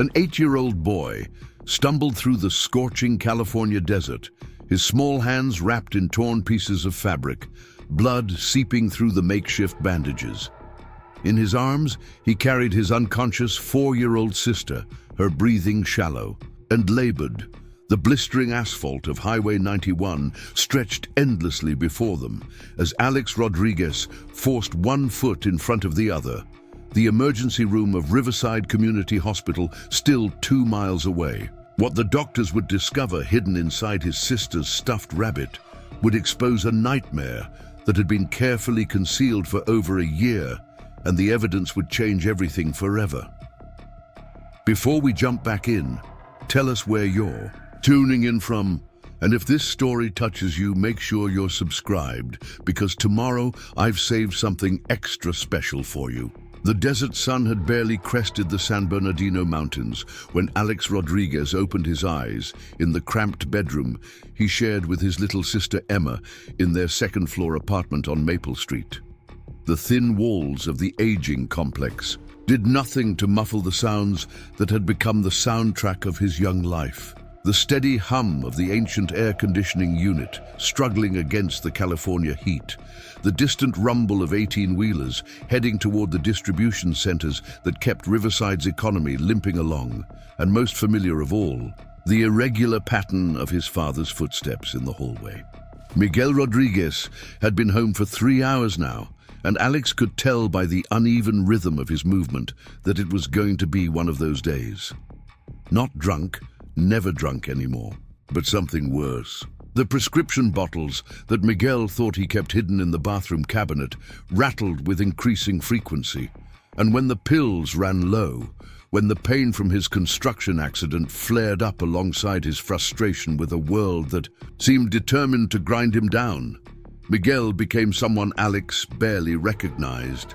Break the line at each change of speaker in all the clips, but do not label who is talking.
An 8-year-old boy stumbled through the scorching California desert, his small hands wrapped in torn pieces of fabric, blood seeping through the makeshift bandages. In his arms, he carried his unconscious 4-year-old sister, her breathing shallow, and labored. The blistering asphalt of Highway 91 stretched endlessly before them as Alex Rodriguez forced one foot in front of the other. The emergency room of Riverside Community Hospital still 2 miles away. What the doctors would discover hidden inside his sister's stuffed rabbit would expose a nightmare that had been carefully concealed for over a year, and the evidence would change everything forever. Before we jump back in, tell us where you're tuning in from, and if this story touches you, make sure you're subscribed, because tomorrow I've saved something extra special for you. The desert sun had barely crested the San Bernardino Mountains when Alex Rodriguez opened his eyes in the cramped bedroom he shared with his little sister Emma in their second-floor apartment on Maple Street. The thin walls of the aging complex did nothing to muffle the sounds that had become the soundtrack of his young life. The steady hum of the ancient air conditioning unit struggling against the California heat, the distant rumble of 18-wheelers heading toward the distribution centers that kept Riverside's economy limping along, and most familiar of all, the irregular pattern of his father's footsteps in the hallway. Miguel Rodriguez had been home for 3 hours now, and Alex could tell by the uneven rhythm of his movement that it was going to be one of those days. Not drunk, never drunk anymore, but something worse. The prescription bottles that Miguel thought he kept hidden in the bathroom cabinet rattled with increasing frequency, and when the pills ran low, when the pain from his construction accident flared up alongside his frustration with a world that seemed determined to grind him down, Miguel became someone Alex barely recognized.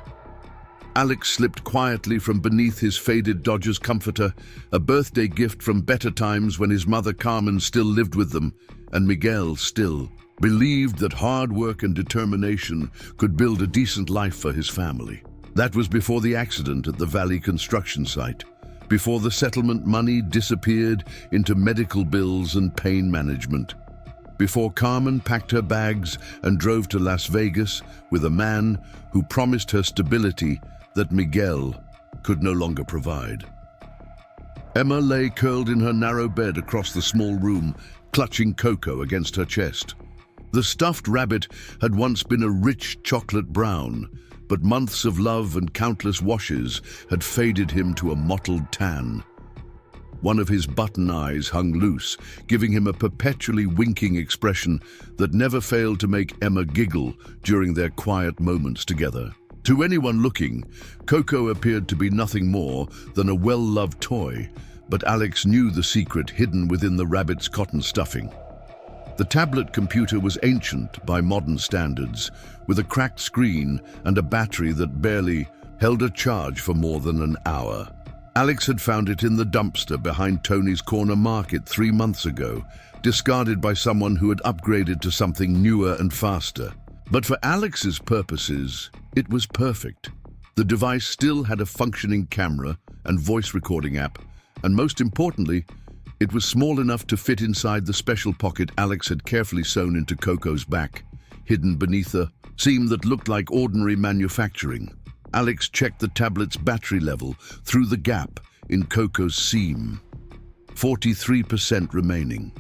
Alex slipped quietly from beneath his faded Dodgers comforter, a birthday gift from better times when his mother Carmen still lived with them, and Miguel still believed that hard work and determination could build a decent life for his family. That was before the accident at the Valley construction site, before the settlement money disappeared into medical bills and pain management, before Carmen packed her bags and drove to Las Vegas with a man who promised her stability that Miguel could no longer provide. Emma lay curled in her narrow bed across the small room, clutching Coco against her chest. The stuffed rabbit had once been a rich chocolate brown, but months of love and countless washes had faded him to a mottled tan. One of his button eyes hung loose, giving him a perpetually winking expression that never failed to make Emma giggle during their quiet moments together. To anyone looking, Coco appeared to be nothing more than a well-loved toy, but Alex knew the secret hidden within the rabbit's cotton stuffing. The tablet computer was ancient by modern standards, with a cracked screen and a battery that barely held a charge for more than an hour. Alex had found it in the dumpster behind Tony's Corner Market 3 months ago, discarded by someone who had upgraded to something newer and faster. But for Alex's purposes, it was perfect. The device still had a functioning camera and voice recording app, and most importantly, it was small enough to fit inside the special pocket Alex had carefully sewn into Coco's back, hidden beneath a seam that looked like ordinary manufacturing. Alex checked the tablet's battery level through the gap in Coco's seam. 43% remaining.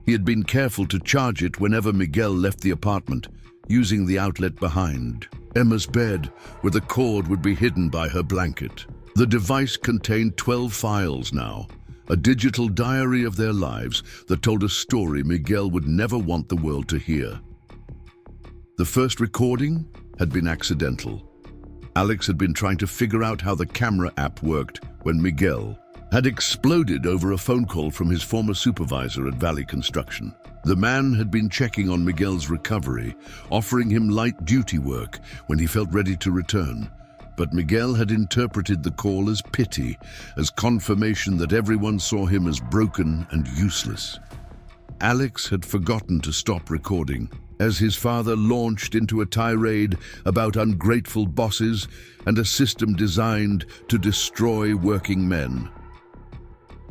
He had been careful to charge it whenever Miguel left the apartment, using the outlet behind Emma's bed, where the cord would be hidden by her blanket. The device contained 12 files now, a digital diary of their lives that told a story Miguel would never want the world to hear. The first recording had been accidental. Alex had been trying to figure out how the camera app worked when Miguel had exploded over a phone call from his former supervisor at Valley Construction. The man had been checking on Miguel's recovery, offering him light duty work when he felt ready to return. But Miguel had interpreted the call as pity, as confirmation that everyone saw him as broken and useless. Alex had forgotten to stop recording, as his father launched into a tirade about ungrateful bosses and a system designed to destroy working men.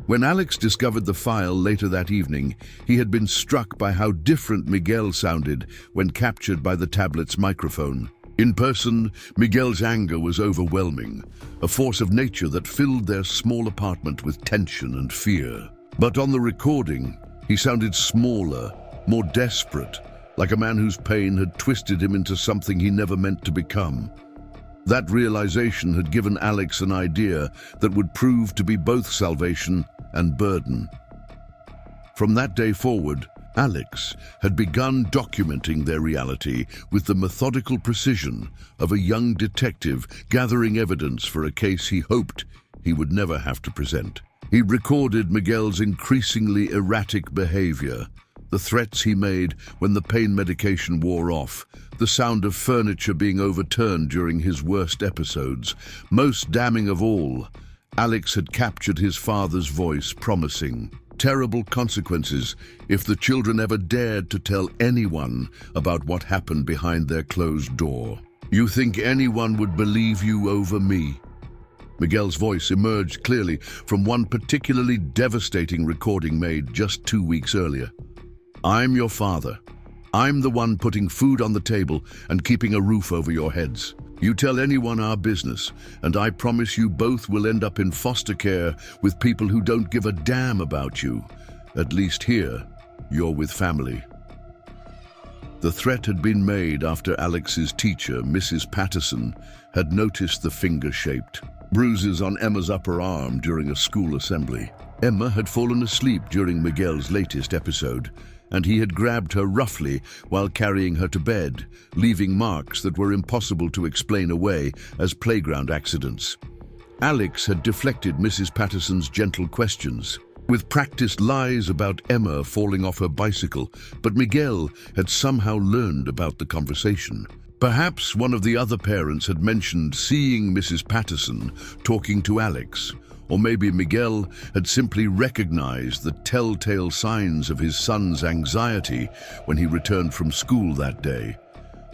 When Alex discovered the file later that evening, he had been struck by how different Miguel sounded when captured by the tablet's microphone. In person, Miguel's anger was overwhelming, a force of nature that filled their small apartment with tension and fear. But on the recording, he sounded smaller, more desperate, like a man whose pain had twisted him into something he never meant to become. That realization had given Alex an idea that would prove to be both salvation and burden. From that day forward, Alex had begun documenting their reality with the methodical precision of a young detective gathering evidence for a case he hoped he would never have to present. He recorded Miguel's increasingly erratic behavior, the threats he made when the pain medication wore off, the sound of furniture being overturned during his worst episodes. Most damning of all, Alex had captured his father's voice promising terrible consequences if the children ever dared to tell anyone about what happened behind their closed door. "You think anyone would believe you over me?" Miguel's voice emerged clearly from one particularly devastating recording made just 2 weeks earlier. "I'm your father. I'm the one putting food on the table and keeping a roof over your heads. You tell anyone our business, and I promise you both will end up in foster care with people who don't give a damn about you. At least here, you're with family." The threat had been made after Alex's teacher, Mrs. Patterson, had noticed the finger-shaped bruises on Emma's upper arm during a school assembly. Emma had fallen asleep during Miguel's latest episode, and he had grabbed her roughly while carrying her to bed, leaving marks that were impossible to explain away as playground accidents. Alex had deflected Mrs. Patterson's gentle questions with practiced lies about Emma falling off her bicycle, but Miguel had somehow learned about the conversation. Perhaps one of the other parents had mentioned seeing Mrs. Patterson talking to Alex, or maybe Miguel had simply recognized the telltale signs of his son's anxiety when he returned from school that day.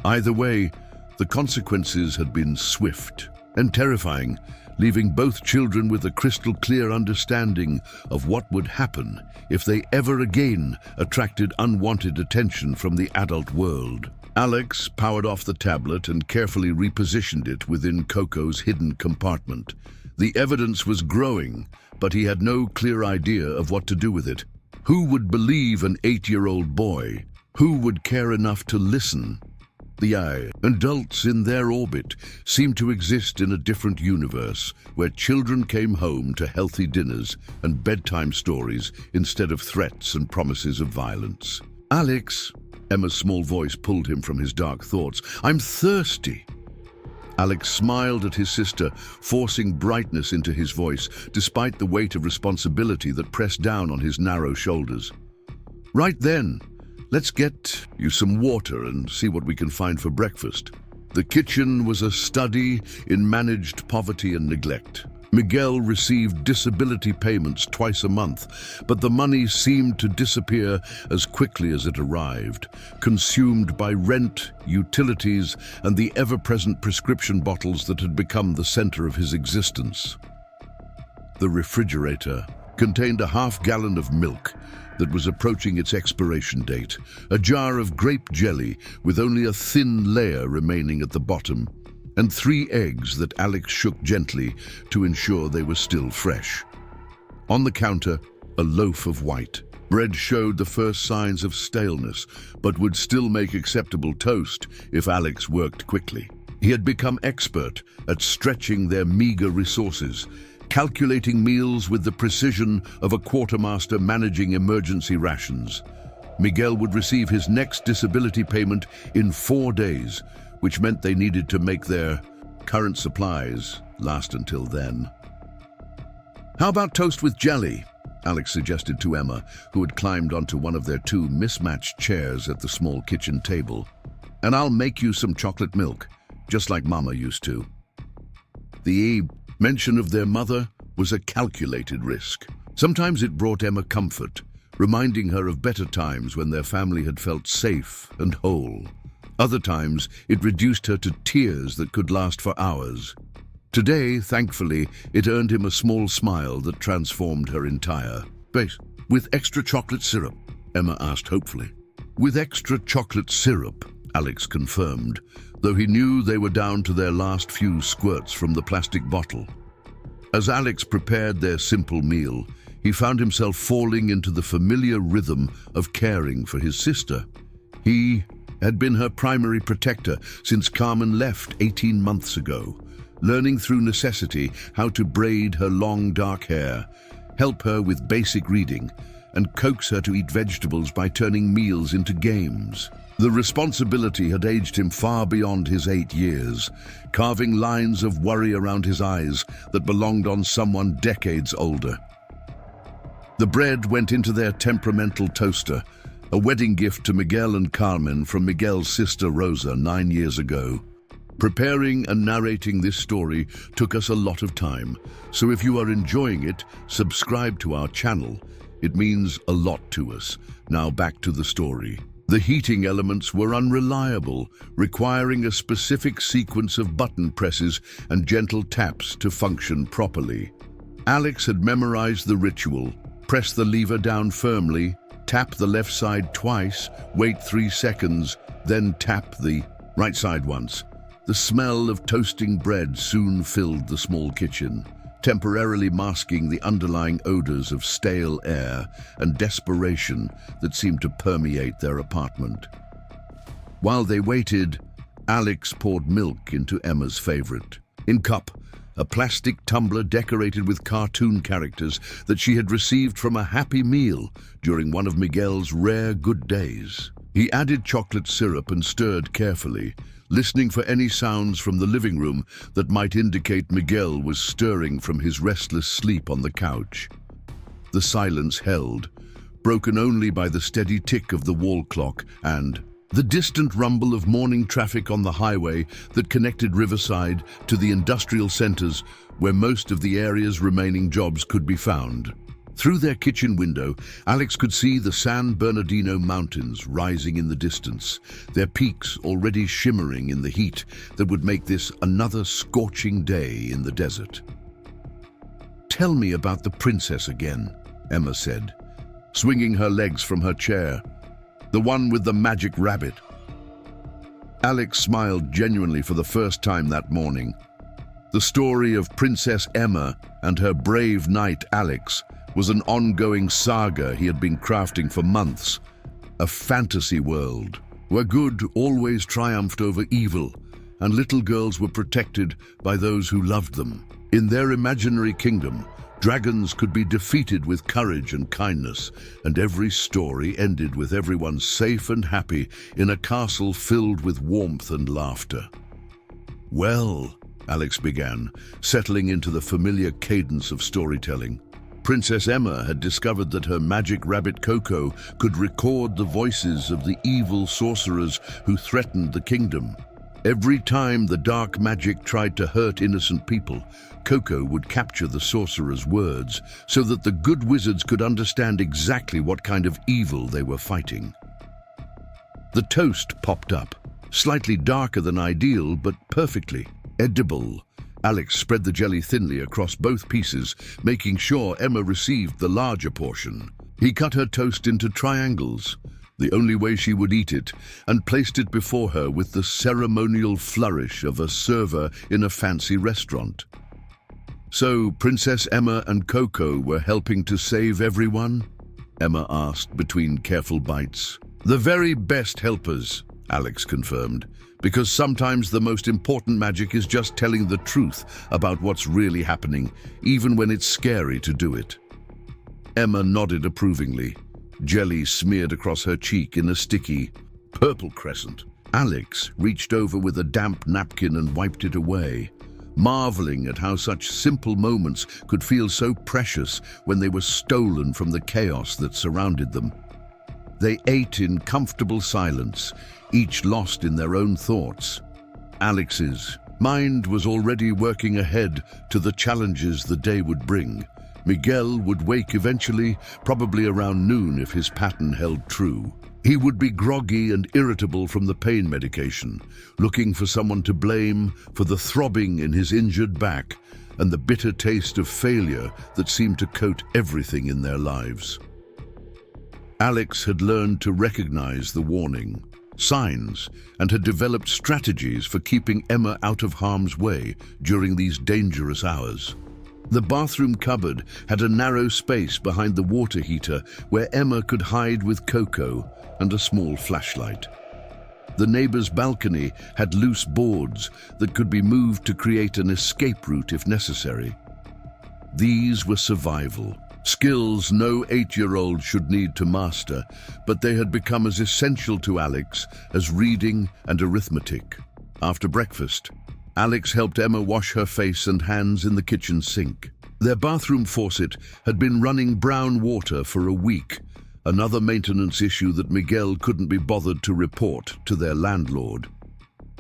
Either way, the consequences had been swift and terrifying, leaving both children with a crystal clear understanding of what would happen if they ever again attracted unwanted attention from the adult world. Alex powered off the tablet and carefully repositioned it within Coco's hidden compartment. The evidence was growing, but he had no clear idea of what to do with it. Who would believe an 8-year-old boy? Who would care enough to listen? The adults in their orbit seemed to exist in a different universe, where children came home to healthy dinners and bedtime stories instead of threats and promises of violence. "Alex," Emma's small voice pulled him from his dark thoughts. "I'm thirsty." Alex smiled at his sister, forcing brightness into his voice, despite the weight of responsibility that pressed down on his narrow shoulders. "Right then, let's get you some water and see what we can find for breakfast." The kitchen was a study in managed poverty and neglect. Miguel received disability payments twice a month, but the money seemed to disappear as quickly as it arrived, consumed by rent, utilities, and the ever-present prescription bottles that had become the center of his existence. The refrigerator contained a half-gallon of milk that was approaching its expiration date, a jar of grape jelly with only a thin layer remaining at the bottom, and 3 eggs that Alex shook gently to ensure they were still fresh. On the counter, a loaf of white bread showed the first signs of staleness, but would still make acceptable toast if Alex worked quickly. He had become expert at stretching their meager resources, calculating meals with the precision of a quartermaster managing emergency rations. Miguel would receive his next disability payment in 4 days, which meant they needed to make their current supplies last until then. "How about toast with jelly?" Alex suggested to Emma, who had climbed onto one of their 2 mismatched chairs at the small kitchen table. "And I'll make you some chocolate milk, just like Mama used to." The mention of their mother was a calculated risk. Sometimes it brought Emma comfort, reminding her of better times when their family had felt safe and whole. Other times, it reduced her to tears that could last for hours. Today, thankfully, it earned him a small smile that transformed her entire face. "With extra chocolate syrup?" Emma asked hopefully. "With extra chocolate syrup," Alex confirmed, though he knew they were down to their last few squirts from the plastic bottle. As Alex prepared their simple meal, he found himself falling into the familiar rhythm of caring for his sister. He had been her primary protector since Carmen left 18 months ago, learning through necessity how to braid her long dark hair, help her with basic reading, and coax her to eat vegetables by turning meals into games. The responsibility had aged him far beyond his 8 years, carving lines of worry around his eyes that belonged on someone decades older. The bread went into their temperamental toaster, a wedding gift to Miguel and Carmen from Miguel's sister Rosa 9 years ago. Preparing and narrating this story took us a lot of time, so if you are enjoying it, subscribe to our channel. It means a lot to us. Now back to the story. The heating elements were unreliable, requiring a specific sequence of button presses and gentle taps to function properly. Alex had memorized the ritual. Press the lever down firmly, tap the left side twice, wait 3 seconds, then tap the right side once. The smell of toasting bread soon filled the small kitchen, temporarily masking the underlying odors of stale air and desperation that seemed to permeate their apartment. While they waited, Alex poured milk into Emma's favorite cup, a plastic tumbler decorated with cartoon characters that she had received from a Happy Meal during one of Miguel's rare good days. He added chocolate syrup and stirred carefully, listening for any sounds from the living room that might indicate Miguel was stirring from his restless sleep on the couch. The silence held, broken only by the steady tick of the wall clock and the distant rumble of morning traffic on the highway that connected Riverside to the industrial centers where most of the area's remaining jobs could be found. Through their kitchen window, Alex could see the San Bernardino Mountains rising in the distance, their peaks already shimmering in the heat that would make this another scorching day in the desert. "Tell me about the princess again," Emma said, swinging her legs from her chair. "The one with the magic rabbit." Alex smiled genuinely for the first time that morning. The story of Princess Emma and her brave knight Alex was an ongoing saga he had been crafting for months. A fantasy world where good always triumphed over evil and little girls were protected by those who loved them. In their imaginary kingdom, dragons could be defeated with courage and kindness, and every story ended with everyone safe and happy in a castle filled with warmth and laughter. "Well," Alex began, settling into the familiar cadence of storytelling. Princess Emma had discovered that her magic rabbit Coco could record the voices of the evil sorcerers who threatened the kingdom. Every time the dark magic tried to hurt innocent people, Coco would capture the sorcerer's words so that the good wizards could understand exactly what kind of evil they were fighting. The toast popped up, slightly darker than ideal, but perfectly edible. Alex spread the jelly thinly across both pieces, making sure Emma received the larger portion. He cut her toast into triangles, the only way she would eat it, and placed it before her with the ceremonial flourish of a server in a fancy restaurant. "So, Princess Emma and Coco were helping to save everyone?" Emma asked between careful bites. "The very best helpers," Alex confirmed, "because sometimes the most important magic is just telling the truth about what's really happening, even when it's scary to do it." Emma nodded approvingly, jelly smeared across her cheek in a sticky purple crescent. Alex reached over with a damp napkin and wiped it away, marveling at how such simple moments could feel so precious when they were stolen from the chaos that surrounded them. They ate in comfortable silence, each lost in their own thoughts. Alex's mind was already working ahead to the challenges the day would bring. Miguel would wake eventually, probably around noon if his pattern held true. He would be groggy and irritable from the pain medication, looking for someone to blame for the throbbing in his injured back and the bitter taste of failure that seemed to coat everything in their lives. Alex had learned to recognize the warning signs and had developed strategies for keeping Emma out of harm's way during these dangerous hours. The bathroom cupboard had a narrow space behind the water heater where Emma could hide with Coco and a small flashlight. The neighbor's balcony had loose boards that could be moved to create an escape route if necessary. These were survival skills no 8-year-old should need to master, but they had become as essential to Alex as reading and arithmetic. After breakfast, Alex helped Emma wash her face and hands in the kitchen sink. Their bathroom faucet had been running brown water for a week, another maintenance issue that Miguel couldn't be bothered to report to their landlord.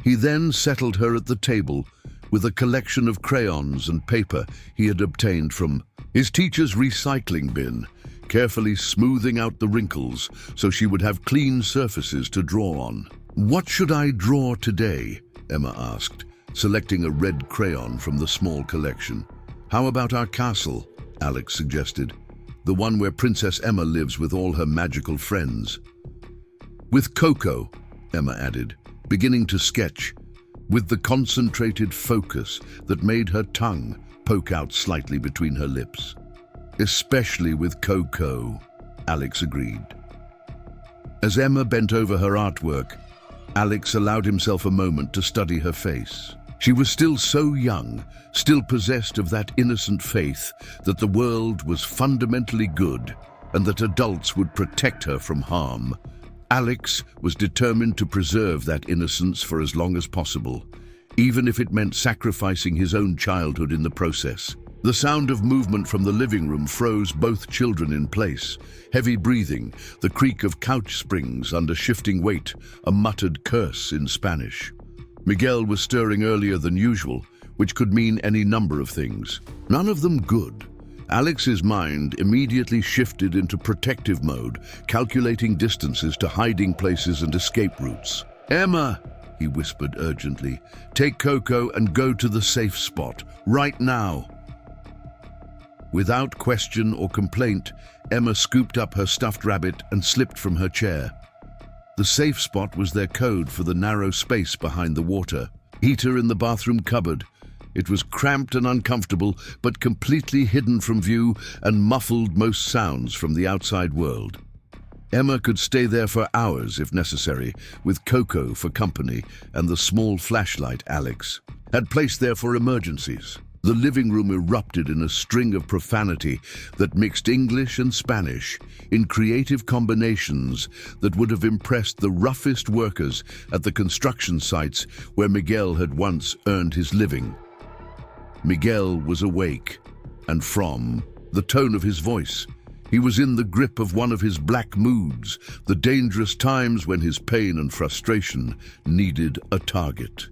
He then settled her at the table with a collection of crayons and paper he had obtained from his teacher's recycling bin, carefully smoothing out the wrinkles so she would have clean surfaces to draw on. "What should I draw today?" Emma asked, selecting a red crayon from the small collection. "How about our castle?" Alex suggested. "The one where Princess Emma lives with all her magical friends." "With Coco," Emma added, beginning to sketch, with the concentrated focus that made her tongue poke out slightly between her lips. "Especially with Coco," Alex agreed. As Emma bent over her artwork, Alex allowed himself a moment to study her face. She was still so young, still possessed of that innocent faith that the world was fundamentally good and that adults would protect her from harm. Alex was determined to preserve that innocence for as long as possible, even if it meant sacrificing his own childhood in the process. The sound of movement from the living room froze both children in place. Heavy breathing, the creak of couch springs under shifting weight, a muttered curse in Spanish. Miguel was stirring earlier than usual, which could mean any number of things. None of them good. Alex's mind immediately shifted into protective mode, calculating distances to hiding places and escape routes. "Emma," he whispered urgently, "take Coco and go to the safe spot, right now." Without question or complaint, Emma scooped up her stuffed rabbit and slipped from her chair. The safe spot was their code for the narrow space behind the water heater in the bathroom cupboard. It was cramped and uncomfortable, but completely hidden from view and muffled most sounds from the outside world. Emma could stay there for hours if necessary, with Coco for company and the small flashlight Alex had placed there for emergencies. The living room erupted in a string of profanity that mixed English and Spanish in creative combinations that would have impressed the roughest workers at the construction sites where Miguel had once earned his living. Miguel was awake, and from the tone of his voice, he was in the grip of one of his black moods, the dangerous times when his pain and frustration needed a target.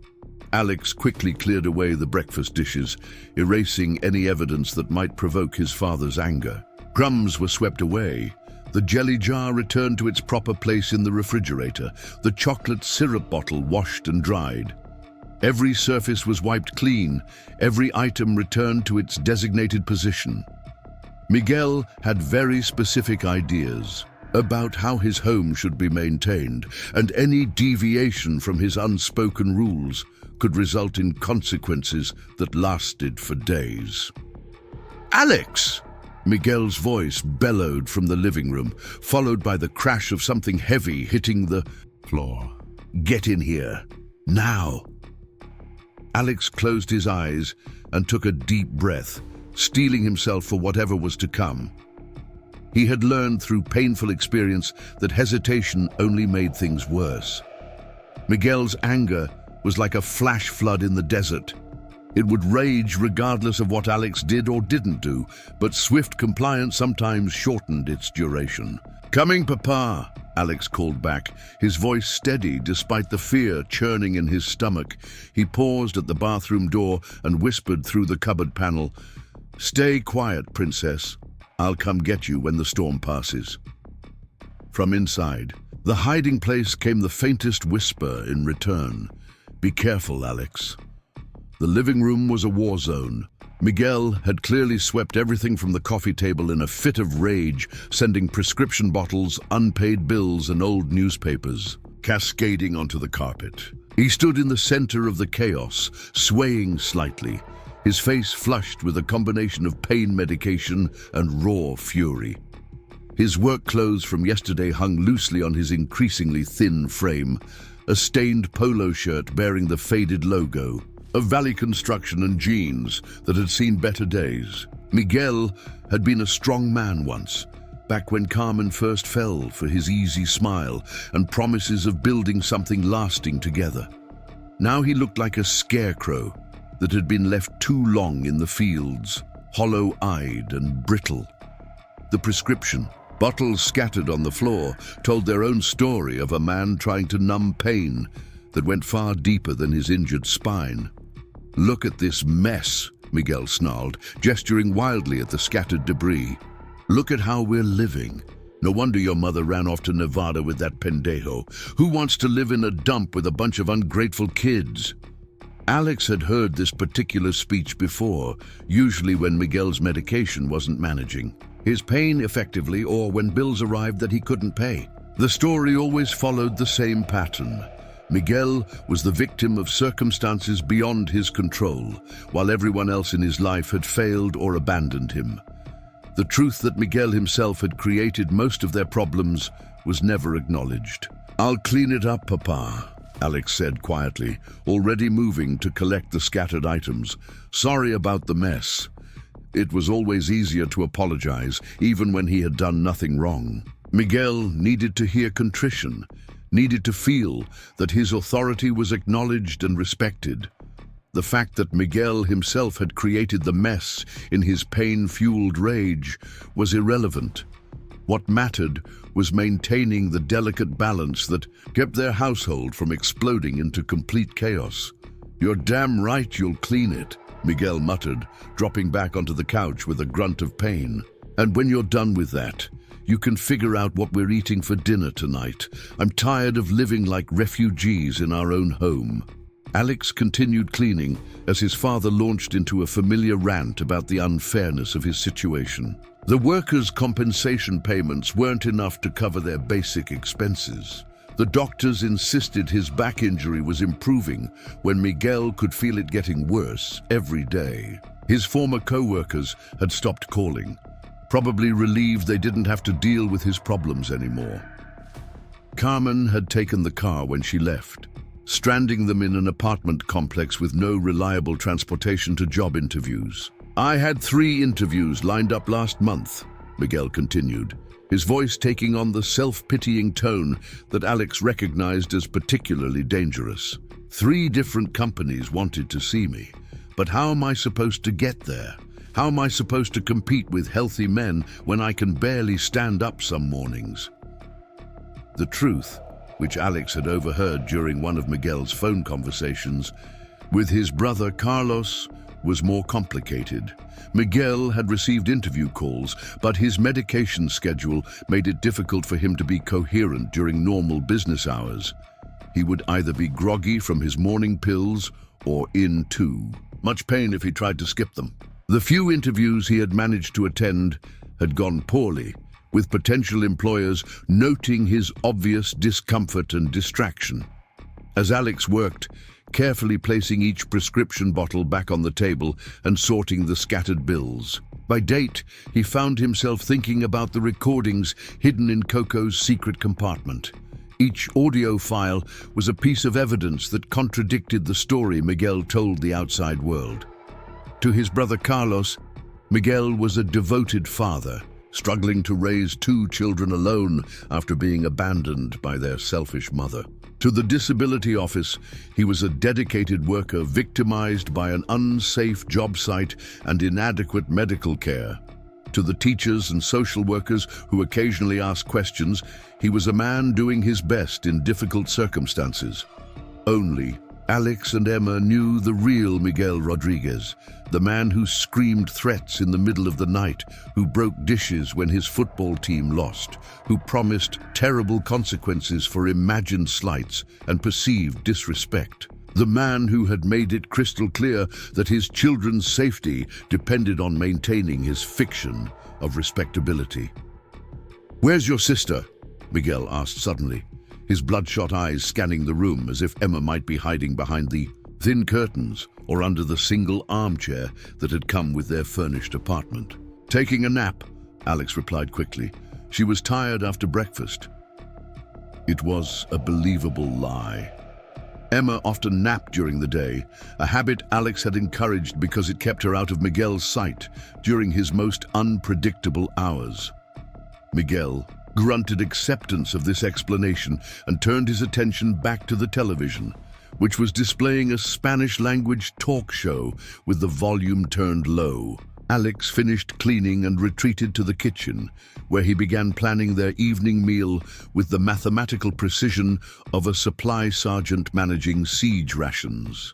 Alex quickly cleared away the breakfast dishes, erasing any evidence that might provoke his father's anger. Crumbs were swept away. The jelly jar returned to its proper place in the refrigerator, the chocolate syrup bottle washed and dried. Every surface was wiped clean, every item returned to its designated position. Miguel had very specific ideas about how his home should be maintained, and any deviation from his unspoken rules could result in consequences that lasted for days. "Alex!" Miguel's voice bellowed from the living room, followed by the crash of something heavy hitting the floor. "Get in here, now!" Alex closed his eyes and took a deep breath, steeling himself for whatever was to come. He had learned through painful experience that hesitation only made things worse. Miguel's anger was like a flash flood in the desert. It would rage regardless of what Alex did or didn't do, but swift compliance sometimes shortened its duration. "Coming, Papa," Alex called back, his voice steady despite the fear churning in his stomach. He paused at the bathroom door and whispered through the cupboard panel, "Stay quiet, Princess. I'll come get you when the storm passes." From inside, The hiding place came the faintest whisper in return. "Be careful, Alex." The living room was a war zone. Miguel had clearly swept everything from the coffee table in a fit of rage, sending prescription bottles, unpaid bills, and old newspapers cascading onto the carpet. He stood in the center of the chaos, swaying slightly, his face flushed with a combination of pain medication and raw fury. His work clothes from yesterday hung loosely on his increasingly thin frame, a stained polo shirt bearing the faded logo, of Valley Construction, and jeans that had seen better days. Miguel had been a strong man once, back when Carmen first fell for his easy smile and promises of building something lasting together. Now he looked like a scarecrow that had been left too long in the fields, hollow-eyed and brittle. The prescription, bottles scattered on the floor, told their own story of a man trying to numb pain that went far deeper than his injured spine. "Look at this mess," Miguel snarled, gesturing wildly at the scattered debris. "Look at how we're living. No wonder your mother ran off to Nevada with that pendejo. Who wants to live in a dump with a bunch of ungrateful kids?" Alex had heard this particular speech before, usually when Miguel's medication wasn't managing his pain effectively, or when bills arrived that he couldn't pay. The story always followed the same pattern. Miguel was the victim of circumstances beyond his control, while everyone else in his life had failed or abandoned him. The truth that Miguel himself had created most of their problems was never acknowledged. "I'll clean it up, Papa," Alex said quietly, already moving to collect the scattered items. "Sorry about the mess." It was always easier to apologize, even when he had done nothing wrong. Miguel needed to hear contrition, needed to feel that his authority was acknowledged and respected. The fact that Miguel himself had created the mess in his pain-fueled rage was irrelevant. What mattered was maintaining the delicate balance that kept their household from exploding into complete chaos. "You're damn right you'll clean it," Miguel muttered, dropping back onto the couch with a grunt of pain. "And when you're done with that, you can figure out what we're eating for dinner tonight. I'm tired of living like refugees in our own home." Alex continued cleaning as his father launched into a familiar rant about the unfairness of his situation. The workers' compensation payments weren't enough to cover their basic expenses. The doctors insisted his back injury was improving when Miguel could feel it getting worse every day. His former co-workers had stopped calling, probably relieved they didn't have to deal with his problems anymore. Carmen had taken the car when she left, stranding them in an apartment complex with no reliable transportation to job interviews. "I had 3 interviews lined up last month," Miguel continued, his voice taking on the self-pitying tone that Alex recognized as particularly dangerous. 3 different companies wanted to see me, but how am I supposed to get there? How am I supposed to compete with healthy men when I can barely stand up some mornings? The truth, which Alex had overheard during one of Miguel's phone conversations with his brother Carlos, was more complicated. Miguel had received interview calls, but his medication schedule made it difficult for him to be coherent during normal business hours. He would either be groggy from his morning pills or in too much pain if he tried to skip them. The few interviews he had managed to attend had gone poorly, with potential employers noting his obvious discomfort and distraction. As Alex worked, carefully placing each prescription bottle back on the table and sorting the scattered bills, by date, he found himself thinking about the recordings hidden in Coco's secret compartment. Each audio file was a piece of evidence that contradicted the story Miguel told the outside world. To his brother Carlos, Miguel was a devoted father, struggling to raise 2 children alone after being abandoned by their selfish mother. To the disability office, he was a dedicated worker victimized by an unsafe job site and inadequate medical care. To the teachers and social workers who occasionally asked questions, he was a man doing his best in difficult circumstances. Only Alex and Emma knew the real Miguel Rodriguez, the man who screamed threats in the middle of the night, who broke dishes when his football team lost, who promised terrible consequences for imagined slights and perceived disrespect. The man who had made it crystal clear that his children's safety depended on maintaining his fiction of respectability. "Where's your sister?" Miguel asked suddenly, his bloodshot eyes scanning the room as if Emma might be hiding behind the thin curtains or under the single armchair that had come with their furnished apartment. "Taking a nap," Alex replied quickly. "She was tired after breakfast." It was a believable lie. Emma often napped during the day, a habit Alex had encouraged because it kept her out of Miguel's sight during his most unpredictable hours. Miguel grunted acceptance of this explanation and turned his attention back to the television, which was displaying a Spanish-language talk show with the volume turned low. Alex finished cleaning and retreated to the kitchen, where he began planning their evening meal with the mathematical precision of a supply sergeant managing siege rations.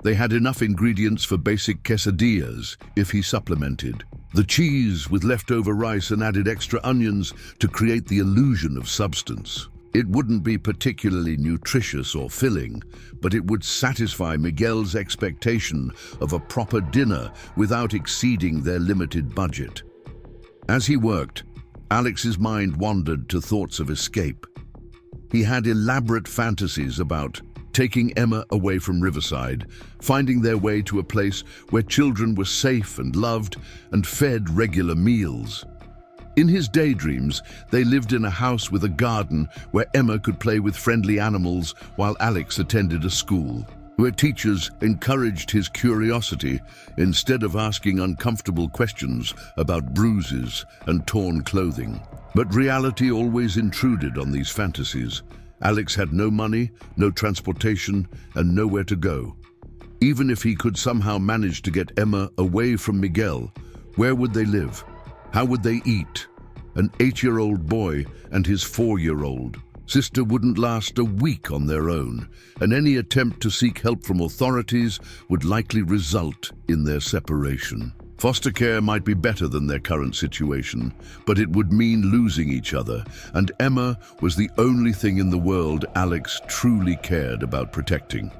They had enough ingredients for basic quesadillas if he supplemented the cheese with leftover rice and added extra onions to create the illusion of substance. It wouldn't be particularly nutritious or filling, but it would satisfy Miguel's expectation of a proper dinner without exceeding their limited budget. As he worked, Alex's mind wandered to thoughts of escape. He had elaborate fantasies about taking Emma away from Riverside, finding their way to a place where children were safe and loved and fed regular meals. In his daydreams, they lived in a house with a garden where Emma could play with friendly animals while Alex attended a school, where teachers encouraged his curiosity instead of asking uncomfortable questions about bruises and torn clothing. But reality always intruded on these fantasies. Alex had no money, no transportation, and nowhere to go. Even if he could somehow manage to get Emma away from Miguel, where would they live? How would they eat? An 8-year-old boy and his 4-year-old sister wouldn't last a week on their own, and any attempt to seek help from authorities would likely result in their separation. Foster care might be better than their current situation, but it would mean losing each other, and Emma was the only thing in the world Alex truly cared about protecting.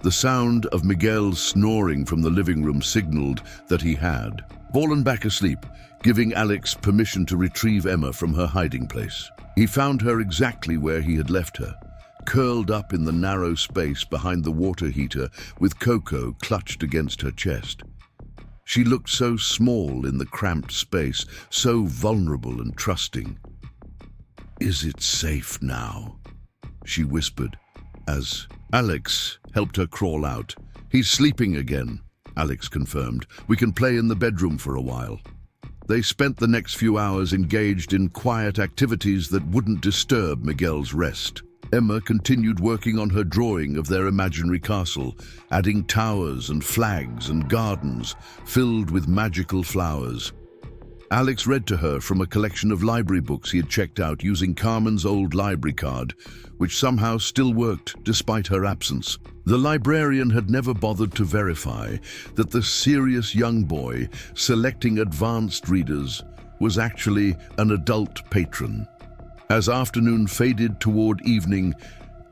The sound of Miguel's snoring from the living room signaled that he had fallen back asleep, giving Alex permission to retrieve Emma from her hiding place. He found her exactly where he had left her, curled up in the narrow space behind the water heater with Coco clutched against her chest. She looked so small in the cramped space, so vulnerable and trusting. "Is it safe now?" she whispered as Alex helped her crawl out. "He's sleeping again," Alex confirmed. "We can play in the bedroom for a while." They spent the next few hours engaged in quiet activities that wouldn't disturb Miguel's rest. Emma continued working on her drawing of their imaginary castle, adding towers and flags and gardens filled with magical flowers. Alex read to her from a collection of library books he had checked out using Carmen's old library card, which somehow still worked despite her absence. The librarian had never bothered to verify that the serious young boy selecting advanced readers was actually an adult patron. As afternoon faded toward evening,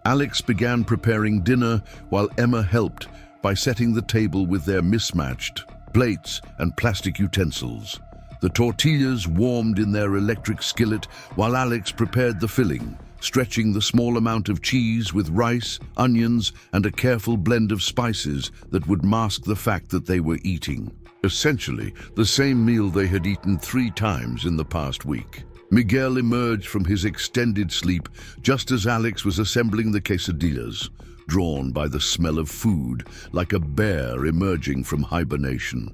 Alex began preparing dinner while Emma helped by setting the table with their mismatched plates and plastic utensils. The tortillas warmed in their electric skillet while Alex prepared the filling, stretching the small amount of cheese with rice, onions, and a careful blend of spices that would mask the fact that they were eating. Essentially, the same meal they had eaten 3 times in the past week. Miguel emerged from his extended sleep just as Alex was assembling the quesadillas, drawn by the smell of food like a bear emerging from hibernation.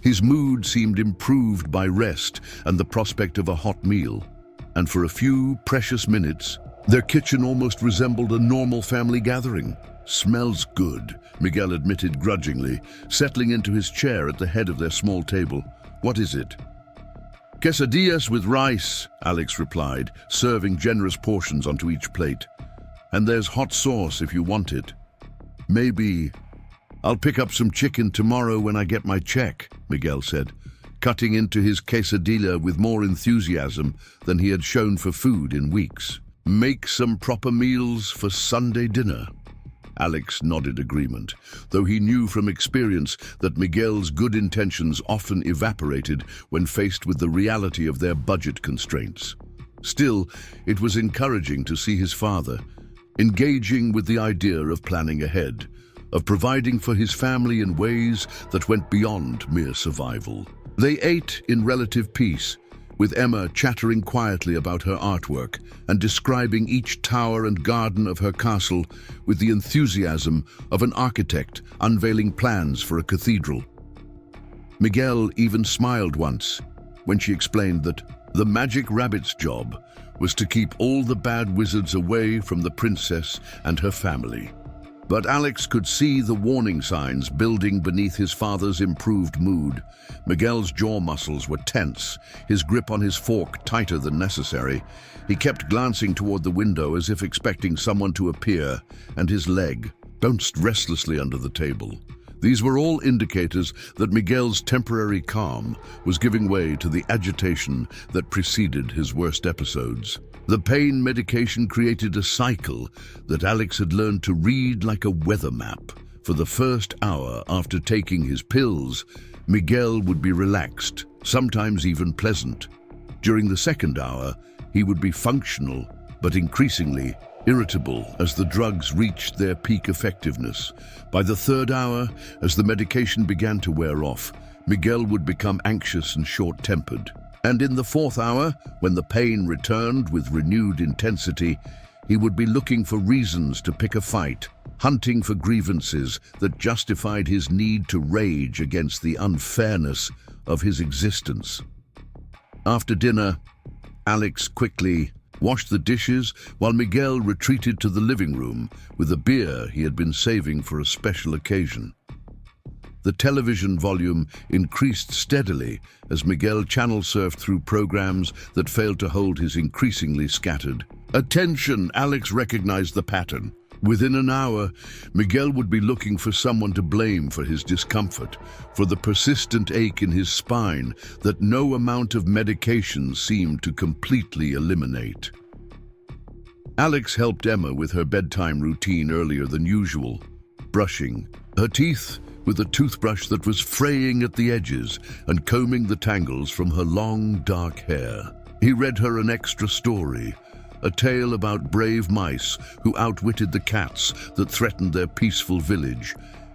His mood seemed improved by rest and the prospect of a hot meal, and for a few precious minutes, their kitchen almost resembled a normal family gathering. "Smells good," Miguel admitted grudgingly, settling into his chair at the head of their small table. "What is it?" "Quesadillas with rice," Alex replied, serving generous portions onto each plate. "And there's hot sauce if you want it." Maybe I'll pick up some chicken tomorrow when I get my check, Miguel said, cutting into his quesadilla with more enthusiasm than he had shown for food in weeks. Make some proper meals for Sunday dinner. Alex nodded agreement, though he knew from experience that Miguel's good intentions often evaporated when faced with the reality of their budget constraints. Still, it was encouraging to see his father engaging with the idea of planning ahead, of providing for his family in ways that went beyond mere survival. They ate in relative peace, with Emma chattering quietly about her artwork and describing each tower and garden of her castle with the enthusiasm of an architect unveiling plans for a cathedral. Miguel even smiled once when she explained that the magic rabbit's job was to keep all the bad wizards away from the princess and her family. But Alex could see the warning signs building beneath his father's improved mood. Miguel's jaw muscles were tense, his grip on his fork tighter than necessary. He kept glancing toward the window as if expecting someone to appear, and his leg bounced restlessly under the table. These were all indicators that Miguel's temporary calm was giving way to the agitation that preceded his worst episodes. The pain medication created a cycle that Alex had learned to read like a weather map. For the first hour after taking his pills, Miguel would be relaxed, sometimes even pleasant. During the second hour, he would be functional, but increasingly irritable as the drugs reached their peak effectiveness. By the third hour, as the medication began to wear off, Miguel would become anxious and short-tempered. And in the fourth hour, when the pain returned with renewed intensity, he would be looking for reasons to pick a fight, hunting for grievances that justified his need to rage against the unfairness of his existence. After dinner, Alex quickly washed the dishes while Miguel retreated to the living room with a beer he had been saving for a special occasion. The television volume increased steadily as Miguel channel surfed through programs that failed to hold his increasingly scattered attention. Alex recognized the pattern. Within an hour, Miguel would be looking for someone to blame for his discomfort, for the persistent ache in his spine that no amount of medication seemed to completely eliminate. Alex helped Emma with her bedtime routine earlier than usual, brushing her teeth with a toothbrush that was fraying at the edges and combing the tangles from her long, dark hair. He read her an extra story, a tale about brave mice who outwitted the cats that threatened their peaceful village,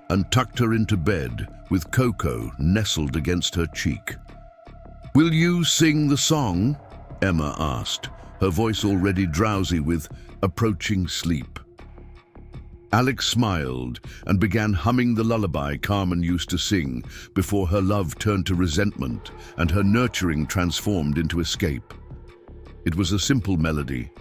and tucked her into bed with Coco nestled against her cheek. "Will you sing the song?" Emma asked, her voice already drowsy with approaching sleep. Alex smiled and began humming the lullaby Carmen used to sing before her love turned to resentment and her nurturing transformed into escape. It was a simple melody,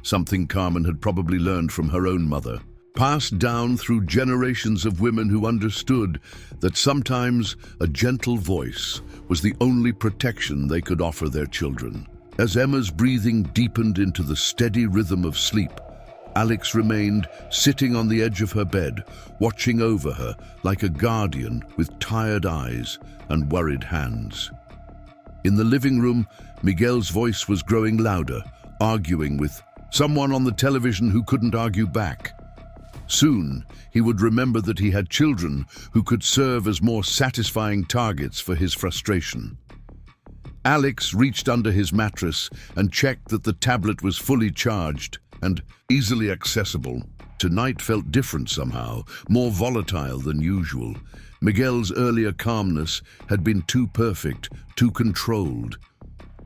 something Carmen had probably learned from her own mother, passed down through generations of women who understood that sometimes a gentle voice was the only protection they could offer their children. As Emma's breathing deepened into the steady rhythm of sleep, Alex remained sitting on the edge of her bed, watching over her like a guardian with tired eyes and worried hands. In the living room, Miguel's voice was growing louder, arguing with someone on the television who couldn't argue back. Soon, he would remember that he had children who could serve as more satisfying targets for his frustration. Alex reached under his mattress and checked that the tablet was fully charged and easily accessible. Tonight felt different somehow, more volatile than usual. Miguel's earlier calmness had been too perfect, too controlled.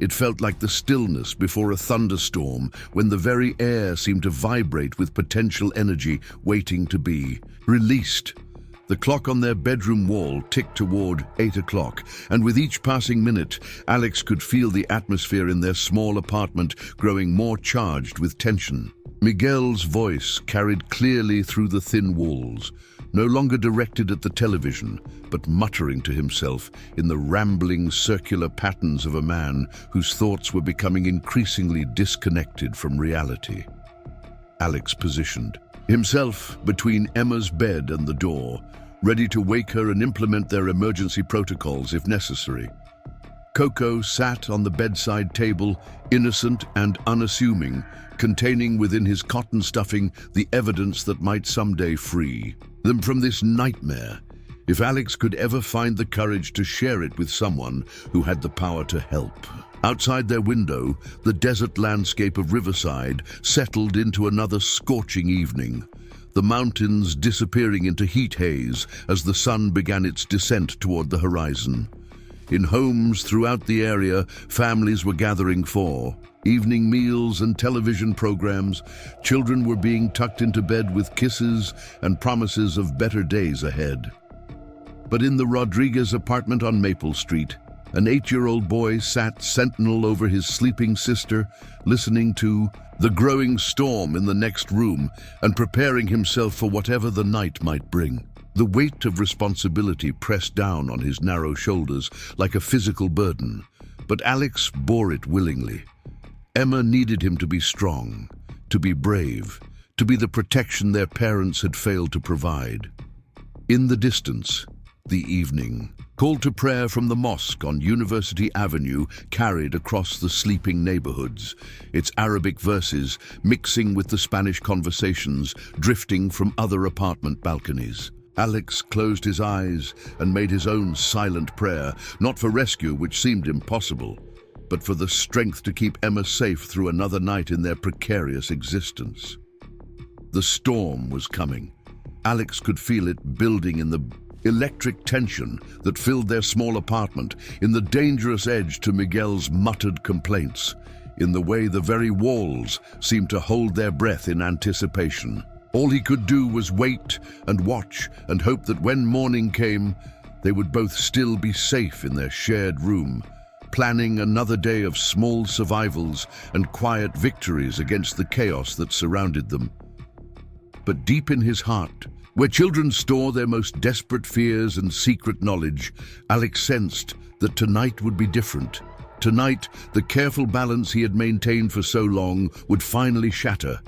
It felt like the stillness before a thunderstorm, when the very air seemed to vibrate with potential energy waiting to be released. The clock on their bedroom wall ticked toward 8 o'clock, and with each passing minute, Alex could feel the atmosphere in their small apartment growing more charged with tension. Miguel's voice carried clearly through the thin walls, no longer directed at the television, but muttering to himself in the rambling, circular patterns of a man whose thoughts were becoming increasingly disconnected from reality. Alex positioned, himself between Emma's bed and the door, ready to wake her and implement their emergency protocols if necessary. Coco sat on the bedside table, innocent and unassuming, containing within his cotton stuffing the evidence that might someday free them from this nightmare, if Alex could ever find the courage to share it with someone who had the power to help. Outside their window, the desert landscape of Riverside settled into another scorching evening, the mountains disappearing into heat haze as the sun began its descent toward the horizon. In homes throughout the area, families were gathering for evening meals and television programs. Children were being tucked into bed with kisses and promises of better days ahead. But in the Rodriguez apartment on Maple Street, an 8-year-old boy sat sentinel over his sleeping sister, listening to the growing storm in the next room and preparing himself for whatever the night might bring. The weight of responsibility pressed down on his narrow shoulders like a physical burden, but Alex bore it willingly. Emma needed him to be strong, to be brave, to be the protection their parents had failed to provide. In the distance, the evening call to prayer from the mosque on University Avenue carried across the sleeping neighborhoods, its Arabic verses mixing with the Spanish conversations drifting from other apartment balconies. Alex closed his eyes and made his own silent prayer, not for rescue, which seemed impossible, but for the strength to keep Emma safe through another night in their precarious existence. The storm was coming. Alex could feel it building in the electric tension that filled their small apartment, in the dangerous edge to Miguel's muttered complaints, in the way the very walls seemed to hold their breath in anticipation. All he could do was wait and watch and hope that when morning came, they would both still be safe in their shared room, planning another day of small survivals and quiet victories against the chaos that surrounded them. But deep in his heart, where children store their most desperate fears and secret knowledge, Alex sensed that tonight would be different. Tonight, the careful balance he had maintained for so long would finally shatter,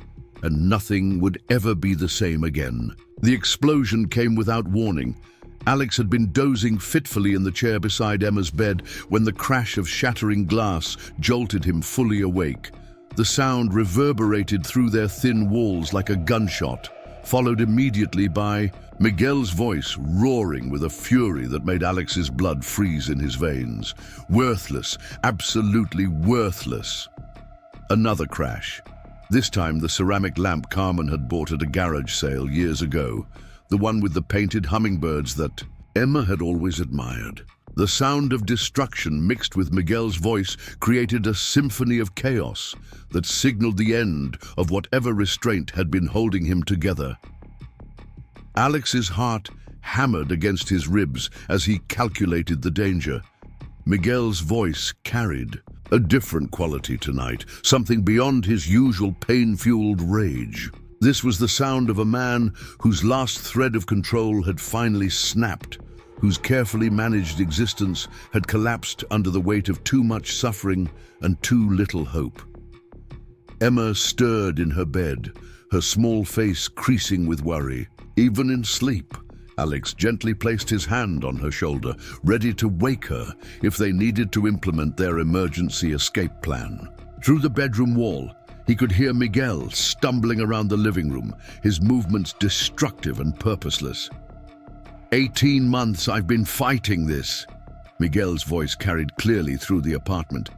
and nothing would ever be the same again. The explosion came without warning. Alex had been dozing fitfully in the chair beside Emma's bed when the crash of shattering glass jolted him fully awake. The sound reverberated through their thin walls like a gunshot, followed immediately by Miguel's voice roaring with a fury that made Alex's blood freeze in his veins. Worthless, absolutely worthless. Another crash. This time the ceramic lamp Carmen had bought at a garage sale years ago, the one with the painted hummingbirds that Emma had always admired. The sound of destruction mixed with Miguel's voice created a symphony of chaos that signaled the end of whatever restraint had been holding him together. Alex's heart hammered against his ribs as he calculated the danger. Miguel's voice carried a different quality tonight, something beyond his usual pain-fueled rage. This was the sound of a man whose last thread of control had finally snapped, whose carefully managed existence had collapsed under the weight of too much suffering and too little hope. Emma stirred in her bed, her small face creasing with worry. Even in sleep, Alex gently placed his hand on her shoulder, ready to wake her if they needed to implement their emergency escape plan. Through the bedroom wall, he could hear Miguel stumbling around the living room, his movements destructive and purposeless. 18 months I've been fighting this, Miguel's voice carried clearly through the apartment.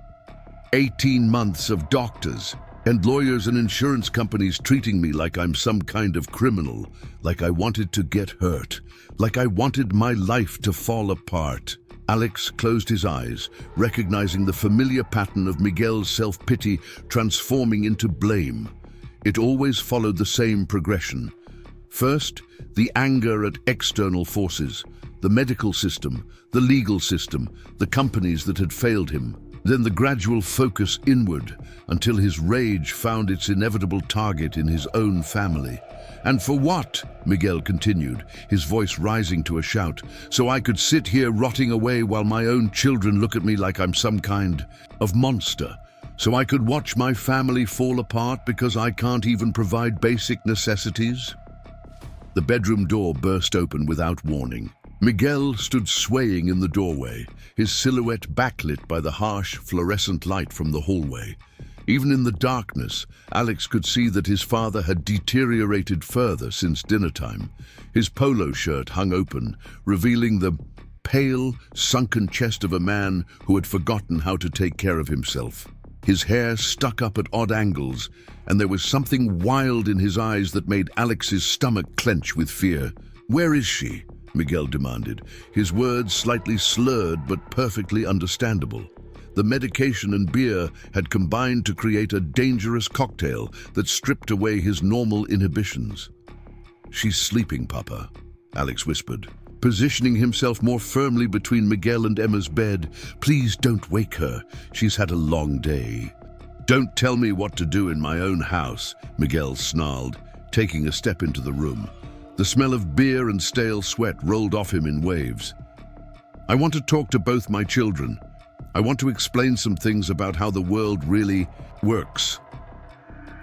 18 months of doctors and lawyers and insurance companies treating me like I'm some kind of criminal, like I wanted to get hurt, like I wanted my life to fall apart. Alex closed his eyes, recognizing the familiar pattern of Miguel's self-pity transforming into blame. It always followed the same progression. First, the anger at external forces, the medical system, the legal system, the companies that had failed him. Then the gradual focus inward until his rage found its inevitable target in his own family. "And for what?" Miguel continued, his voice rising to a shout. "So I could sit here rotting away while my own children look at me like I'm some kind of monster, So I could watch my family fall apart because I can't even provide basic necessities? The bedroom door burst open without warning. Miguel stood swaying in the doorway, his silhouette backlit by the harsh, fluorescent light from the hallway. Even in the darkness, Alex could see that his father had deteriorated further since dinner time. His polo shirt hung open, revealing the pale, sunken chest of a man who had forgotten how to take care of himself. His hair stuck up at odd angles, and there was something wild in his eyes that made Alex's stomach clench with fear. "Where is she?" Miguel demanded, his words slightly slurred but perfectly understandable. The medication and beer had combined to create a dangerous cocktail that stripped away his normal inhibitions. "She's sleeping, Papa," Alex whispered, positioning himself more firmly between Miguel and Emma's bed. "Please don't wake her. She's had a long day." "Don't tell me what to do in my own house," Miguel snarled, taking a step into the room. The smell of beer and stale sweat rolled off him in waves. "I want to talk to both my children. I want to explain some things about how the world really works."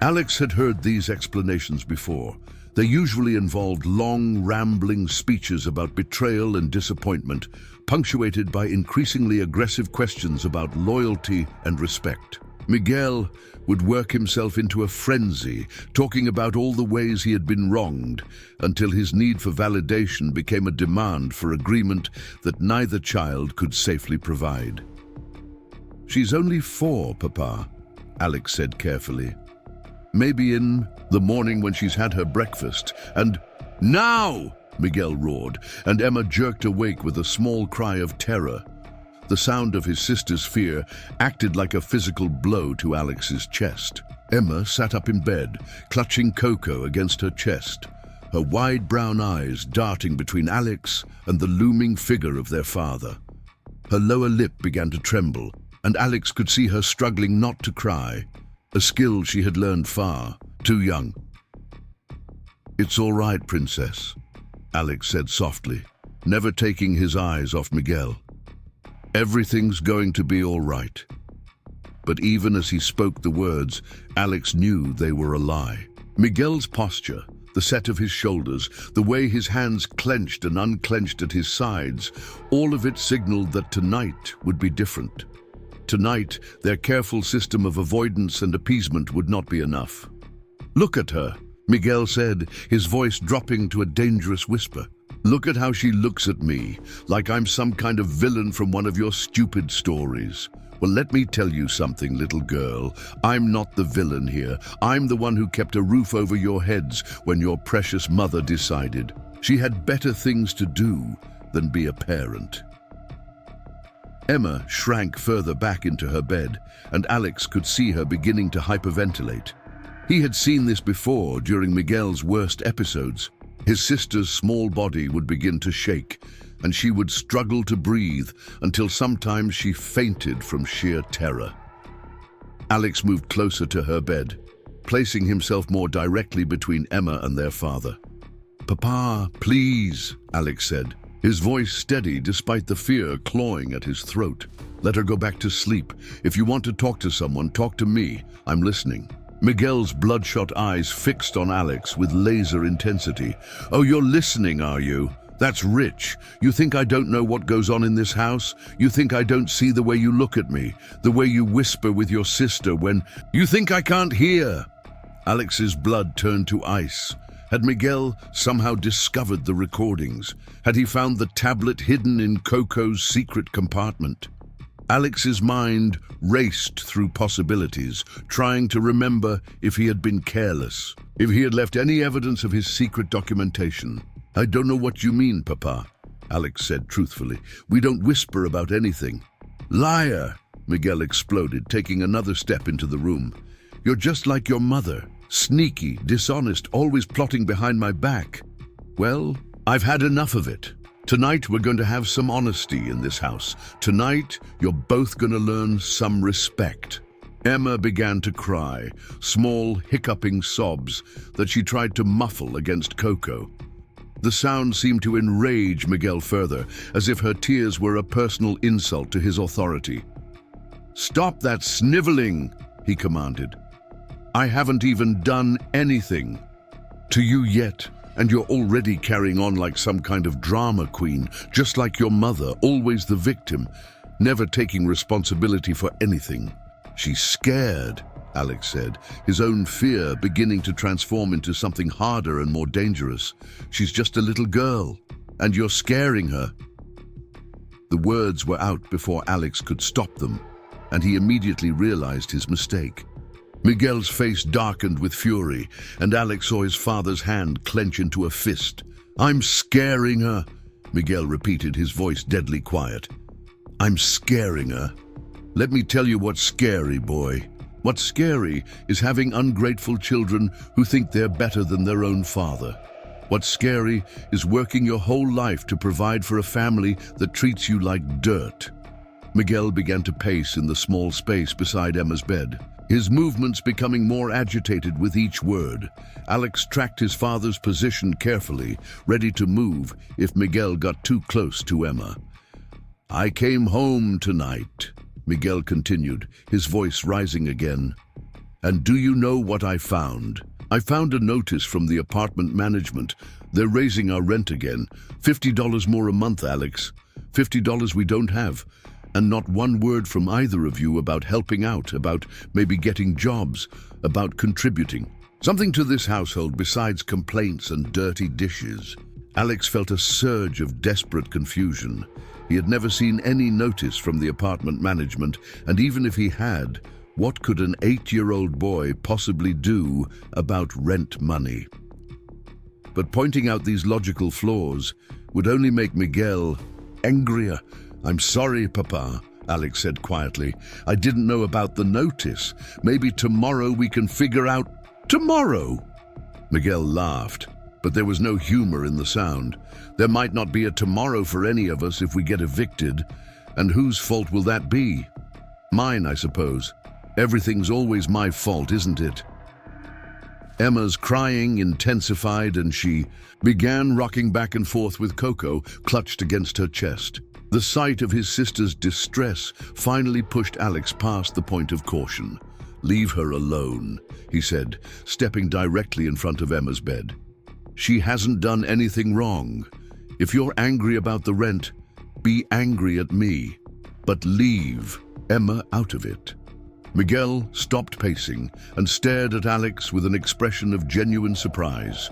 Alex had heard these explanations before. They usually involved long, rambling speeches about betrayal and disappointment, punctuated by increasingly aggressive questions about loyalty and respect. Miguel would work himself into a frenzy, talking about all the ways he had been wronged, until his need for validation became a demand for agreement that neither child could safely provide. "She's only 4, Papa," Alex said carefully. "Maybe in the morning when she's had her breakfast, and—" "Now!" Miguel roared, and Emma jerked awake with a small cry of terror. The sound of his sister's fear acted like a physical blow to Alex's chest. Emma sat up in bed, clutching Coco against her chest, her wide brown eyes darting between Alex and the looming figure of their father. Her lower lip began to tremble, and Alex could see her struggling not to cry, a skill she had learned far too young. "It's all right, Princess," Alex said softly, never taking his eyes off Miguel. "Everything's going to be all right." But even as he spoke the words, Alex knew they were a lie. Miguel's posture, the set of his shoulders, the way his hands clenched and unclenched at his sides, all of it signaled that tonight would be different. Tonight, their careful system of avoidance and appeasement would not be enough. "Look at her," Miguel said, his voice dropping to a dangerous whisper. "Look at how she looks at me, like I'm some kind of villain from one of your stupid stories. Well, let me tell you something, little girl. I'm not the villain here. I'm the one who kept a roof over your heads when your precious mother decided. She had better things to do than be a parent." Emma shrank further back into her bed, and Alex could see her beginning to hyperventilate. He had seen this before during Miguel's worst episodes. His sister's small body would begin to shake, and she would struggle to breathe until sometimes she fainted from sheer terror. Alex moved closer to her bed, placing himself more directly between Emma and their father. "Papa, please," Alex said, his voice steady despite the fear clawing at his throat. "Let her go back to sleep. If you want to talk to someone, talk to me. I'm listening." Miguel's bloodshot eyes fixed on Alex with laser intensity. "Oh, you're listening, are you? That's rich. You think I don't know what goes on in this house? You think I don't see the way you look at me, the way you whisper with your sister when... You think I can't hear?" Alex's blood turned to ice. Had Miguel somehow discovered the recordings? Had he found the tablet hidden in Coco's secret compartment? Alex's mind raced through possibilities, trying to remember if he had been careless, if he had left any evidence of his secret documentation. "I don't know what you mean, Papa," Alex said truthfully. "We don't whisper about anything." "Liar!" Miguel exploded, taking another step into the room. "You're just like your mother. Sneaky, dishonest, always plotting behind my back. Well, I've had enough of it. Tonight we're going to have some honesty in this house. Tonight you're both going to learn some respect." Emma began to cry, small hiccuping sobs that she tried to muffle against Coco. The sound seemed to enrage Miguel further, as if her tears were a personal insult to his authority. "Stop that sniveling," he commanded. "I haven't even done anything to you yet, and you're already carrying on like some kind of drama queen, just like your mother, always the victim, never taking responsibility for anything." "She's scared," Alex said, his own fear beginning to transform into something harder and more dangerous. "She's just a little girl, and you're scaring her." The words were out before Alex could stop them, and he immediately realized his mistake. Miguel's face darkened with fury, and Alex saw his father's hand clench into a fist. "I'm scaring her," Miguel repeated, his voice deadly quiet. "I'm scaring her. Let me tell you what's scary, boy. What's scary is having ungrateful children who think they're better than their own father. What's scary is working your whole life to provide for a family that treats you like dirt." Miguel began to pace in the small space beside Emma's bed, his movements becoming more agitated with each word. Alex tracked his father's position carefully, ready to move if Miguel got too close to Emma. "I came home tonight," Miguel continued, his voice rising again. "And do you know what I found? I found a notice from the apartment management. They're raising our rent again. $50 more a month, Alex. $50 we don't have. And not one word from either of you about helping out, about maybe getting jobs, about contributing. Something to this household besides complaints and dirty dishes." Alex felt a surge of desperate confusion. He had never seen any notice from the apartment management, and even if he had, what could an 8-year-old boy possibly do about rent money? But pointing out these logical flaws would only make Miguel angrier. "I'm sorry, Papa," Alex said quietly. "I didn't know about the notice. Maybe tomorrow we can figure out—" "Tomorrow?" Miguel laughed, but there was no humor in the sound. "There might not be a tomorrow for any of us if we get evicted. And whose fault will that be? Mine, I suppose. Everything's always my fault, isn't it?" Emma's crying intensified, and she began rocking back and forth with Coco clutched against her chest. The sight of his sister's distress finally pushed Alex past the point of caution. "Leave her alone," he said, stepping directly in front of Emma's bed. "She hasn't done anything wrong. If you're angry about the rent, be angry at me. But leave Emma out of it." Miguel stopped pacing and stared at Alex with an expression of genuine surprise.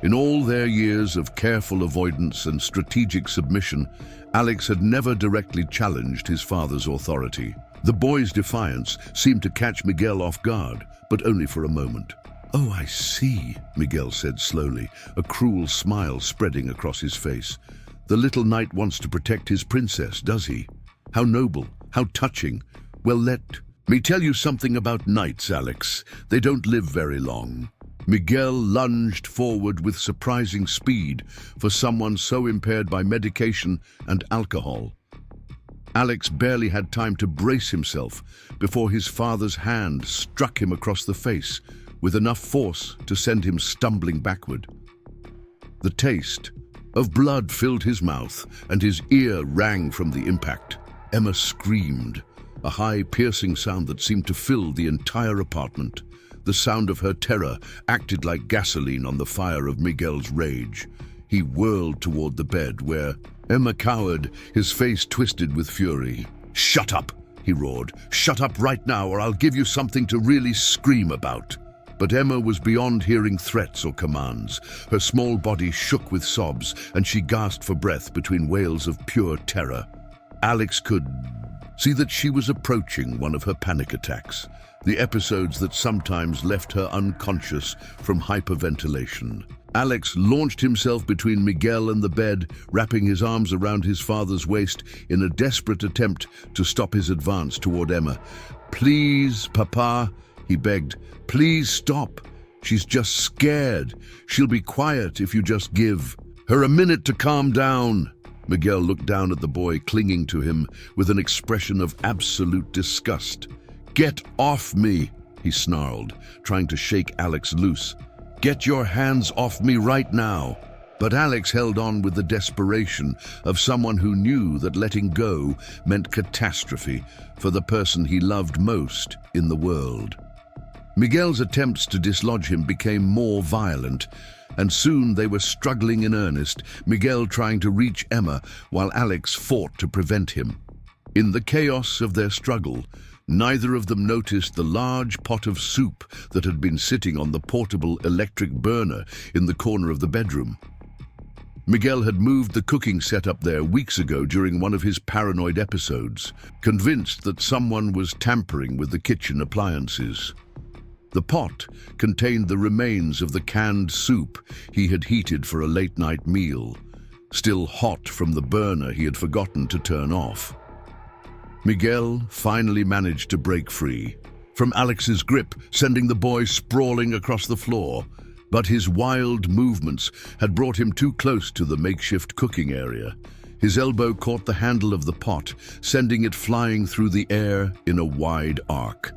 In all their years of careful avoidance and strategic submission, Alex had never directly challenged his father's authority. The boy's defiance seemed to catch Miguel off guard, but only for a moment. "Oh, I see," Miguel said slowly, a cruel smile spreading across his face. "The little knight wants to protect his princess, does he? How noble, how touching. Well, let me tell you something about knights, Alex. They don't live very long." Miguel lunged forward with surprising speed for someone so impaired by medication and alcohol. Alex barely had time to brace himself before his father's hand struck him across the face with enough force to send him stumbling backward. The taste of blood filled his mouth, and his ear rang from the impact. Emma screamed, a high, piercing sound that seemed to fill the entire apartment. The sound of her terror acted like gasoline on the fire of Miguel's rage. He whirled toward the bed where Emma cowered, his face twisted with fury. "Shut up," he roared. "Shut up right now, or I'll give you something to really scream about." But Emma was beyond hearing threats or commands. Her small body shook with sobs, and she gasped for breath between wails of pure terror. Alex could see that she was approaching one of her panic attacks, the episodes that sometimes left her unconscious from hyperventilation. Alex launched himself between Miguel and the bed, wrapping his arms around his father's waist in a desperate attempt to stop his advance toward Emma. "Please, Papa," he begged. "Please stop. She's just scared. She'll be quiet if you just give her a minute to calm down." Miguel looked down at the boy clinging to him with an expression of absolute disgust. "Get off me," he snarled, trying to shake Alex loose. "Get your hands off me right now." But Alex held on with the desperation of someone who knew that letting go meant catastrophe for the person he loved most in the world. Miguel's attempts to dislodge him became more violent, and soon they were struggling in earnest, Miguel trying to reach Emma while Alex fought to prevent him. In the chaos of their struggle, neither of them noticed the large pot of soup that had been sitting on the portable electric burner in the corner of the bedroom. Miguel had moved the cooking setup there weeks ago during one of his paranoid episodes, convinced that someone was tampering with the kitchen appliances. The pot contained the remains of the canned soup he had heated for a late-night meal, still hot from the burner he had forgotten to turn off. Miguel finally managed to break free from Alex's grip, sending the boy sprawling across the floor. But his wild movements had brought him too close to the makeshift cooking area. His elbow caught the handle of the pot, sending it flying through the air in a wide arc.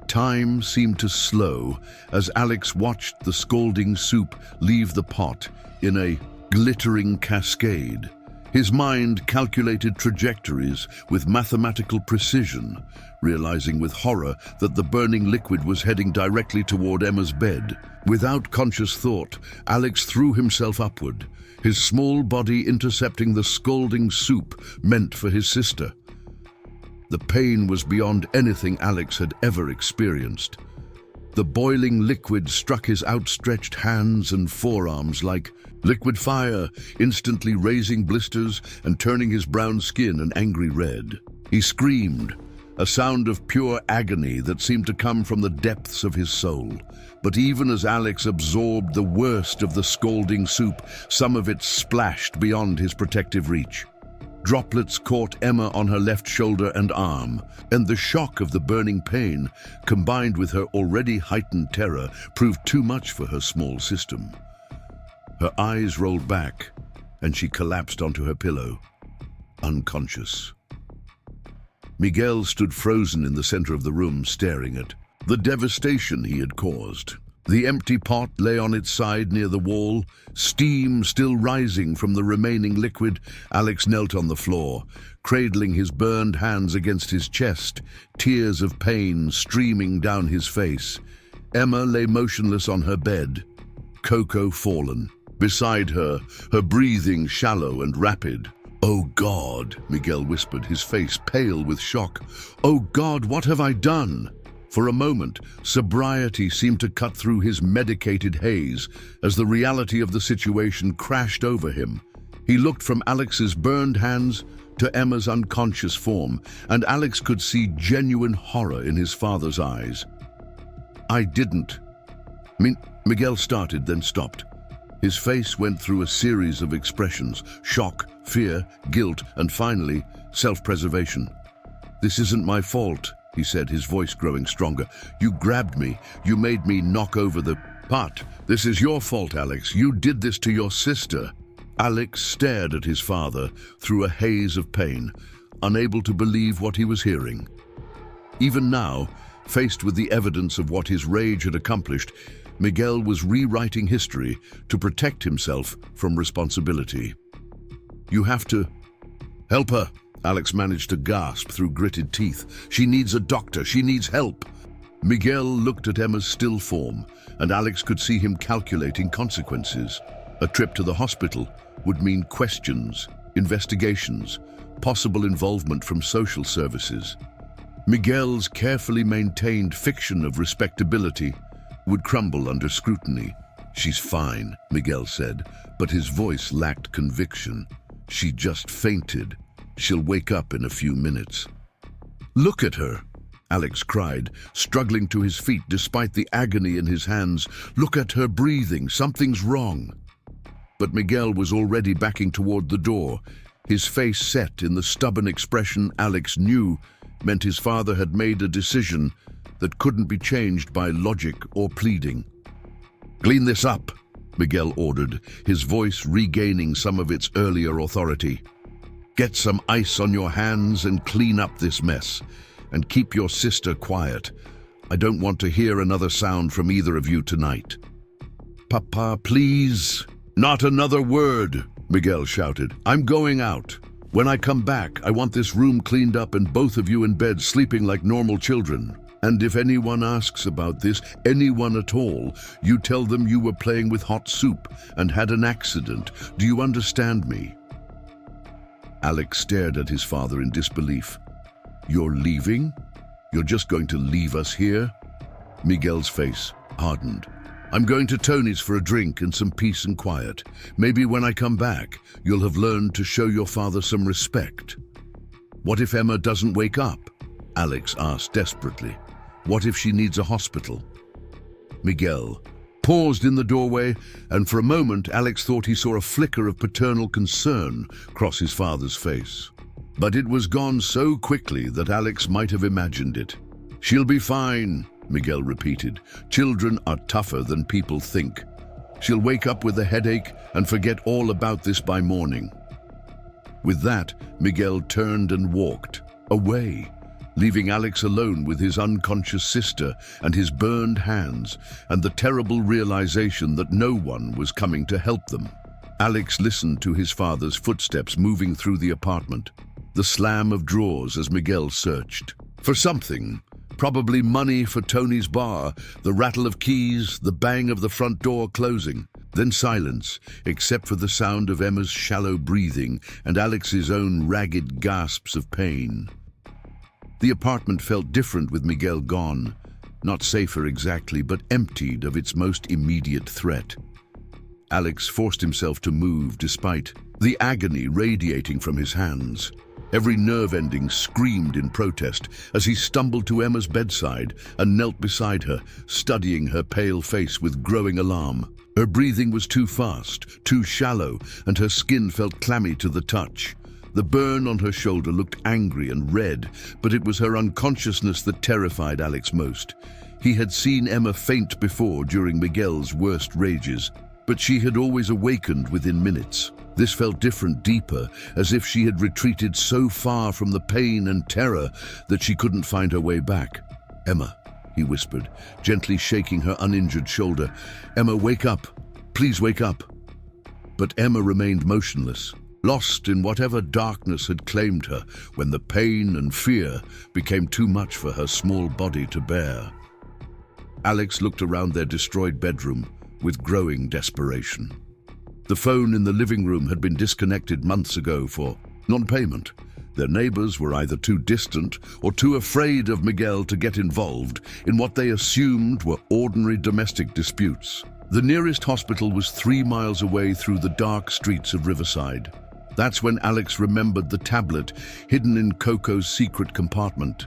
Time seemed to slow as Alex watched the scalding soup leave the pot in a glittering cascade. His mind calculated trajectories with mathematical precision, realizing with horror that the burning liquid was heading directly toward Emma's bed. Without conscious thought, Alex threw himself upward, his small body intercepting the scalding soup meant for his sister. The pain was beyond anything Alex had ever experienced. The boiling liquid struck his outstretched hands and forearms like liquid fire, instantly raising blisters and turning his brown skin an angry red. He screamed, a sound of pure agony that seemed to come from the depths of his soul. But even as Alex absorbed the worst of the scalding soup, some of it splashed beyond his protective reach. Droplets caught Emma on her left shoulder and arm, and the shock of the burning pain, combined with her already heightened terror, proved too much for her small system. Her eyes rolled back, and she collapsed onto her pillow, unconscious. Miguel stood frozen in the center of the room, staring at the devastation he had caused. The empty pot lay on its side near the wall, steam still rising from the remaining liquid. Alex knelt on the floor, cradling his burned hands against his chest, tears of pain streaming down his face. Emma lay motionless on her bed, Coco fallen. Beside her, her breathing shallow and rapid. "Oh God," Miguel whispered, his face pale with shock. "Oh God, what have I done?" For a moment, sobriety seemed to cut through his medicated haze as the reality of the situation crashed over him. He looked from Alex's burned hands to Emma's unconscious form, and Alex could see genuine horror in his father's eyes. "I didn't." Miguel started, then stopped. His face went through a series of expressions: shock, fear, guilt, and finally, self-preservation. "This isn't my fault," he said, his voice growing stronger. "You grabbed me. You made me knock over the pot. This is your fault, Alex. You did this to your sister." Alex stared at his father through a haze of pain, unable to believe what he was hearing. Even now, faced with the evidence of what his rage had accomplished, Miguel was rewriting history to protect himself from responsibility. "You have to help her," Alex managed to gasp through gritted teeth. "She needs a doctor. She needs help." Miguel looked at Emma's still form, and Alex could see him calculating consequences. A trip to the hospital would mean questions, investigations, possible involvement from social services. Miguel's carefully maintained fiction of respectability would crumble under scrutiny. "She's fine," Miguel said, but his voice lacked conviction. "She just fainted. She'll wake up in a few minutes." "Look at her," Alex cried, struggling to his feet despite the agony in his hands. "Look at her breathing. Something's wrong." But Miguel was already backing toward the door, his face set in the stubborn expression Alex knew meant his father had made a decision that couldn't be changed by logic or pleading. "Clean this up," Miguel ordered, his voice regaining some of its earlier authority. "Get some ice on your hands and clean up this mess. And keep your sister quiet. I don't want to hear another sound from either of you tonight." "Papa, please." "Not another word," Miguel shouted. "I'm going out. When I come back, I want this room cleaned up and both of you in bed sleeping like normal children. And if anyone asks about this, anyone at all, you tell them you were playing with hot soup and had an accident. Do you understand me?" Alex stared at his father in disbelief. "You're leaving? You're just going to leave us here?" Miguel's face hardened. "I'm going to Tony's for a drink and some peace and quiet. Maybe when I come back, you'll have learned to show your father some respect." "What if Emma doesn't wake up?" Alex asked desperately. "What if she needs a hospital?" Miguel paused in the doorway, and for a moment Alex thought he saw a flicker of paternal concern cross his father's face. But it was gone so quickly that Alex might have imagined it. "She'll be fine," Miguel repeated. "Children are tougher than people think. She'll wake up with a headache and forget all about this by morning." With that, Miguel turned and walked away, leaving Alex alone with his unconscious sister and his burned hands and the terrible realization that no one was coming to help them. Alex listened to his father's footsteps moving through the apartment, the slam of drawers as Miguel searched for something. Probably money for Tony's bar, the rattle of keys, the bang of the front door closing. Then silence, except for the sound of Emma's shallow breathing and Alex's own ragged gasps of pain. The apartment felt different with Miguel gone. Not safer exactly, but emptied of its most immediate threat. Alex forced himself to move despite the agony radiating from his hands. Every nerve ending screamed in protest as he stumbled to Emma's bedside and knelt beside her, studying her pale face with growing alarm. Her breathing was too fast, too shallow, and her skin felt clammy to the touch. The burn on her shoulder looked angry and red, but it was her unconsciousness that terrified Alex most. He had seen Emma faint before during Miguel's worst rages, but she had always awakened within minutes. This felt different, deeper, as if she had retreated so far from the pain and terror that she couldn't find her way back. "Emma," he whispered, gently shaking her uninjured shoulder. "Emma, wake up. Please wake up." But Emma remained motionless, lost in whatever darkness had claimed her when the pain and fear became too much for her small body to bear. Alex looked around their destroyed bedroom with growing desperation. The phone in the living room had been disconnected months ago for non-payment. Their neighbors were either too distant or too afraid of Miguel to get involved in what they assumed were ordinary domestic disputes. The nearest hospital was 3 miles away through the dark streets of Riverside. That's when Alex remembered the tablet hidden in Coco's secret compartment.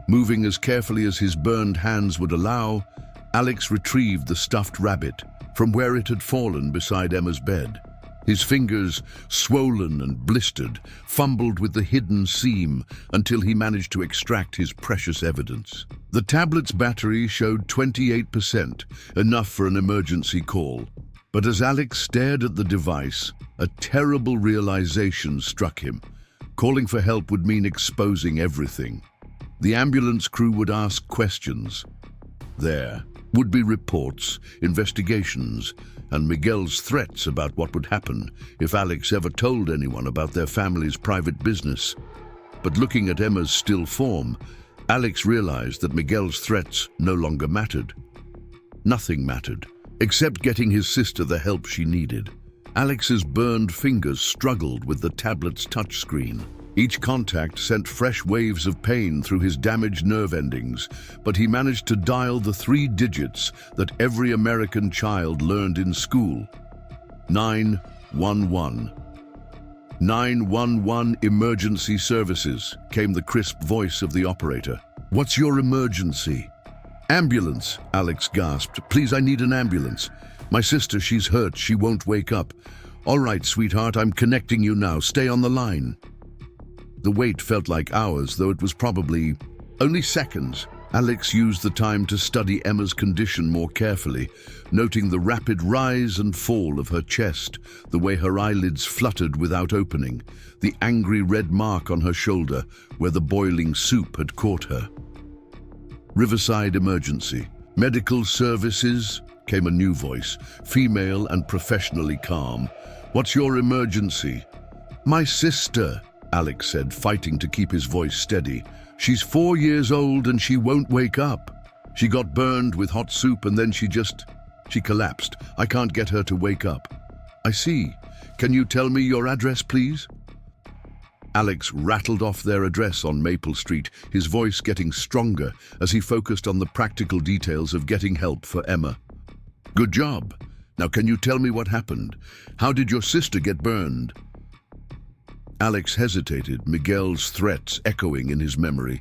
Moving as carefully as his burned hands would allow, Alex retrieved the stuffed rabbit from where it had fallen beside Emma's bed. His fingers, swollen and blistered, fumbled with the hidden seam until he managed to extract his precious evidence. The tablet's battery showed 28%, enough for an emergency call. But as Alex stared at the device, a terrible realization struck him. Calling for help would mean exposing everything. The ambulance crew would ask questions. There would be reports, investigations, and Miguel's threats about what would happen if Alex ever told anyone about their family's private business. But looking at Emma's still form, Alex realized that Miguel's threats no longer mattered. Nothing mattered, except getting his sister the help she needed. Alex's burned fingers struggled with the tablet's touchscreen. Each contact sent fresh waves of pain through his damaged nerve endings, but he managed to dial the 3 digits that every American child learned in school. 911. 911 Emergency Services, came the crisp voice of the operator. "What's your emergency?" "Ambulance," Alex gasped. "Please, I need an ambulance. My sister, she's hurt. She won't wake up." "All right, sweetheart, I'm connecting you now. Stay on the line." The wait felt like hours, though it was probably only seconds. Alex used the time to study Emma's condition more carefully, noting the rapid rise and fall of her chest, the way her eyelids fluttered without opening, the angry red mark on her shoulder where the boiling soup had caught her. "Riverside Emergency. Medical Services," came a new voice, female and professionally calm. "What's your emergency?" "My sister," Alex said, fighting to keep his voice steady. "She's 4 years old and she won't wake up. She got burned with hot soup and then she collapsed. I can't get her to wake up." "I see. Can you tell me your address, please?" Alex rattled off their address on Maple Street, his voice getting stronger as he focused on the practical details of getting help for Emma. "Good job. Now can you tell me what happened? How did your sister get burned?" Alex hesitated, Miguel's threats echoing in his memory,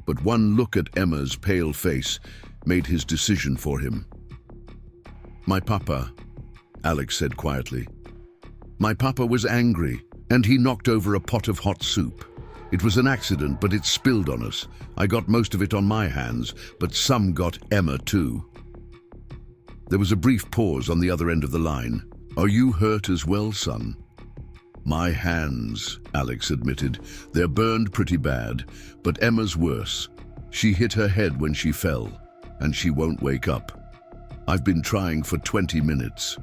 but one look at Emma's pale face made his decision for him. "My papa," Alex said quietly. "My papa was angry, and he knocked over a pot of hot soup. It was an accident, but it spilled on us. I got most of it on my hands, but some got Emma too." There was a brief pause on the other end of the line. "Are you hurt as well, son?" "My hands," Alex admitted. "They're burned pretty bad, but Emma's worse. She hit her head when she fell, and she won't wake up. I've been trying for 20 minutes.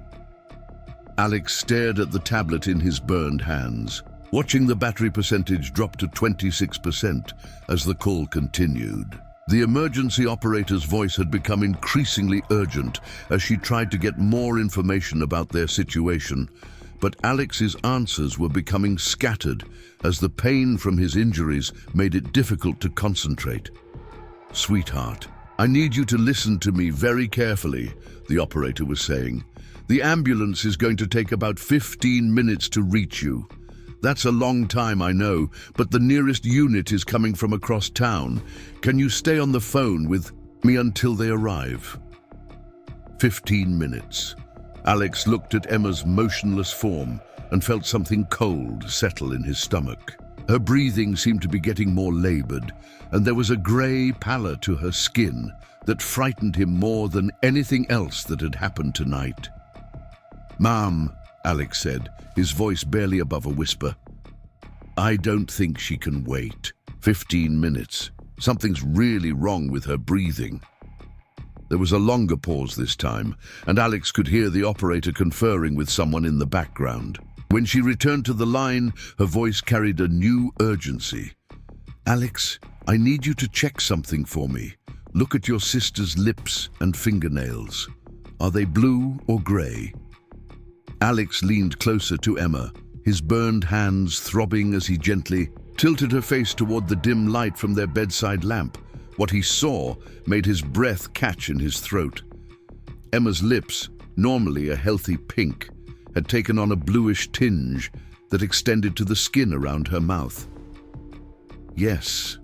Alex stared at the tablet in his burned hands, watching the battery percentage drop to 26% as the call continued. The emergency operator's voice had become increasingly urgent as she tried to get more information about their situation, but Alex's answers were becoming scattered as the pain from his injuries made it difficult to concentrate. "Sweetheart, I need you to listen to me very carefully," the operator was saying. "The ambulance is going to take about 15 minutes to reach you. That's a long time, I know, but the nearest unit is coming from across town. Can you stay on the phone with me until they arrive?" 15 minutes. Alex looked at Emma's motionless form and felt something cold settle in his stomach. Her breathing seemed to be getting more labored, and there was a grey pallor to her skin that frightened him more than anything else that had happened tonight. "Mom," Alex said, his voice barely above a whisper. "I don't think she can wait. 15 minutes. Something's really wrong with her breathing." There was a longer pause this time, and Alex could hear the operator conferring with someone in the background. When she returned to the line, her voice carried a new urgency. "Alex, I need you to check something for me. Look at your sister's lips and fingernails. Are they blue or grey?" Alex leaned closer to Emma, his burned hands throbbing as he gently tilted her face toward the dim light from their bedside lamp. What he saw made his breath catch in his throat. Emma's lips, normally a healthy pink, had taken on a bluish tinge that extended to the skin around her mouth. "Yes,"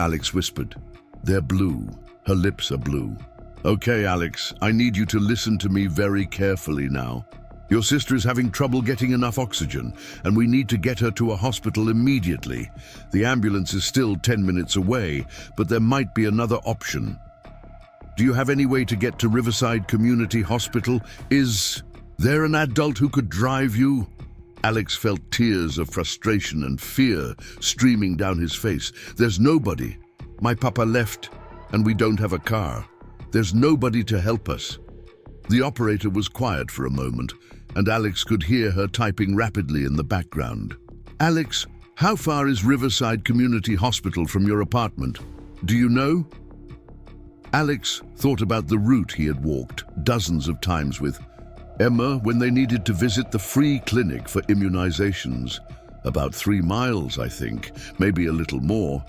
Alex whispered. "They're blue. Her lips are blue." "Okay, Alex, I need you to listen to me very carefully now. Your sister is having trouble getting enough oxygen, and we need to get her to a hospital immediately. The ambulance is still 10 minutes away, but there might be another option. Do you have any way to get to Riverside Community Hospital? Is there an adult who could drive you?" Alex felt tears of frustration and fear streaming down his face. "There's nobody. My papa left, and we don't have a car. There's nobody to help us." The operator was quiet for a moment, and Alex could hear her typing rapidly in the background. "Alex, how far is Riverside Community Hospital from your apartment? Do you know?" Alex thought about the route he had walked dozens of times with Emma when they needed to visit the free clinic for immunizations. "About 3 miles, I think, maybe a little more."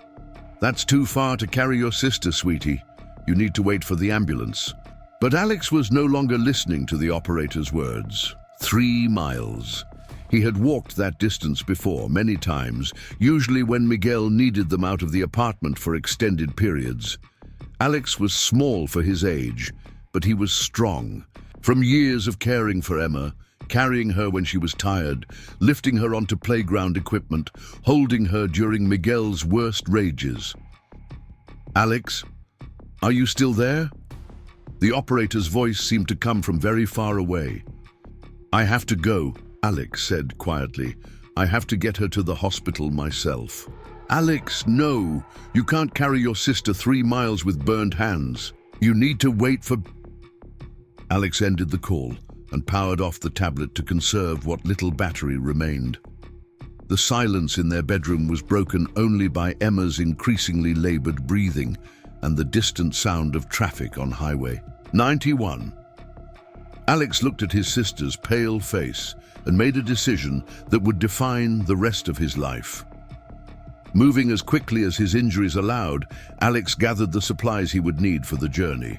"That's too far to carry your sister, sweetie. You need to wait for the ambulance." But Alex was no longer listening to the operator's words. 3 miles. He had walked that distance before, many times, usually when Miguel needed them out of the apartment for extended periods. Alex was small for his age, but he was strong. From years of caring for Emma, carrying her when she was tired, lifting her onto playground equipment, holding her during Miguel's worst rages. "Alex, are you still there?" The operator's voice seemed to come from very far away. "I have to go," Alex said quietly. "I have to get her to the hospital myself." "Alex, no! You can't carry your sister 3 miles with burned hands. You need to wait for..." Alex ended the call and powered off the tablet to conserve what little battery remained. The silence in their bedroom was broken only by Emma's increasingly labored breathing and the distant sound of traffic on Highway 91. Alex looked at his sister's pale face and made a decision that would define the rest of his life. Moving as quickly as his injuries allowed, Alex gathered the supplies he would need for the journey.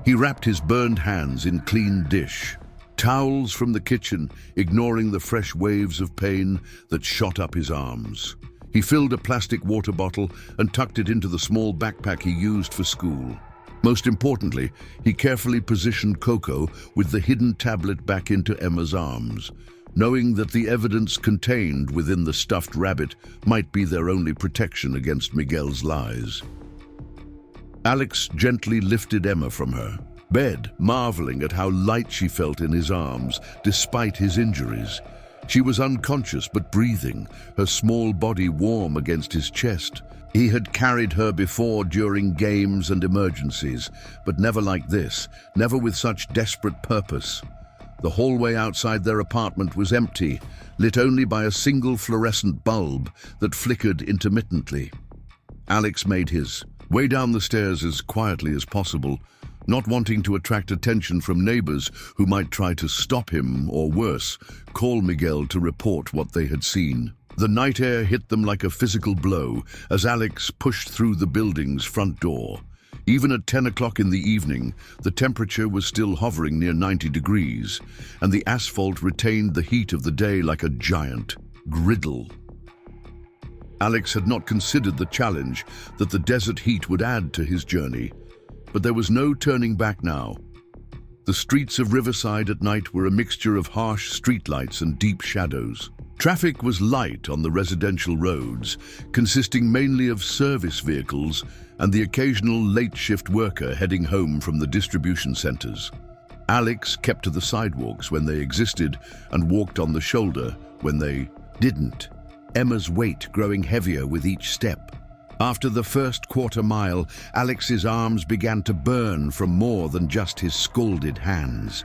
He wrapped his burned hands in clean dish, towels from the kitchen, ignoring the fresh waves of pain that shot up his arms. He filled a plastic water bottle and tucked it into the small backpack he used for school. Most importantly, he carefully positioned Coco with the hidden tablet back into Emma's arms, knowing that the evidence contained within the stuffed rabbit might be their only protection against Miguel's lies. Alex gently lifted Emma from her bed, marveling at how light she felt in his arms, despite his injuries. She was unconscious but breathing, her small body warm against his chest. He had carried her before during games and emergencies, but never like this, never with such desperate purpose. The hallway outside their apartment was empty, lit only by a single fluorescent bulb that flickered intermittently. Alex made his way down the stairs as quietly as possible, not wanting to attract attention from neighbors who might try to stop him or, worse, call Miguel to report what they had seen. The night air hit them like a physical blow as Alex pushed through the building's front door. Even at 10 o'clock in the evening, the temperature was still hovering near 90 degrees, and the asphalt retained the heat of the day like a giant griddle. Alex had not considered the challenge that the desert heat would add to his journey, but there was no turning back now. The streets of Riverside at night were a mixture of harsh streetlights and deep shadows. Traffic was light on the residential roads, consisting mainly of service vehicles and the occasional late-shift worker heading home from the distribution centers. Alex kept to the sidewalks when they existed and walked on the shoulder when they didn't, Emma's weight growing heavier with each step. After the first quarter mile, Alex's arms began to burn from more than just his scalded hands.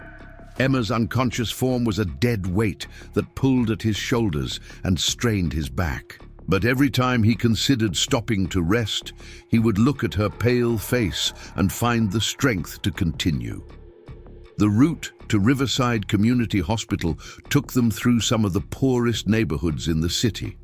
Emma's unconscious form was a dead weight that pulled at his shoulders and strained his back. But every time he considered stopping to rest, he would look at her pale face and find the strength to continue. The route to Riverside Community Hospital took them through some of the poorest neighborhoods in the city.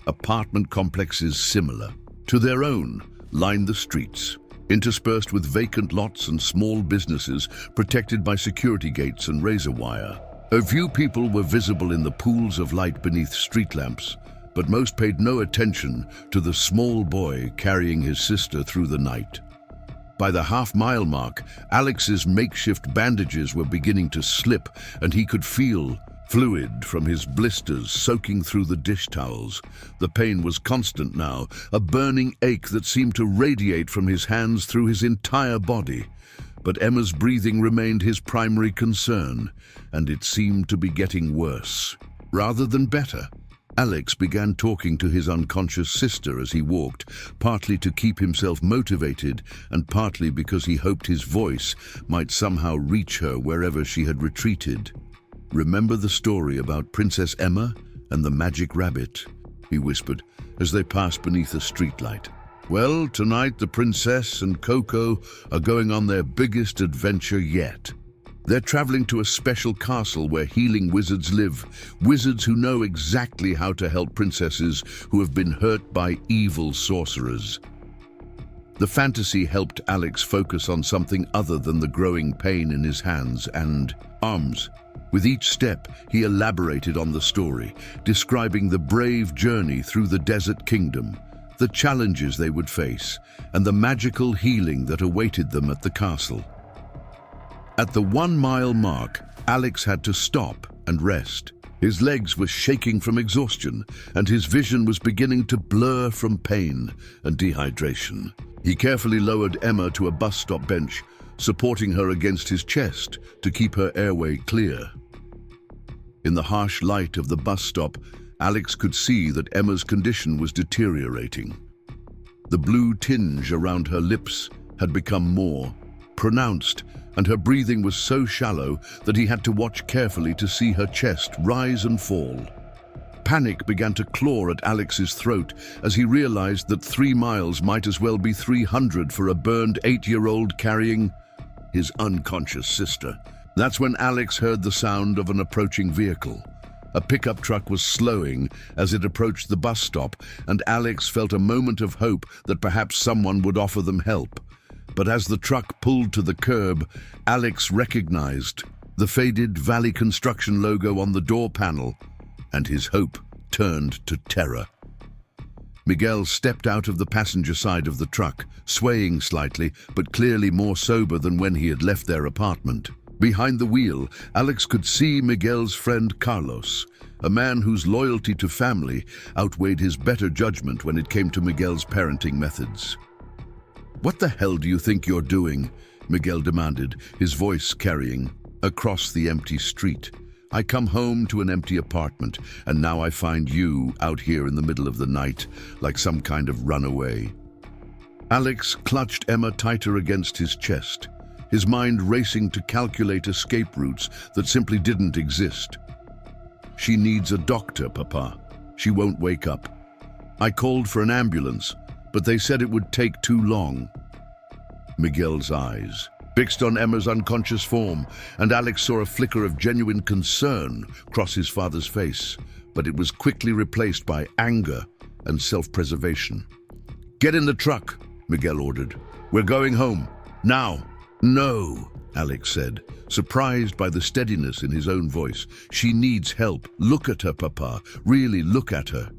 Apartment complexes similar to their own lined the streets, interspersed with vacant lots and small businesses protected by security gates and razor wire. A few people were visible in the pools of light beneath street lamps, but most paid no attention to the small boy carrying his sister through the night. By the half-mile mark, Alex's makeshift bandages were beginning to slip, and he could feel fluid from his blisters soaking through the dish towels. The pain was constant now, a burning ache that seemed to radiate from his hands through his entire body. But Emma's breathing remained his primary concern, and it seemed to be getting worse, rather than better. Alex began talking to his unconscious sister as he walked, partly to keep himself motivated and partly because he hoped his voice might somehow reach her wherever she had retreated. "Remember the story about Princess Emma and the magic rabbit?" he whispered as they passed beneath a streetlight. "Well, tonight the princess and Coco are going on their biggest adventure yet. They're traveling to a special castle where healing wizards live, wizards who know exactly how to help princesses who have been hurt by evil sorcerers." The fantasy helped Alex focus on something other than the growing pain in his hands and arms. With each step, he elaborated on the story, describing the brave journey through the desert kingdom, the challenges they would face, and the magical healing that awaited them at the castle. At the 1-mile mark, Alex had to stop and rest. His legs were shaking from exhaustion, and his vision was beginning to blur from pain and dehydration. He carefully lowered Emma to a bus stop bench, supporting her against his chest to keep her airway clear. In the harsh light of the bus stop, Alex could see that Emma's condition was deteriorating. The blue tinge around her lips had become more pronounced, and her breathing was so shallow that he had to watch carefully to see her chest rise and fall. Panic began to claw at Alex's throat as he realized that 3 miles might as well be 300 for a burned 8-year-old carrying his unconscious sister. That's when Alex heard the sound of an approaching vehicle. A pickup truck was slowing as it approached the bus stop, and Alex felt a moment of hope that perhaps someone would offer them help. But as the truck pulled to the curb, Alex recognized the faded Valley Construction logo on the door panel, and his hope turned to terror. Miguel stepped out of the passenger side of the truck, swaying slightly, but clearly more sober than when he had left their apartment. Behind the wheel, Alex could see Miguel's friend Carlos, a man whose loyalty to family outweighed his better judgment when it came to Miguel's parenting methods. "What the hell do you think you're doing?" Miguel demanded, his voice carrying across the empty street. "I come home to an empty apartment, and now I find you out here in the middle of the night, like some kind of runaway." Alex clutched Emma tighter against his chest, his mind racing to calculate escape routes that simply didn't exist. "She needs a doctor, Papa. She won't wake up. I called for an ambulance, but they said it would take too long." Miguel's eyes fixed on Emma's unconscious form, and Alex saw a flicker of genuine concern cross his father's face, but it was quickly replaced by anger and self-preservation. "Get in the truck," Miguel ordered. "We're going home. Now." "No," Alex said, surprised by the steadiness in his own voice. "She needs help. Look at her, Papa. Really look at her."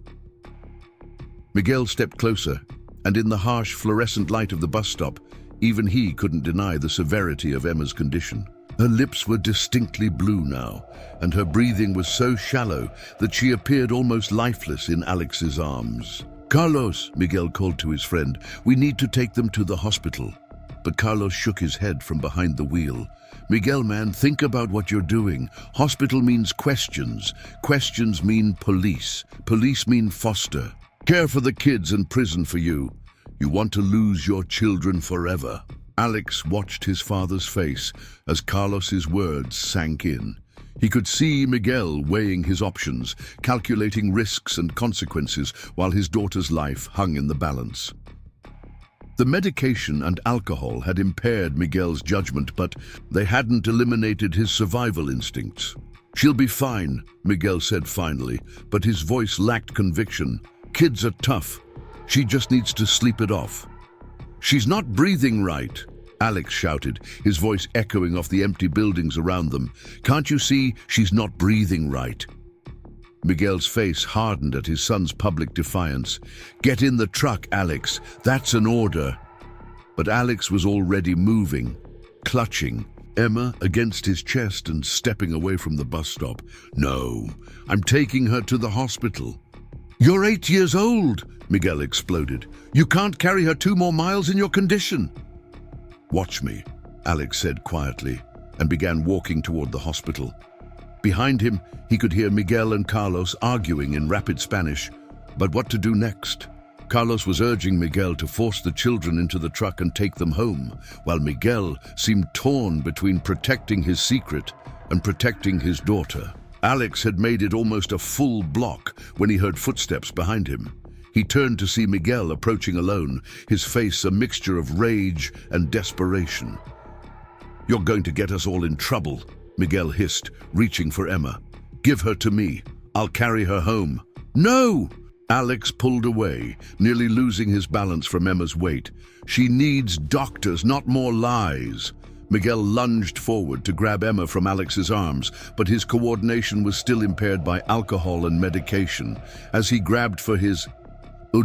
Miguel stepped closer, and in the harsh fluorescent light of the bus stop, even he couldn't deny the severity of Emma's condition. Her lips were distinctly blue now, and her breathing was so shallow that she appeared almost lifeless in Alex's arms. "Carlos," Miguel called to his friend, "we need to take them to the hospital." But Carlos shook his head from behind the wheel. "Miguel, man, think about what you're doing. Hospital means questions. Questions mean police. Police mean foster. Care for the kids and prison for you. You want to lose your children forever." Alex watched his father's face as Carlos's words sank in. He could see Miguel weighing his options, calculating risks and consequences while his daughter's life hung in the balance. The medication and alcohol had impaired Miguel's judgment, but they hadn't eliminated his survival instincts. "She'll be fine," Miguel said finally, but his voice lacked conviction. "Kids are tough. She just needs to sleep it off." "She's not breathing right," Alex shouted, his voice echoing off the empty buildings around them. "Can't you see she's not breathing right?" Miguel's face hardened at his son's public defiance. "Get in the truck, Alex. That's an order." But Alex was already moving, clutching Emma against his chest and stepping away from the bus stop. "No, I'm taking her to the hospital." "You're 8 years old," Miguel exploded. "You can't carry her 2 more miles in your condition." "Watch me," Alex said quietly, and began walking toward the hospital. Behind him, he could hear Miguel and Carlos arguing in rapid Spanish. But what to do next? Carlos was urging Miguel to force the children into the truck and take them home, while Miguel seemed torn between protecting his secret and protecting his daughter. Alex had made it almost a full block when he heard footsteps behind him. He turned to see Miguel approaching alone, his face a mixture of rage and desperation. "You're going to get us all in trouble," Miguel hissed, reaching for Emma. "Give her to me. I'll carry her home." "No!" Alex pulled away, nearly losing his balance from Emma's weight. "She needs doctors, not more lies." Miguel lunged forward to grab Emma from Alex's arms, but his coordination was still impaired by alcohol and medication. As he grabbed for his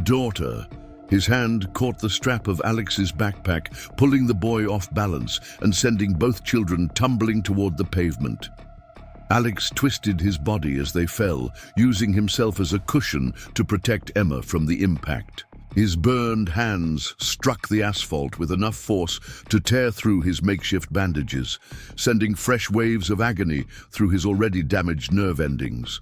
daughter, his hand caught the strap of Alex's backpack, pulling the boy off balance and sending both children tumbling toward the pavement. Alex twisted his body as they fell, using himself as a cushion to protect Emma from the impact. His burned hands struck the asphalt with enough force to tear through his makeshift bandages, sending fresh waves of agony through his already damaged nerve endings.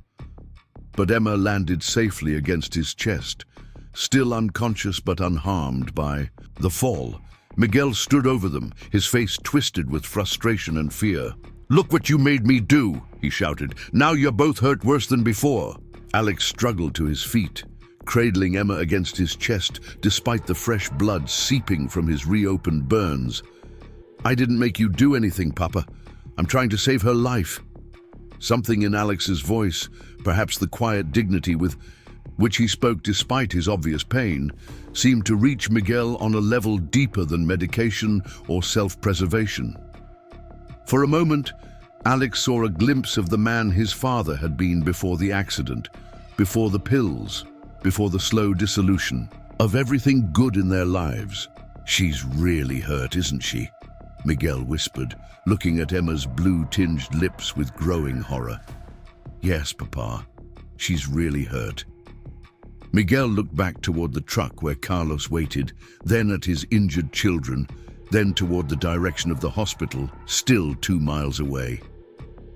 But Emma landed safely against his chest, still unconscious but unharmed by the fall. Miguel stood over them, his face twisted with frustration and fear. "Look what you made me do," he shouted. "Now you're both hurt worse than before." Alex struggled to his feet, cradling Emma against his chest despite the fresh blood seeping from his reopened burns. "I didn't make you do anything, Papa. I'm trying to save her life." Something in Alex's voice, perhaps the quiet dignity with which he spoke despite his obvious pain, seemed to reach Miguel on a level deeper than medication or self-preservation. For a moment, Alex saw a glimpse of the man his father had been before the accident, before the pills, before the slow dissolution, of everything good in their lives. "She's really hurt, isn't she?" Miguel whispered, looking at Emma's blue-tinged lips with growing horror. "Yes, Papa, she's really hurt." Miguel looked back toward the truck where Carlos waited, then at his injured children, then toward the direction of the hospital, still 2 miles away.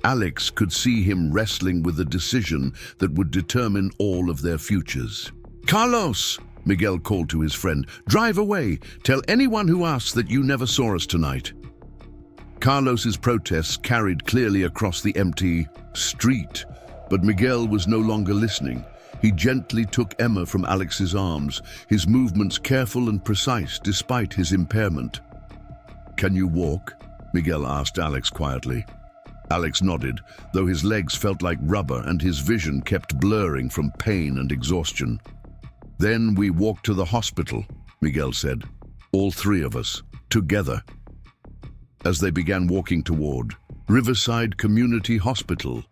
Alex could see him wrestling with a decision that would determine all of their futures. "Carlos!" Miguel called to his friend. "Drive away. Tell anyone who asks that you never saw us tonight." Carlos's protests carried clearly across the empty street, but Miguel was no longer listening. He gently took Emma from Alex's arms, his movements careful and precise despite his impairment. "Can you walk?" Miguel asked Alex quietly. Alex nodded, though his legs felt like rubber and his vision kept blurring from pain and exhaustion. "Then we walked to the hospital," Miguel said. "All 3 of us, together." As they began walking toward Riverside Community Hospital,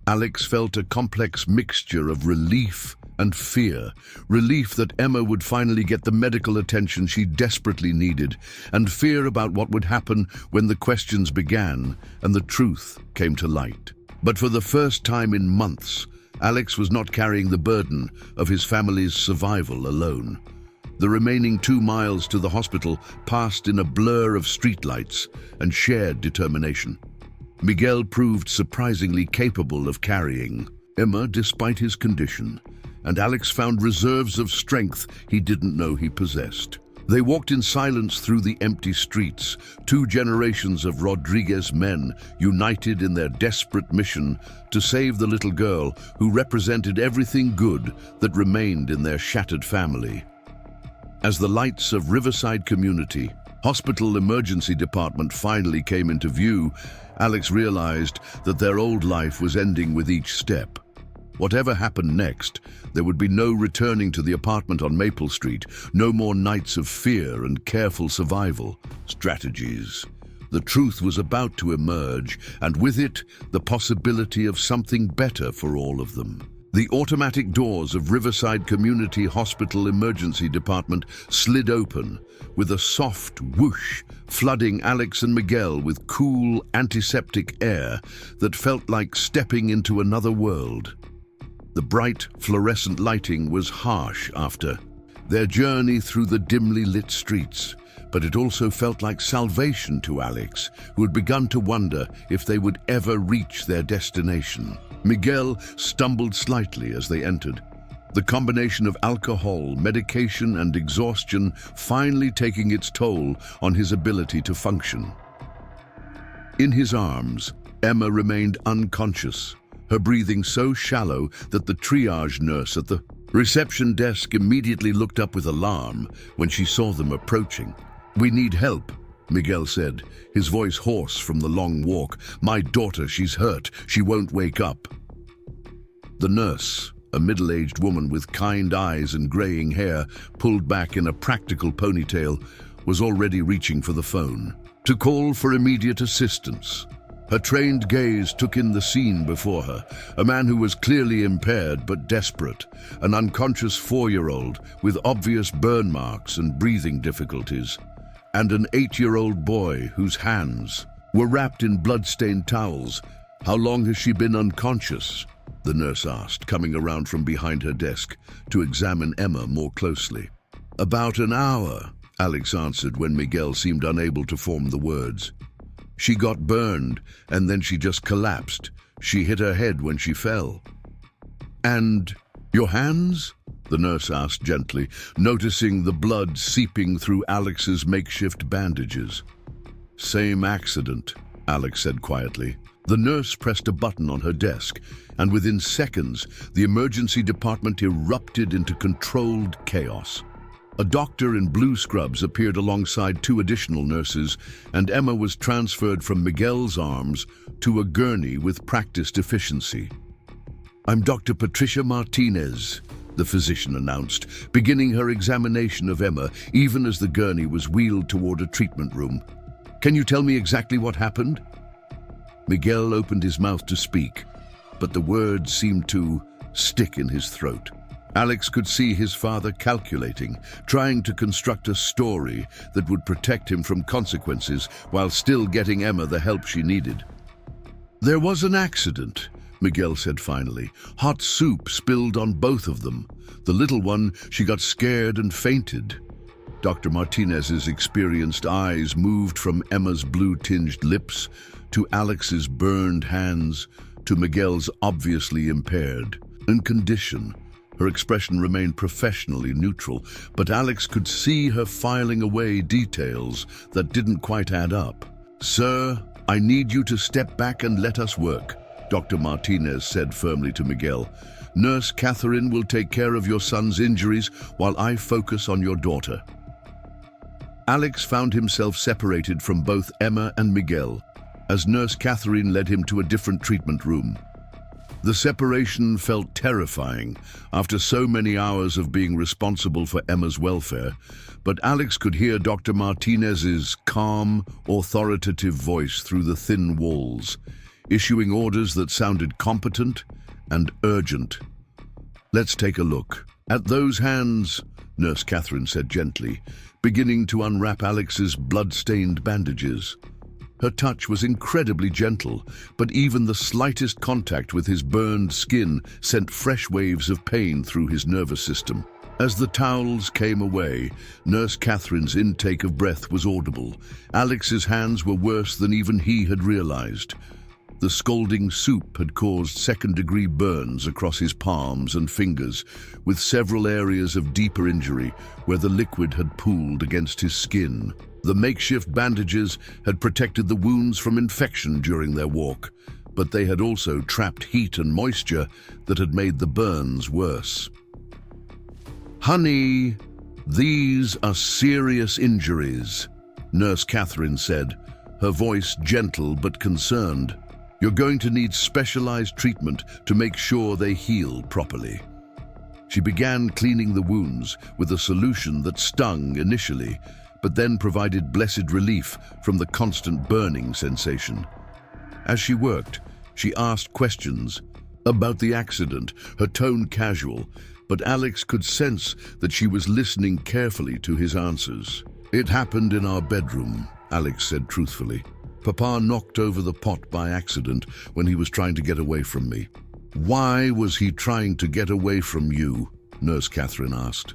Alex felt a complex mixture of relief and fear. Relief that Emma would finally get the medical attention she desperately needed, and fear about what would happen when the questions began and the truth came to light. But for the first time in months, Alex was not carrying the burden of his family's survival alone. The remaining 2 miles to the hospital passed in a blur of streetlights and shared determination. Miguel proved surprisingly capable of carrying Emma despite his condition, and Alex found reserves of strength he didn't know he possessed. They walked in silence through the empty streets, 2 generations of Rodriguez men united in their desperate mission to save the little girl who represented everything good that remained in their shattered family. As the lights of Riverside Community Hospital Emergency Department finally came into view, Alex realized that their old life was ending with each step. Whatever happened next, there would be no returning to the apartment on Maple Street, no more nights of fear and careful survival strategies. The truth was about to emerge, and with it, the possibility of something better for all of them. The automatic doors of Riverside Community Hospital Emergency Department slid open, with a soft whoosh flooding Alex and Miguel with cool, antiseptic air that felt like stepping into another world. The bright, fluorescent lighting was harsh after their journey through the dimly lit streets, but it also felt like salvation to Alex, who had begun to wonder if they would ever reach their destination. Miguel stumbled slightly as they entered, the combination of alcohol, medication, and exhaustion finally taking its toll on his ability to function. In his arms, Emma remained unconscious, her breathing so shallow that the triage nurse at the reception desk immediately looked up with alarm when she saw them approaching. "We need help," Miguel said, his voice hoarse from the long walk. "My daughter, she's hurt. She won't wake up." The nurse, a middle-aged woman with kind eyes and graying hair pulled back in a practical ponytail, was already reaching for the phone to call for immediate assistance. Her trained gaze took in the scene before her, a man who was clearly impaired but desperate, an unconscious 4-year-old with obvious burn marks and breathing difficulties, and an 8-year-old boy whose hands were wrapped in blood-stained towels. "How long has she been unconscious?" the nurse asked, coming around from behind her desk to examine Emma more closely. "About an hour," Alex answered when Miguel seemed unable to form the words. "She got burned, and then she just collapsed. She hit her head when she fell." "And your hands?" the nurse asked gently, noticing the blood seeping through Alex's makeshift bandages. Same accident, Alex said quietly. The nurse pressed a button on her desk, and within seconds, the emergency department erupted into controlled chaos. A doctor in blue scrubs appeared alongside two additional nurses, and Emma was transferred from Miguel's arms to a gurney with practiced efficiency. "I'm Dr. Patricia Martinez," the physician announced, beginning her examination of Emma even as the gurney was wheeled toward a treatment room. "Can you tell me exactly what happened?" Miguel opened his mouth to speak, but the words seemed to stick in his throat. Alex could see his father calculating, trying to construct a story that would protect him from consequences while still getting Emma the help she needed. "There was an accident," Miguel said finally. "Hot soup spilled on both of them. The little one, she got scared and fainted." Dr. Martinez's experienced eyes moved from Emma's blue-tinged lips to Alex's burned hands to Miguel's obviously impaired condition. Her expression remained professionally neutral, but Alex could see her filing away details that didn't quite add up. "Sir, I need you to step back and let us work," Dr. Martinez said firmly to Miguel. "Nurse Catherine will take care of your son's injuries while I focus on your daughter." Alex found himself separated from both Emma and Miguel, as Nurse Catherine led him to a different treatment room. The separation felt terrifying after so many hours of being responsible for Emma's welfare, but Alex could hear Dr. Martinez's calm, authoritative voice through the thin walls, issuing orders that sounded competent and urgent. "Let's take a look at those hands," Nurse Catherine said gently, beginning to unwrap Alex's blood-stained bandages. Her touch was incredibly gentle, but even the slightest contact with his burned skin sent fresh waves of pain through his nervous system. As the towels came away, Nurse Catherine's intake of breath was audible. Alex's hands were worse than even he had realized. The scalding soup had caused second-degree burns across his palms and fingers, with several areas of deeper injury where the liquid had pooled against his skin. The makeshift bandages had protected the wounds from infection during their walk, but they had also trapped heat and moisture that had made the burns worse. "Honey, these are serious injuries," Nurse Catherine said, her voice gentle but concerned. "You're going to need specialized treatment to make sure they heal properly." She began cleaning the wounds with a solution that stung initially, but then provided blessed relief from the constant burning sensation. As she worked, she asked questions about the accident, her tone casual, but Alex could sense that she was listening carefully to his answers. "It happened in our bedroom," Alex said truthfully. "Papa knocked over the pot by accident when he was trying to get away from me." "Why was he trying to get away from you?" Nurse Catherine asked.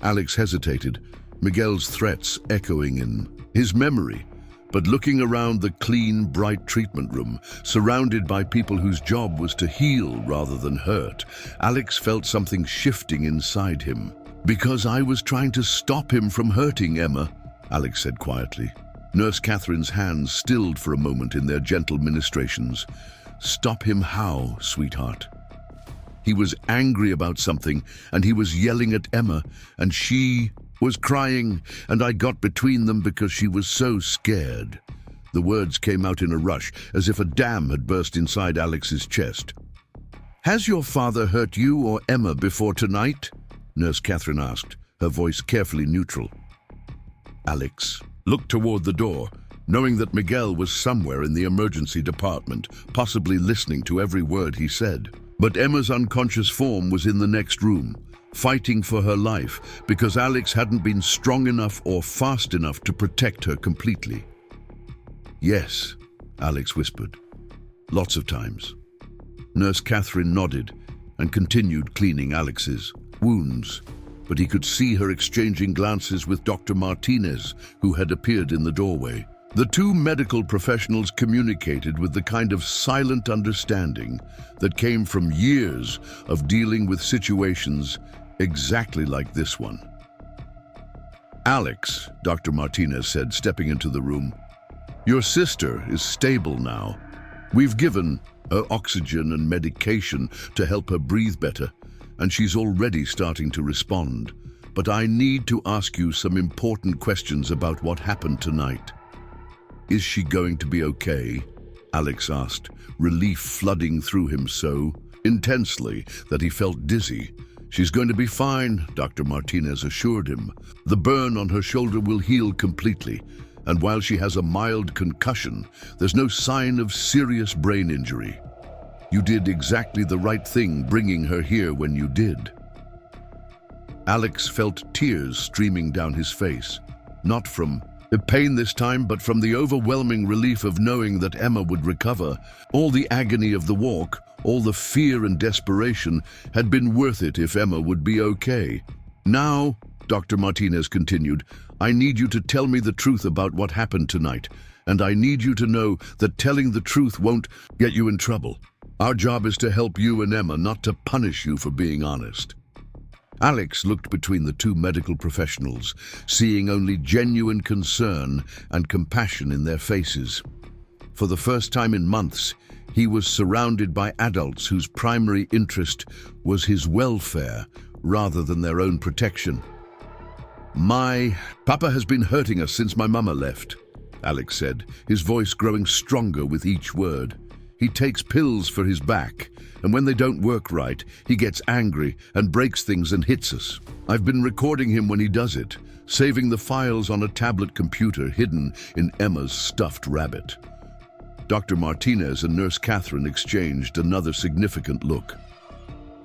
Alex hesitated, Miguel's threats echoing in his memory. But looking around the clean, bright treatment room, surrounded by people whose job was to heal rather than hurt, Alex felt something shifting inside him. "Because I was trying to stop him from hurting Emma," Alex said quietly. Nurse Catherine's hands stilled for a moment in their gentle ministrations. "Stop him how, sweetheart?" He was angry about something, and he was yelling at Emma, and she was crying, and I got between them because she was so scared. The words came out in a rush, as if a dam had burst inside Alex's chest. "Has your father hurt you or Emma before tonight?" Nurse Catherine asked, her voice carefully neutral. Alex looked toward the door, knowing that Miguel was somewhere in the emergency department, possibly listening to every word he said. But Emma's unconscious form was in the next room, fighting for her life because Alex hadn't been strong enough or fast enough to protect her completely. "Yes," Alex whispered. "Lots of times." Nurse Catherine nodded and continued cleaning Alex's wounds, but he could see her exchanging glances with Dr. Martinez, who had appeared in the doorway. The two medical professionals communicated with the kind of silent understanding that came from years of dealing with situations exactly like this one. "Alex," Dr. Martinez said, stepping into the room, "your sister is stable now. We've given her oxygen and medication to help her breathe better, and she's already starting to respond. But I need to ask you some important questions about what happened tonight." "Is she going to be okay?" Alex asked, relief flooding through him so intensely that he felt dizzy. "She's going to be fine," Dr. Martinez assured him. "The burn on her shoulder will heal completely, and while she has a mild concussion, there's no sign of serious brain injury. You did exactly the right thing bringing her here when you did." Alex felt tears streaming down his face, not from pain this time, but from the overwhelming relief of knowing that Emma would recover. All the agony of the walk, all the fear and desperation had been worth it if Emma would be okay. "Now," Dr. Martinez continued, "I need you to tell me the truth about what happened tonight, and I need you to know that telling the truth won't get you in trouble. Our job is to help you and Emma, not to punish you for being honest." Alex looked between the two medical professionals, seeing only genuine concern and compassion in their faces. For the first time in months, he was surrounded by adults whose primary interest was his welfare rather than their own protection. "My papa has been hurting us since my mama left," Alex said, his voice growing stronger with each word. "He takes pills for his back, and when they don't work right, he gets angry and breaks things and hits us. I've been recording him when he does it, saving the files on a tablet computer hidden in Emma's stuffed rabbit." Dr. Martinez and Nurse Catherine exchanged another significant look.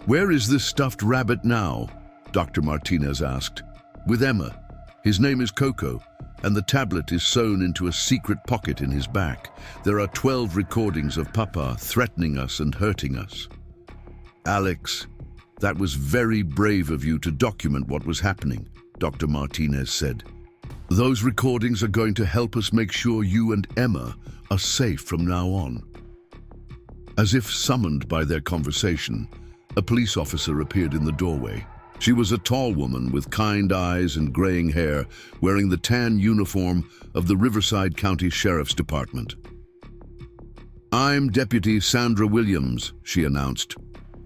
"Where is this stuffed rabbit now?" Dr. Martinez asked. "With Emma. His name is Coco, and the tablet is sewn into a secret pocket in his back. There are 12 recordings of Papa threatening us and hurting us." "Alex, that was very brave of you to document what was happening," Dr. Martinez said. "Those recordings are going to help us make sure you and Emma are safe from now on." As if summoned by their conversation, a police officer appeared in the doorway. She was a tall woman with kind eyes and graying hair, wearing the tan uniform of the Riverside County Sheriff's Department. "I'm Deputy Sandra Williams," she announced.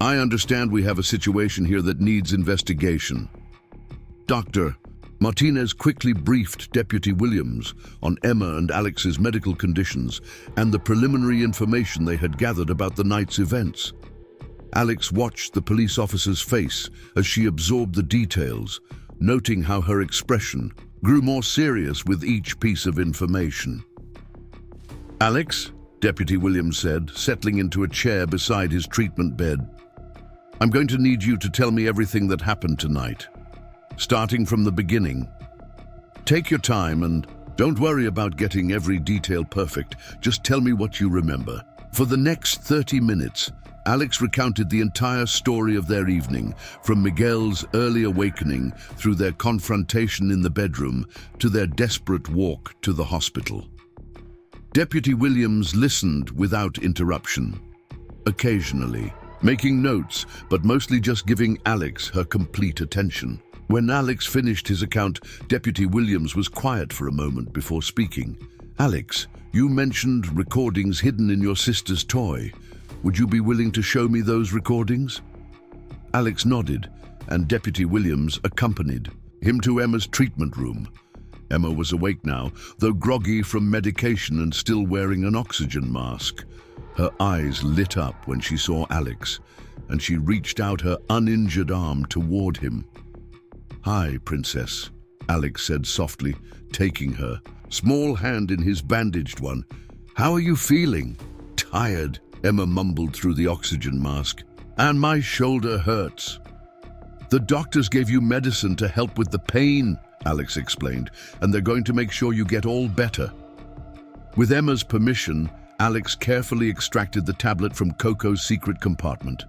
"I understand we have a situation here that needs investigation." Dr. Martinez quickly briefed Deputy Williams on Emma and Alex's medical conditions and the preliminary information they had gathered about the night's events. Alex watched the police officer's face as she absorbed the details, noting how her expression grew more serious with each piece of information. "Alex," Deputy Williams said, settling into a chair beside his treatment bed, "I'm going to need you to tell me everything that happened tonight, starting from the beginning. Take your time and don't worry about getting every detail perfect. Just tell me what you remember." For the next 30 minutes, Alex recounted the entire story of their evening, from Miguel's early awakening through their confrontation in the bedroom to their desperate walk to the hospital. Deputy Williams listened without interruption, occasionally making notes, but mostly just giving Alex her complete attention. When Alex finished his account, Deputy Williams was quiet for a moment before speaking. "Alex, you mentioned recordings hidden in your sister's toy. Would you be willing to show me those recordings?" Alex nodded, and Deputy Williams accompanied him to Emma's treatment room. Emma was awake now, though groggy from medication and still wearing an oxygen mask. Her eyes lit up when she saw Alex, and she reached out her uninjured arm toward him. "Hi, Princess," Alex said softly, taking her small hand in his bandaged one. "How are you feeling?" "Tired," Emma mumbled through the oxygen mask. "And my shoulder hurts." "The doctors gave you medicine to help with the pain," Alex explained, "and they're going to make sure you get all better." With Emma's permission, Alex carefully extracted the tablet from Coco's secret compartment.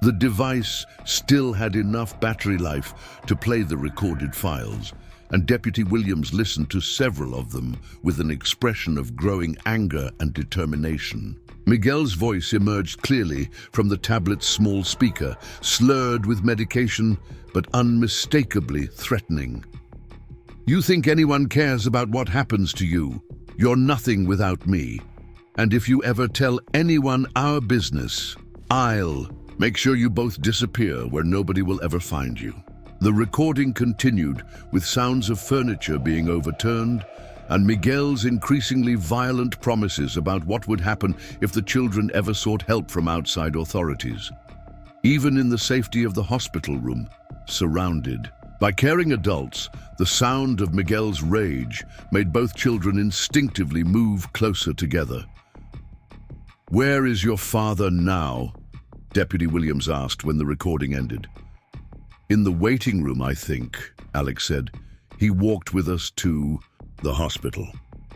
The device still had enough battery life to play the recorded files, and Deputy Williams listened to several of them with an expression of growing anger and determination. Miguel's voice emerged clearly from the tablet's small speaker, slurred with medication, but unmistakably threatening. "You think anyone cares about what happens to you? You're nothing without me. And if you ever tell anyone our business, I'll make sure you both disappear where nobody will ever find you." The recording continued, with sounds of furniture being overturned and Miguel's increasingly violent promises about what would happen if the children ever sought help from outside authorities. Even in the safety of the hospital room, surrounded by caring adults, the sound of Miguel's rage made both children instinctively move closer together. "Where is your father now?" Deputy Williams asked when the recording ended. "In the waiting room, I think," Alex said. "He walked with us to the hospital."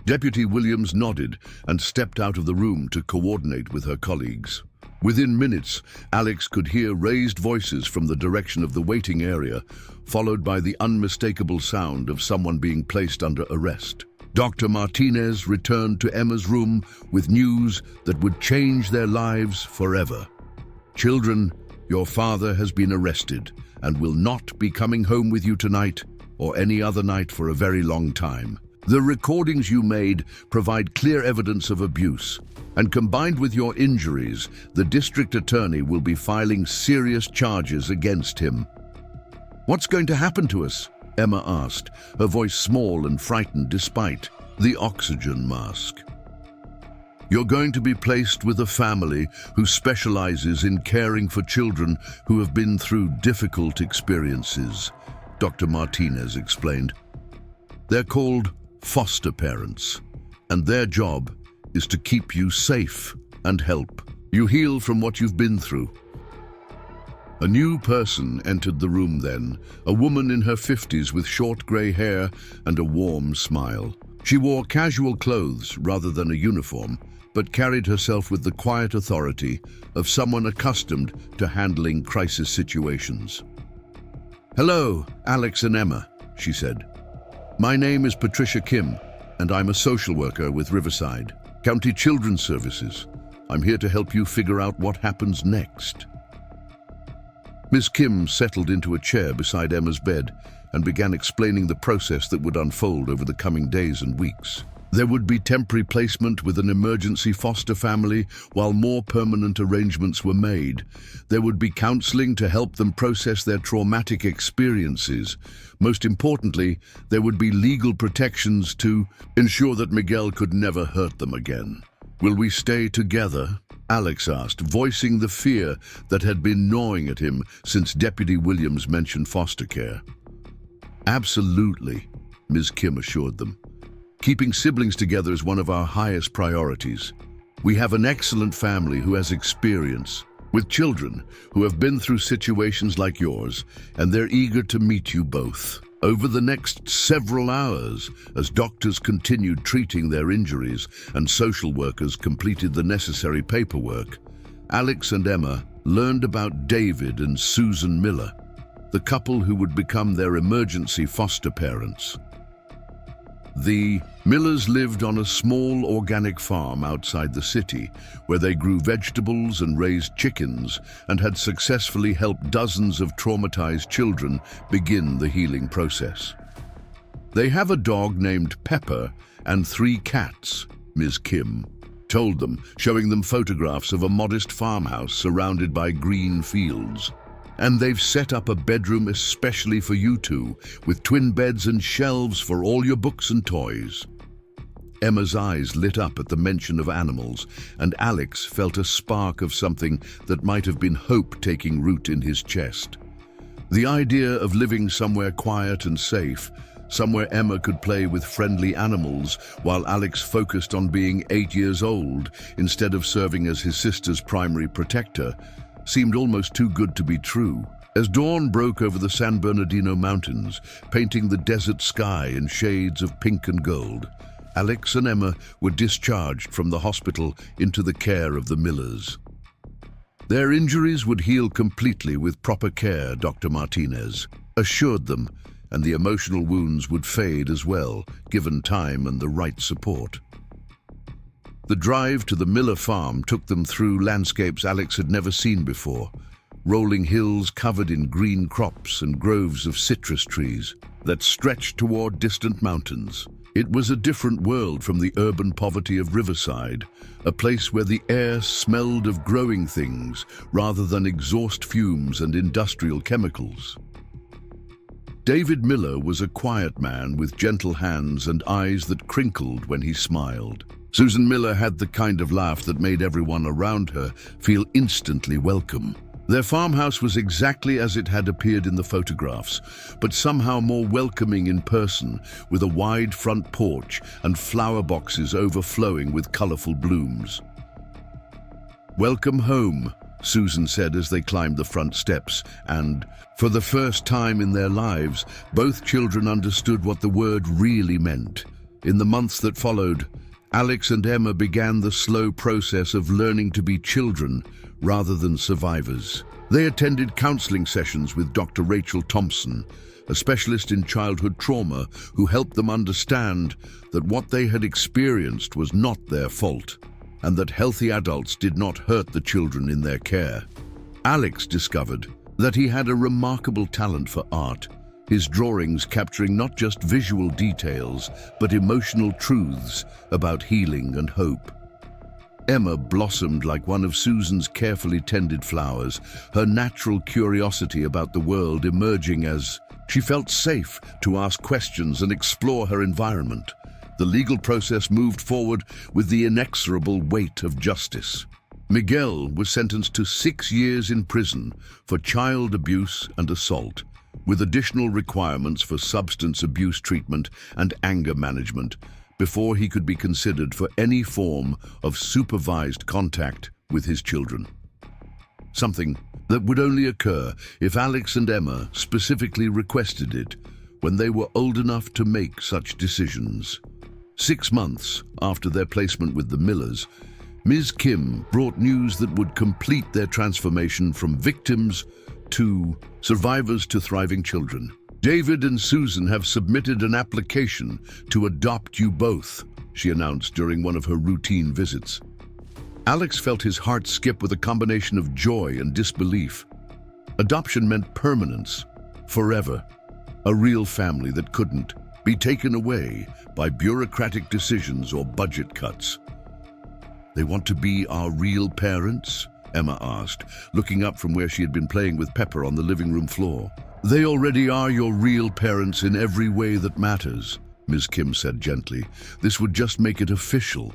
Deputy Williams nodded and stepped out of the room to coordinate with her colleagues. Within minutes, Alex could hear raised voices from the direction of the waiting area, followed by the unmistakable sound of someone being placed under arrest. Dr. Martinez returned to Emma's room with news that would change their lives forever. "Children, your father has been arrested and will not be coming home with you tonight or any other night for a very long time. The recordings you made provide clear evidence of abuse, and combined with your injuries, the district attorney will be filing serious charges against him." "What's going to happen to us?" Emma asked, her voice small and frightened despite the oxygen mask. "You're going to be placed with a family who specializes in caring for children who have been through difficult experiences," Dr. Martinez explained. "They're called foster parents, and their job is to keep you safe and help you heal from what you've been through." A new person entered the room then, a woman in her 50s with short grey hair and a warm smile. She wore casual clothes rather than a uniform, but carried herself with the quiet authority of someone accustomed to handling crisis situations. "Hello, Alex and Emma," she said. "My name is Patricia Kim, and I'm a social worker with Riverside County Children's Services. I'm here to help you figure out what happens next." Ms. Kim settled into a chair beside Emma's bed and began explaining the process that would unfold over the coming days and weeks. There would be temporary placement with an emergency foster family while more permanent arrangements were made. There would be counseling to help them process their traumatic experiences. Most importantly, there would be legal protections to ensure that Miguel could never hurt them again. "Will we stay together?" Alex asked, voicing the fear that had been gnawing at him since Deputy Williams mentioned foster care. "Absolutely," Ms. Kim assured them. "Keeping siblings together is one of our highest priorities. We have an excellent family who has experience with children who have been through situations like yours, and they're eager to meet you both." Over the next several hours, as doctors continued treating their injuries and social workers completed the necessary paperwork, Alex and Emma learned about David and Susan Miller, the couple who would become their emergency foster parents. The Millers lived on a small organic farm outside the city, where they grew vegetables and raised chickens and had successfully helped dozens of traumatized children begin the healing process. "They have a dog named Pepper and 3 cats," Ms. Kim told them, showing them photographs of a modest farmhouse surrounded by green fields. "And they've set up a bedroom especially for you two, with twin beds and shelves for all your books and toys." Emma's eyes lit up at the mention of animals, and Alex felt a spark of something that might have been hope taking root in his chest. The idea of living somewhere quiet and safe, somewhere Emma could play with friendly animals while Alex focused on being 8 years old instead of serving as his sister's primary protector, seemed almost too good to be true. As dawn broke over the San Bernardino Mountains, painting the desert sky in shades of pink and gold, Alex and Emma were discharged from the hospital into the care of the Millers. Their injuries would heal completely with proper care, Dr. Martinez assured them, and the emotional wounds would fade as well, given time and the right support. The drive to the Miller farm took them through landscapes Alex had never seen before. Rolling hills covered in green crops and groves of citrus trees that stretched toward distant mountains. It was a different world from the urban poverty of Riverside, a place where the air smelled of growing things rather than exhaust fumes and industrial chemicals. David Miller was a quiet man with gentle hands and eyes that crinkled when he smiled. Susan Miller had the kind of laugh that made everyone around her feel instantly welcome. Their farmhouse was exactly as it had appeared in the photographs, but somehow more welcoming in person, with a wide front porch and flower boxes overflowing with colorful blooms. "Welcome home," Susan said as they climbed the front steps, and, for the first time in their lives, both children understood what the word really meant. In the months that followed, Alex and Emma began the slow process of learning to be children rather than survivors. They attended counseling sessions with Dr. Rachel Thompson, a specialist in childhood trauma who helped them understand that what they had experienced was not their fault, and that healthy adults did not hurt the children in their care. Alex discovered that he had a remarkable talent for art, his drawings capturing not just visual details, but emotional truths about healing and hope. Emma blossomed like one of Susan's carefully tended flowers, her natural curiosity about the world emerging as she felt safe to ask questions and explore her environment. The legal process moved forward with the inexorable weight of justice. Miguel was sentenced to 6 years in prison for child abuse and assault, with additional requirements for substance abuse treatment and anger management, before he could be considered for any form of supervised contact with his children. Something that would only occur if Alex and Emma specifically requested it when they were old enough to make such decisions. 6 months after their placement with the Millers, Ms. Kim brought news that would complete their transformation from victims to survivors to thriving children. "David and Susan have submitted an application to adopt you both," she announced during one of her routine visits. Alex felt his heart skip with a combination of joy and disbelief. Adoption meant permanence, forever, a real family that couldn't be taken away by bureaucratic decisions or budget cuts. "They want to be our real parents?" Emma asked, looking up from where she had been playing with Pepper on the living room floor. "They already are your real parents in every way that matters," Ms. Kim said gently. "This would just make it official."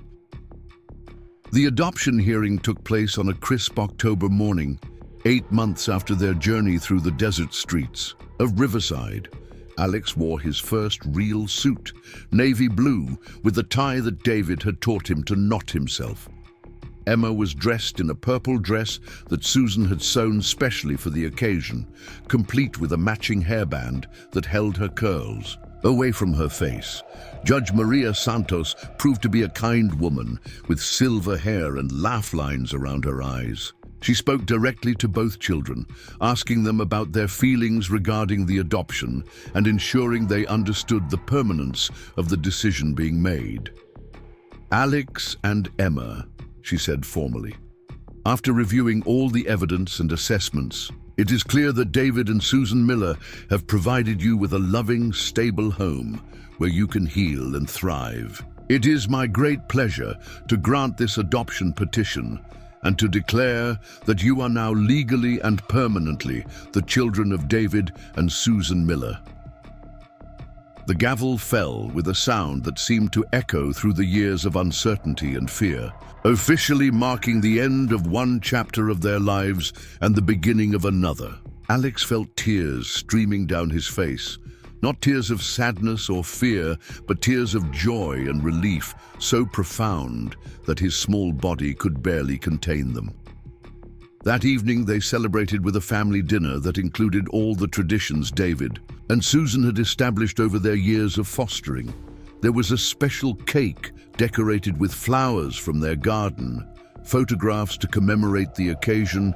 The adoption hearing took place on a crisp October morning, 8 months after their journey through the desert streets of Riverside. Alex wore his first real suit, navy blue, with the tie that David had taught him to knot himself. Emma was dressed in a purple dress that Susan had sewn specially for the occasion, complete with a matching hairband that held her curls. Away from her face, Judge Maria Santos proved to be a kind woman with silver hair and laugh lines around her eyes. She spoke directly to both children, asking them about their feelings regarding the adoption and ensuring they understood the permanence of the decision being made. "Alex and Emma," she said formally. "After reviewing all the evidence and assessments, it is clear that David and Susan Miller have provided you with a loving, stable home where you can heal and thrive. It is my great pleasure to grant this adoption petition and to declare that you are now legally and permanently the children of David and Susan Miller." The gavel fell with a sound that seemed to echo through the years of uncertainty and fear, officially marking the end of one chapter of their lives and the beginning of another. Alex felt tears streaming down his face, not tears of sadness or fear, but tears of joy and relief, so profound that his small body could barely contain them. That evening they celebrated with a family dinner that included all the traditions David and Susan had established over their years of fostering. There was a special cake decorated with flowers from their garden, photographs to commemorate the occasion,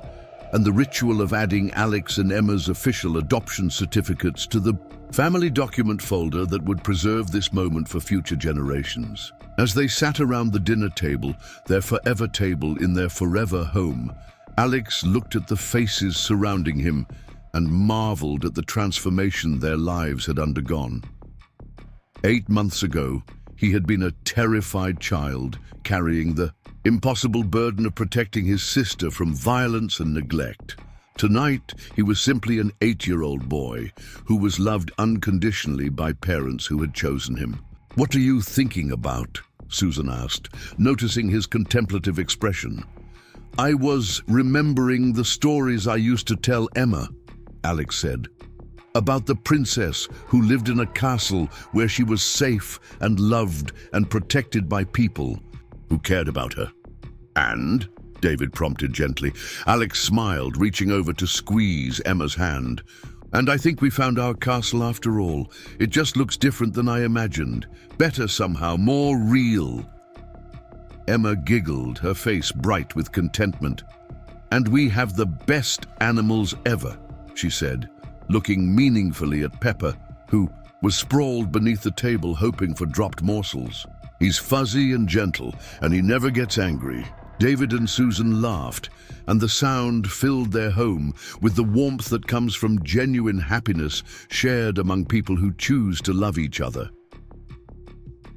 and the ritual of adding Alex and Emma's official adoption certificates to the family document folder that would preserve this moment for future generations. As they sat around the dinner table, their forever table in their forever home, Alex looked at the faces surrounding him and marveled at the transformation their lives had undergone. 8 months ago, he had been a terrified child, carrying the impossible burden of protecting his sister from violence and neglect. Tonight, he was simply an 8-year-old boy who was loved unconditionally by parents who had chosen him. "What are you thinking about?" Susan asked, noticing his contemplative expression. "I was remembering the stories I used to tell Emma," Alex said, "about the princess who lived in a castle where she was safe and loved and protected by people who cared about her." "And?" David prompted gently. Alex smiled, reaching over to squeeze Emma's hand. "And I think we found our castle after all. It just looks different than I imagined. Better somehow, more real." Emma giggled, her face bright with contentment. "And we have the best animals ever," she said, looking meaningfully at Pepper, who was sprawled beneath the table hoping for dropped morsels. "He's fuzzy and gentle, and he never gets angry." David and Susan laughed, and the sound filled their home with the warmth that comes from genuine happiness shared among people who choose to love each other.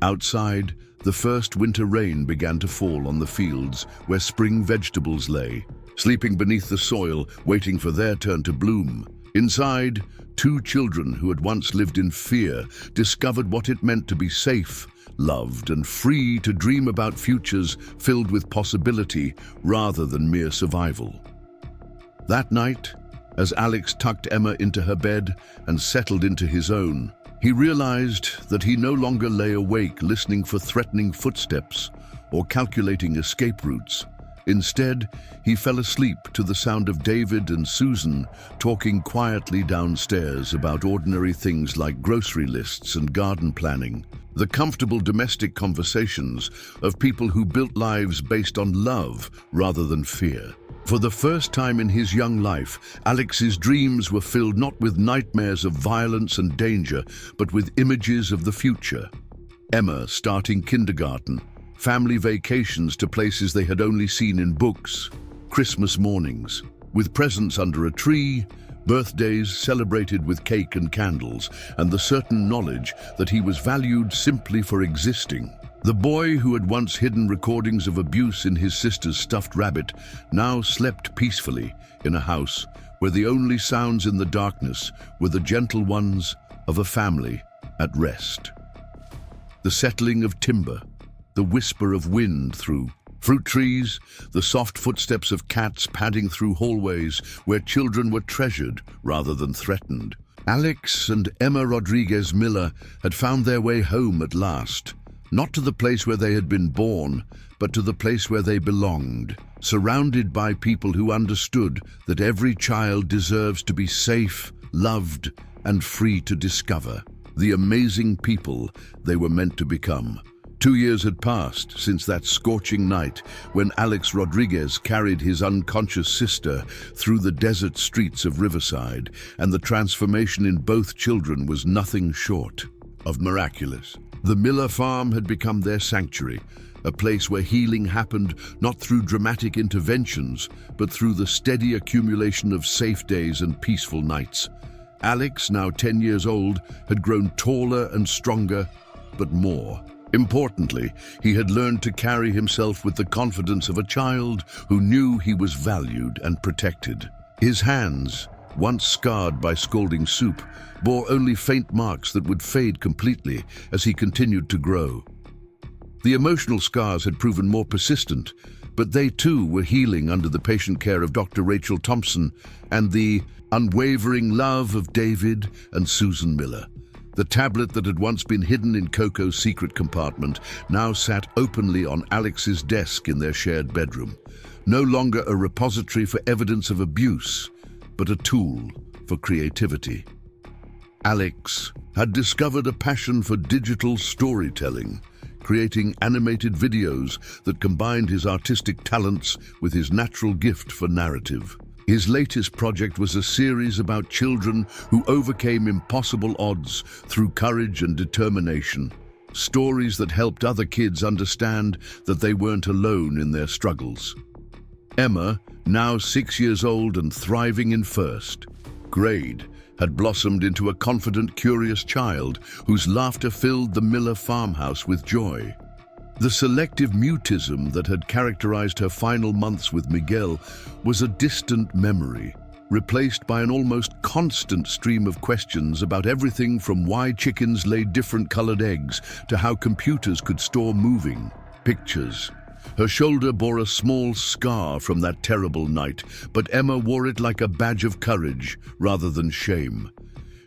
Outside, the first winter rain began to fall on the fields where spring vegetables lay, sleeping beneath the soil, waiting for their turn to bloom. Inside, 2 children who had once lived in fear discovered what it meant to be safe, loved, and free to dream about futures filled with possibility rather than mere survival. That night, as Alex tucked Emma into her bed and settled into his own, he realized that he no longer lay awake listening for threatening footsteps or calculating escape routes. Instead, he fell asleep to the sound of David and Susan talking quietly downstairs about ordinary things like grocery lists and garden planning, the comfortable domestic conversations of people who built lives based on love rather than fear. For the first time in his young life, Alex's dreams were filled not with nightmares of violence and danger, but with images of the future. Emma starting kindergarten, family vacations to places they had only seen in books, Christmas mornings, with presents under a tree, birthdays celebrated with cake and candles, and the certain knowledge that he was valued simply for existing. The boy who had once hidden recordings of abuse in his sister's stuffed rabbit now slept peacefully in a house where the only sounds in the darkness were the gentle ones of a family at rest. The settling of timber, the whisper of wind through fruit trees, the soft footsteps of cats padding through hallways where children were treasured rather than threatened. Alex and Emma Rodriguez Miller had found their way home at last, not to the place where they had been born, but to the place where they belonged, surrounded by people who understood that every child deserves to be safe, loved, and free to discover the amazing people they were meant to become. 2 years had passed since that scorching night when Alex Rodriguez carried his unconscious sister through the desert streets of Riverside, and the transformation in both children was nothing short of miraculous. The Miller farm had become their sanctuary, a place where healing happened not through dramatic interventions, but through the steady accumulation of safe days and peaceful nights. Alex, now 10 years old, had grown taller and stronger, but more importantly, he had learned to carry himself with the confidence of a child who knew he was valued and protected. His hands, once scarred by scalding soup, bore only faint marks that would fade completely as he continued to grow. The emotional scars had proven more persistent, but they too were healing under the patient care of Dr. Rachel Thompson and the unwavering love of David and Susan Miller. The tablet that had once been hidden in Coco's secret compartment now sat openly on Alex's desk in their shared bedroom. No longer a repository for evidence of abuse, but a tool for creativity. Alex had discovered a passion for digital storytelling, creating animated videos that combined his artistic talents with his natural gift for narrative. His latest project was a series about children who overcame impossible odds through courage and determination, stories that helped other kids understand that they weren't alone in their struggles. Emma, now 6 years old and thriving in first grade, had blossomed into a confident, curious child whose laughter filled the Miller farmhouse with joy. The selective mutism that had characterized her final months with Miguel was a distant memory, replaced by an almost constant stream of questions about everything from why chickens laid different colored eggs to how computers could store moving pictures. Her shoulder bore a small scar from that terrible night, but Emma wore it like a badge of courage rather than shame.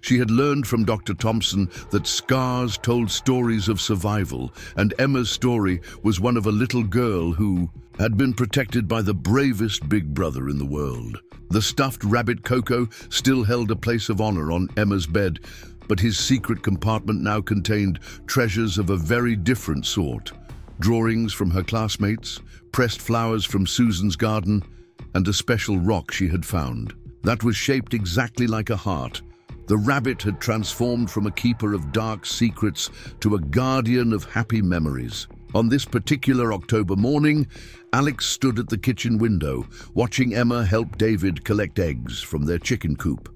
She had learned from Dr. Thompson that scars told stories of survival, and Emma's story was one of a little girl who had been protected by the bravest big brother in the world. The stuffed rabbit Coco still held a place of honor on Emma's bed, but his secret compartment now contained treasures of a very different sort. Drawings from her classmates, pressed flowers from Susan's garden, and a special rock she had found that was shaped exactly like a heart. The rabbit had transformed from a keeper of dark secrets to a guardian of happy memories. On this particular October morning, Alex stood at the kitchen window, watching Emma help David collect eggs from their chicken coop.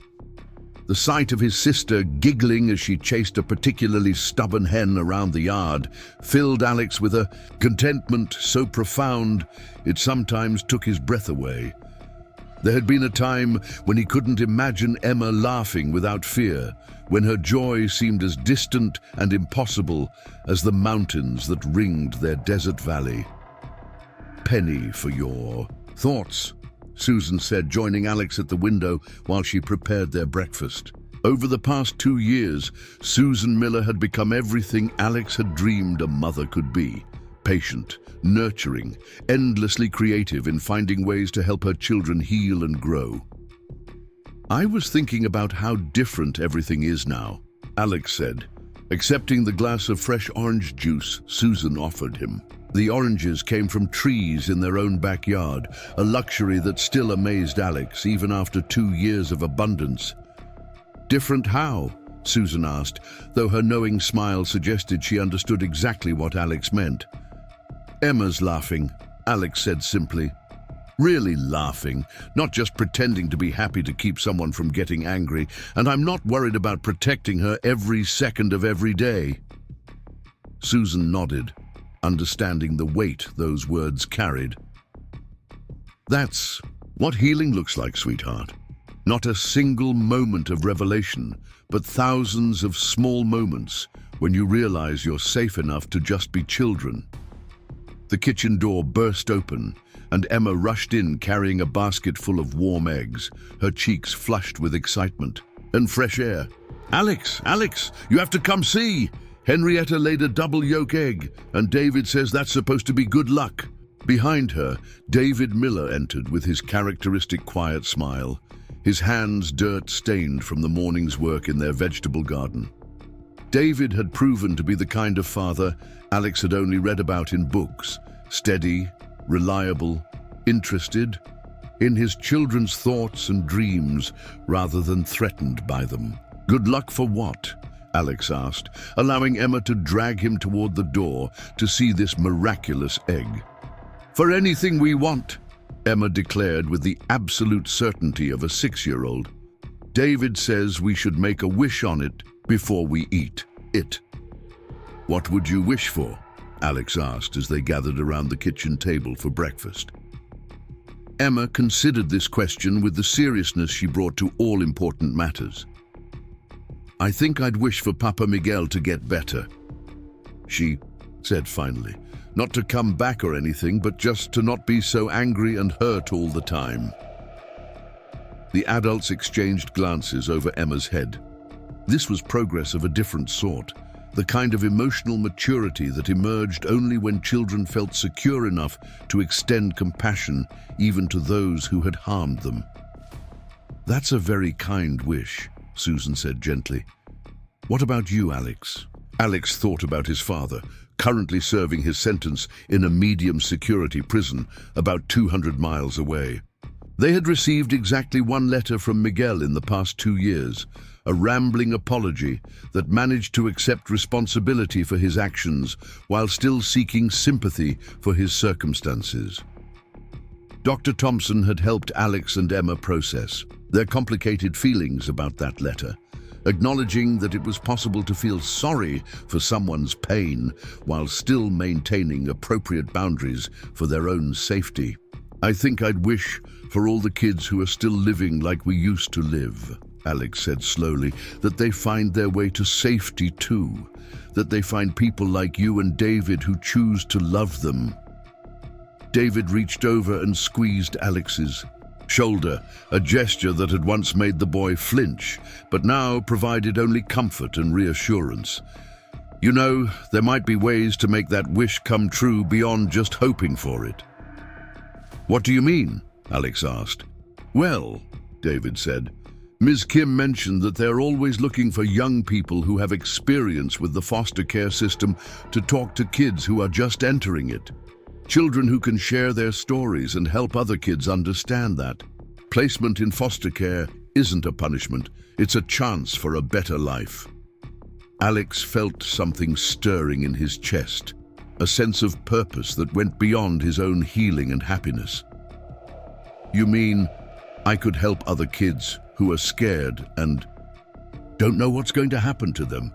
The sight of his sister giggling as she chased a particularly stubborn hen around the yard filled Alex with a contentment so profound it sometimes took his breath away. There had been a time when he couldn't imagine Emma laughing without fear, when her joy seemed as distant and impossible as the mountains that ringed their desert valley. "Penny for your thoughts," Susan said, joining Alex at the window while she prepared their breakfast. Over the past 2 years, Susan Miller had become everything Alex had dreamed a mother could be. Patient, nurturing, endlessly creative in finding ways to help her children heal and grow. "I was thinking about how different everything is now," Alex said, accepting the glass of fresh orange juice Susan offered him. The oranges came from trees in their own backyard, a luxury that still amazed Alex even after 2 years of abundance. "Different how?" Susan asked, though her knowing smile suggested she understood exactly what Alex meant. "Emma's laughing," Alex said simply. "Really laughing, not just pretending to be happy to keep someone from getting angry, and I'm not worried about protecting her every second of every day." Susan nodded, understanding the weight those words carried. "That's what healing looks like, sweetheart. Not a single moment of revelation, but thousands of small moments when you realize you're safe enough to just be children." The kitchen door burst open, and Emma rushed in carrying a basket full of warm eggs, her cheeks flushed with excitement and fresh air. "Alex, Alex, you have to come see! Henrietta laid a double yolk egg, and David says that's supposed to be good luck." Behind her, David Miller entered with his characteristic quiet smile, his hands dirt-stained from the morning's work in their vegetable garden. David had proven to be the kind of father Alex had only read about in books, steady, reliable, interested in his children's thoughts and dreams rather than threatened by them. "Good luck for what?" Alex asked, allowing Emma to drag him toward the door to see this miraculous egg. "For anything we want," Emma declared with the absolute certainty of a 6-year-old. "David says we should make a wish on it before we eat it." "What would you wish for?" Alex asked as they gathered around the kitchen table for breakfast. Emma considered this question with the seriousness she brought to all important matters. "I think I'd wish for Papa Miguel to get better," she said finally. "Not to come back or anything, but just to not be so angry and hurt all the time." The adults exchanged glances over Emma's head. This was progress of a different sort, the kind of emotional maturity that emerged only when children felt secure enough to extend compassion even to those who had harmed them. "That's a very kind wish," Susan said gently. "What about you, Alex?" Alex thought about his father, currently serving his sentence in a medium-security prison about 200 miles away. They had received exactly 1 letter from Miguel in the past 2 years, a rambling apology that managed to accept responsibility for his actions while still seeking sympathy for his circumstances. Dr. Thompson had helped Alex and Emma process their complicated feelings about that letter, acknowledging that it was possible to feel sorry for someone's pain while still maintaining appropriate boundaries for their own safety. "I think I'd wish for all the kids who are still living like we used to live," Alex said slowly, "that they find their way to safety too, that they find people like you and David who choose to love them." David reached over and squeezed Alex's shoulder, a gesture that had once made the boy flinch, but now provided only comfort and reassurance. "You know, there might be ways to make that wish come true beyond just hoping for it." "What do you mean?" Alex asked. "Well," David said, "Ms. Kim mentioned that they're always looking for young people who have experience with the foster care system to talk to kids who are just entering it. Children who can share their stories and help other kids understand that placement in foster care isn't a punishment, it's a chance for a better life." Alex felt something stirring in his chest, a sense of purpose that went beyond his own healing and happiness. "You mean I could help other kids who are scared and don't know what's going to happen to them?"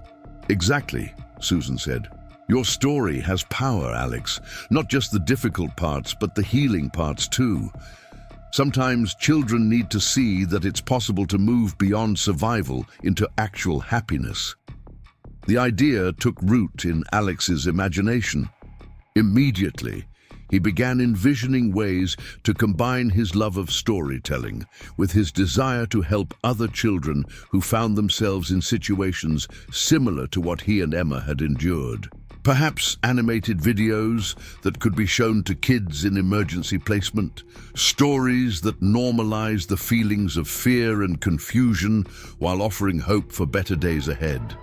"Exactly," Susan said. "Your story has power, Alex. Not just the difficult parts, but the healing parts too. Sometimes children need to see that it's possible to move beyond survival into actual happiness." The idea took root in Alex's imagination. Immediately, he began envisioning ways to combine his love of storytelling with his desire to help other children who found themselves in situations similar to what he and Emma had endured. Perhaps animated videos that could be shown to kids in emergency placement, stories that normalize the feelings of fear and confusion while offering hope for better days ahead.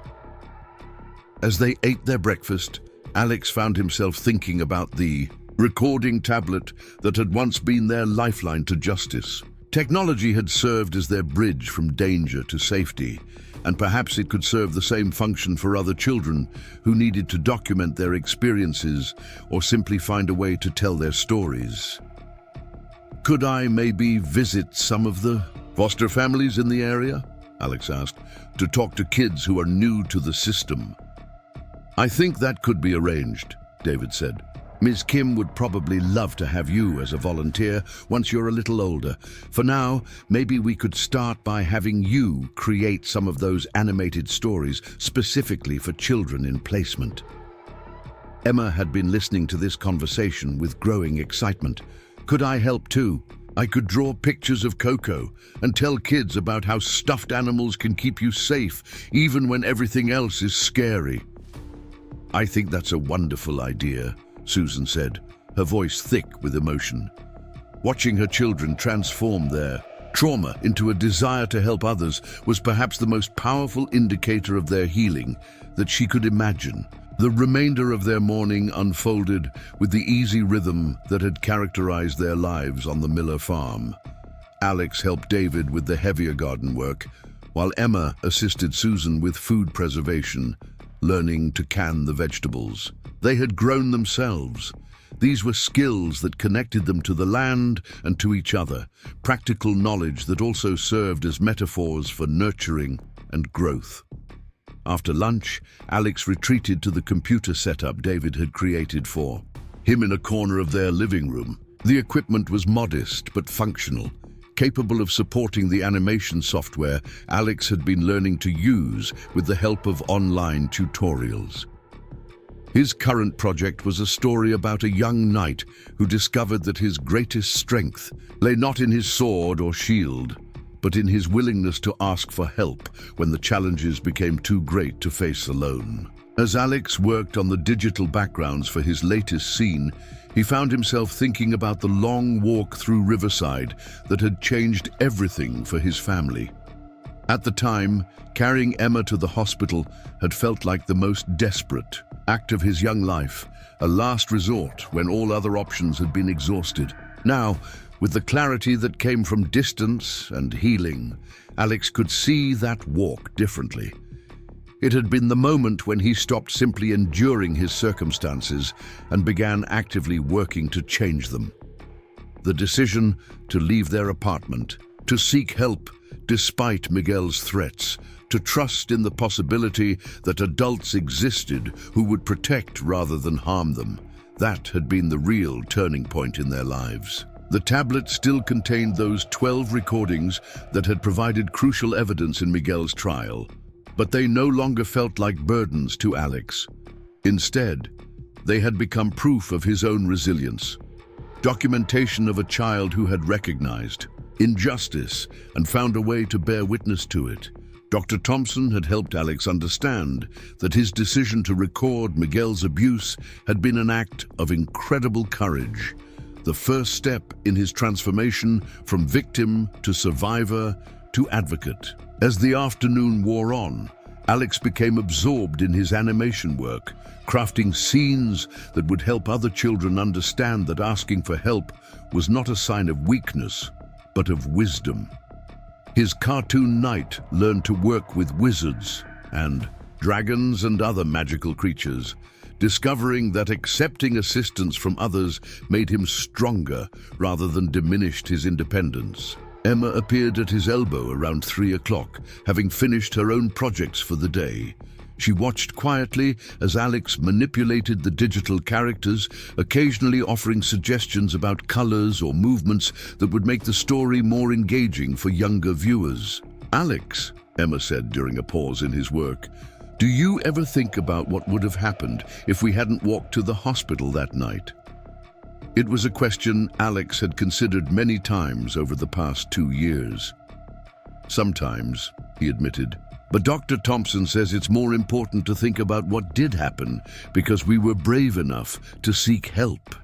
As they ate their breakfast, Alex found himself thinking about the recording tablet that had once been their lifeline to justice. Technology had served as their bridge from danger to safety, and perhaps it could serve the same function for other children who needed to document their experiences or simply find a way to tell their stories. "Could I maybe visit some of the foster families in the area?" Alex asked, "to talk to kids who are new to the system." "I think that could be arranged," David said. "Ms. Kim would probably love to have you as a volunteer once you're a little older. For now, maybe we could start by having you create some of those animated stories specifically for children in placement." Emma had been listening to this conversation with growing excitement. "Could I help too? I could draw pictures of Coco and tell kids about how stuffed animals can keep you safe even when everything else is scary." "I think that's a wonderful idea," Susan said, her voice thick with emotion. Watching her children transform their trauma into a desire to help others was perhaps the most powerful indicator of their healing that she could imagine. The remainder of their morning unfolded with the easy rhythm that had characterized their lives on the Miller farm. Alex helped David with the heavier garden work, while Emma assisted Susan with food preservation, learning to can the vegetables. They had grown themselves. These were skills that connected them to the land and to each other, practical knowledge that also served as metaphors for nurturing and growth. After lunch, Alex retreated to the computer setup David had created for him in a corner of their living room. The equipment was modest but functional, capable of supporting the animation software Alex had been learning to use with the help of online tutorials. His current project was a story about a young knight who discovered that his greatest strength lay not in his sword or shield, but in his willingness to ask for help when the challenges became too great to face alone. As Alex worked on the digital backgrounds for his latest scene, he found himself thinking about the long walk through Riverside that had changed everything for his family. At the time, carrying Emma to the hospital had felt like the most desperate act of his young life, a last resort when all other options had been exhausted. Now, with the clarity that came from distance and healing, Alex could see that walk differently. It had been the moment when he stopped simply enduring his circumstances and began actively working to change them. The decision to leave their apartment, to seek help despite Miguel's threats, to trust in the possibility that adults existed who would protect rather than harm them, that had been the real turning point in their lives. The tablet still contained those 12 recordings that had provided crucial evidence in Miguel's trial, but they no longer felt like burdens to Alex. Instead, they had become proof of his own resilience, documentation of a child who had recognized injustice and found a way to bear witness to it. Dr. Thompson had helped Alex understand that his decision to record Miguel's abuse had been an act of incredible courage, the first step in his transformation from victim to survivor to advocate. As the afternoon wore on, Alex became absorbed in his animation work, crafting scenes that would help other children understand that asking for help was not a sign of weakness, but of wisdom. His cartoon knight learned to work with wizards and dragons and other magical creatures, discovering that accepting assistance from others made him stronger rather than diminished his independence. Emma appeared at his elbow around 3 o'clock, having finished her own projects for the day. She watched quietly as Alex manipulated the digital characters, occasionally offering suggestions about colors or movements that would make the story more engaging for younger viewers. "Alex," Emma said during a pause in his work, "do you ever think about what would have happened if we hadn't walked to the hospital that night?" It was a question Alex had considered many times over the past 2 years. "Sometimes," he admitted, "but Dr. Thompson says it's more important to think about what did happen because we were brave enough to seek help."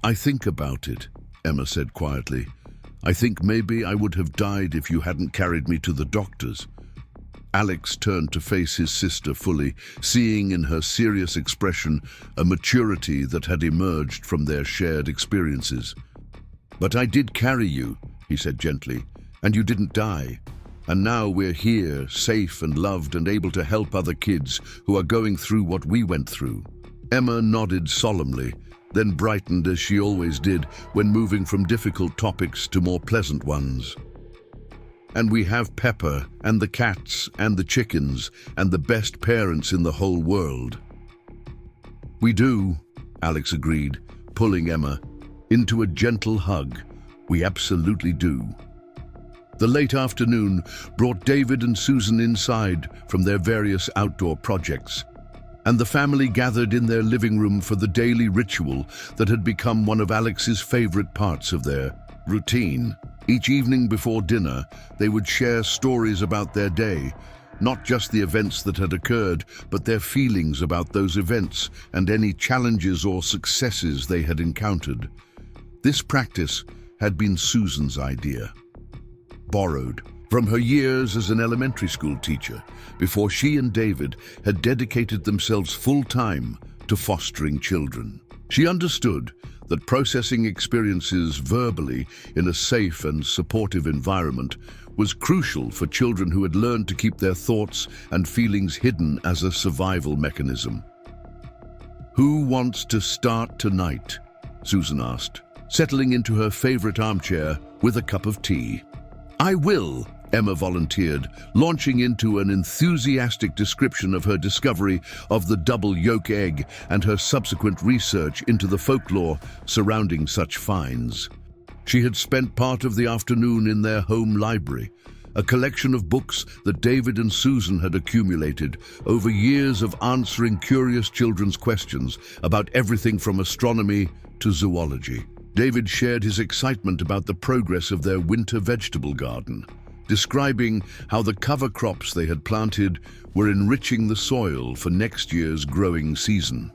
I think about it," Emma said quietly. "I think maybe I would have died if you hadn't carried me to the doctors." Alex turned to face his sister fully, seeing in her serious expression a maturity that had emerged from their shared experiences. "But I did carry you," he said gently, "and you didn't die. And now we're here, safe and loved and able to help other kids who are going through what we went through." Emma nodded solemnly, then brightened as she always did when moving from difficult topics to more pleasant ones. "And we have Pepper and the cats and the chickens and the best parents in the whole world." "We do," Alex agreed, pulling Emma into a gentle hug. "We absolutely do." The late afternoon brought David and Susan inside from their various outdoor projects, and the family gathered in their living room for the daily ritual that had become one of Alex's favorite parts of their routine. Each evening before dinner, they would share stories about their day, not just the events that had occurred, but their feelings about those events and any challenges or successes they had encountered. This practice had been Susan's idea, borrowed from her years as an elementary school teacher, before she and David had dedicated themselves full-time to fostering children. She understood that processing experiences verbally in a safe and supportive environment was crucial for children who had learned to keep their thoughts and feelings hidden as a survival mechanism. "Who wants to start tonight?" Susan asked, settling into her favorite armchair with a cup of tea. "I will," Emma volunteered, launching into an enthusiastic description of her discovery of the double yolk egg and her subsequent research into the folklore surrounding such finds. She had spent part of the afternoon in their home library, a collection of books that David and Susan had accumulated over years of answering curious children's questions about everything from astronomy to zoology. David shared his excitement about the progress of their winter vegetable garden, describing how the cover crops they had planted were enriching the soil for next year's growing season.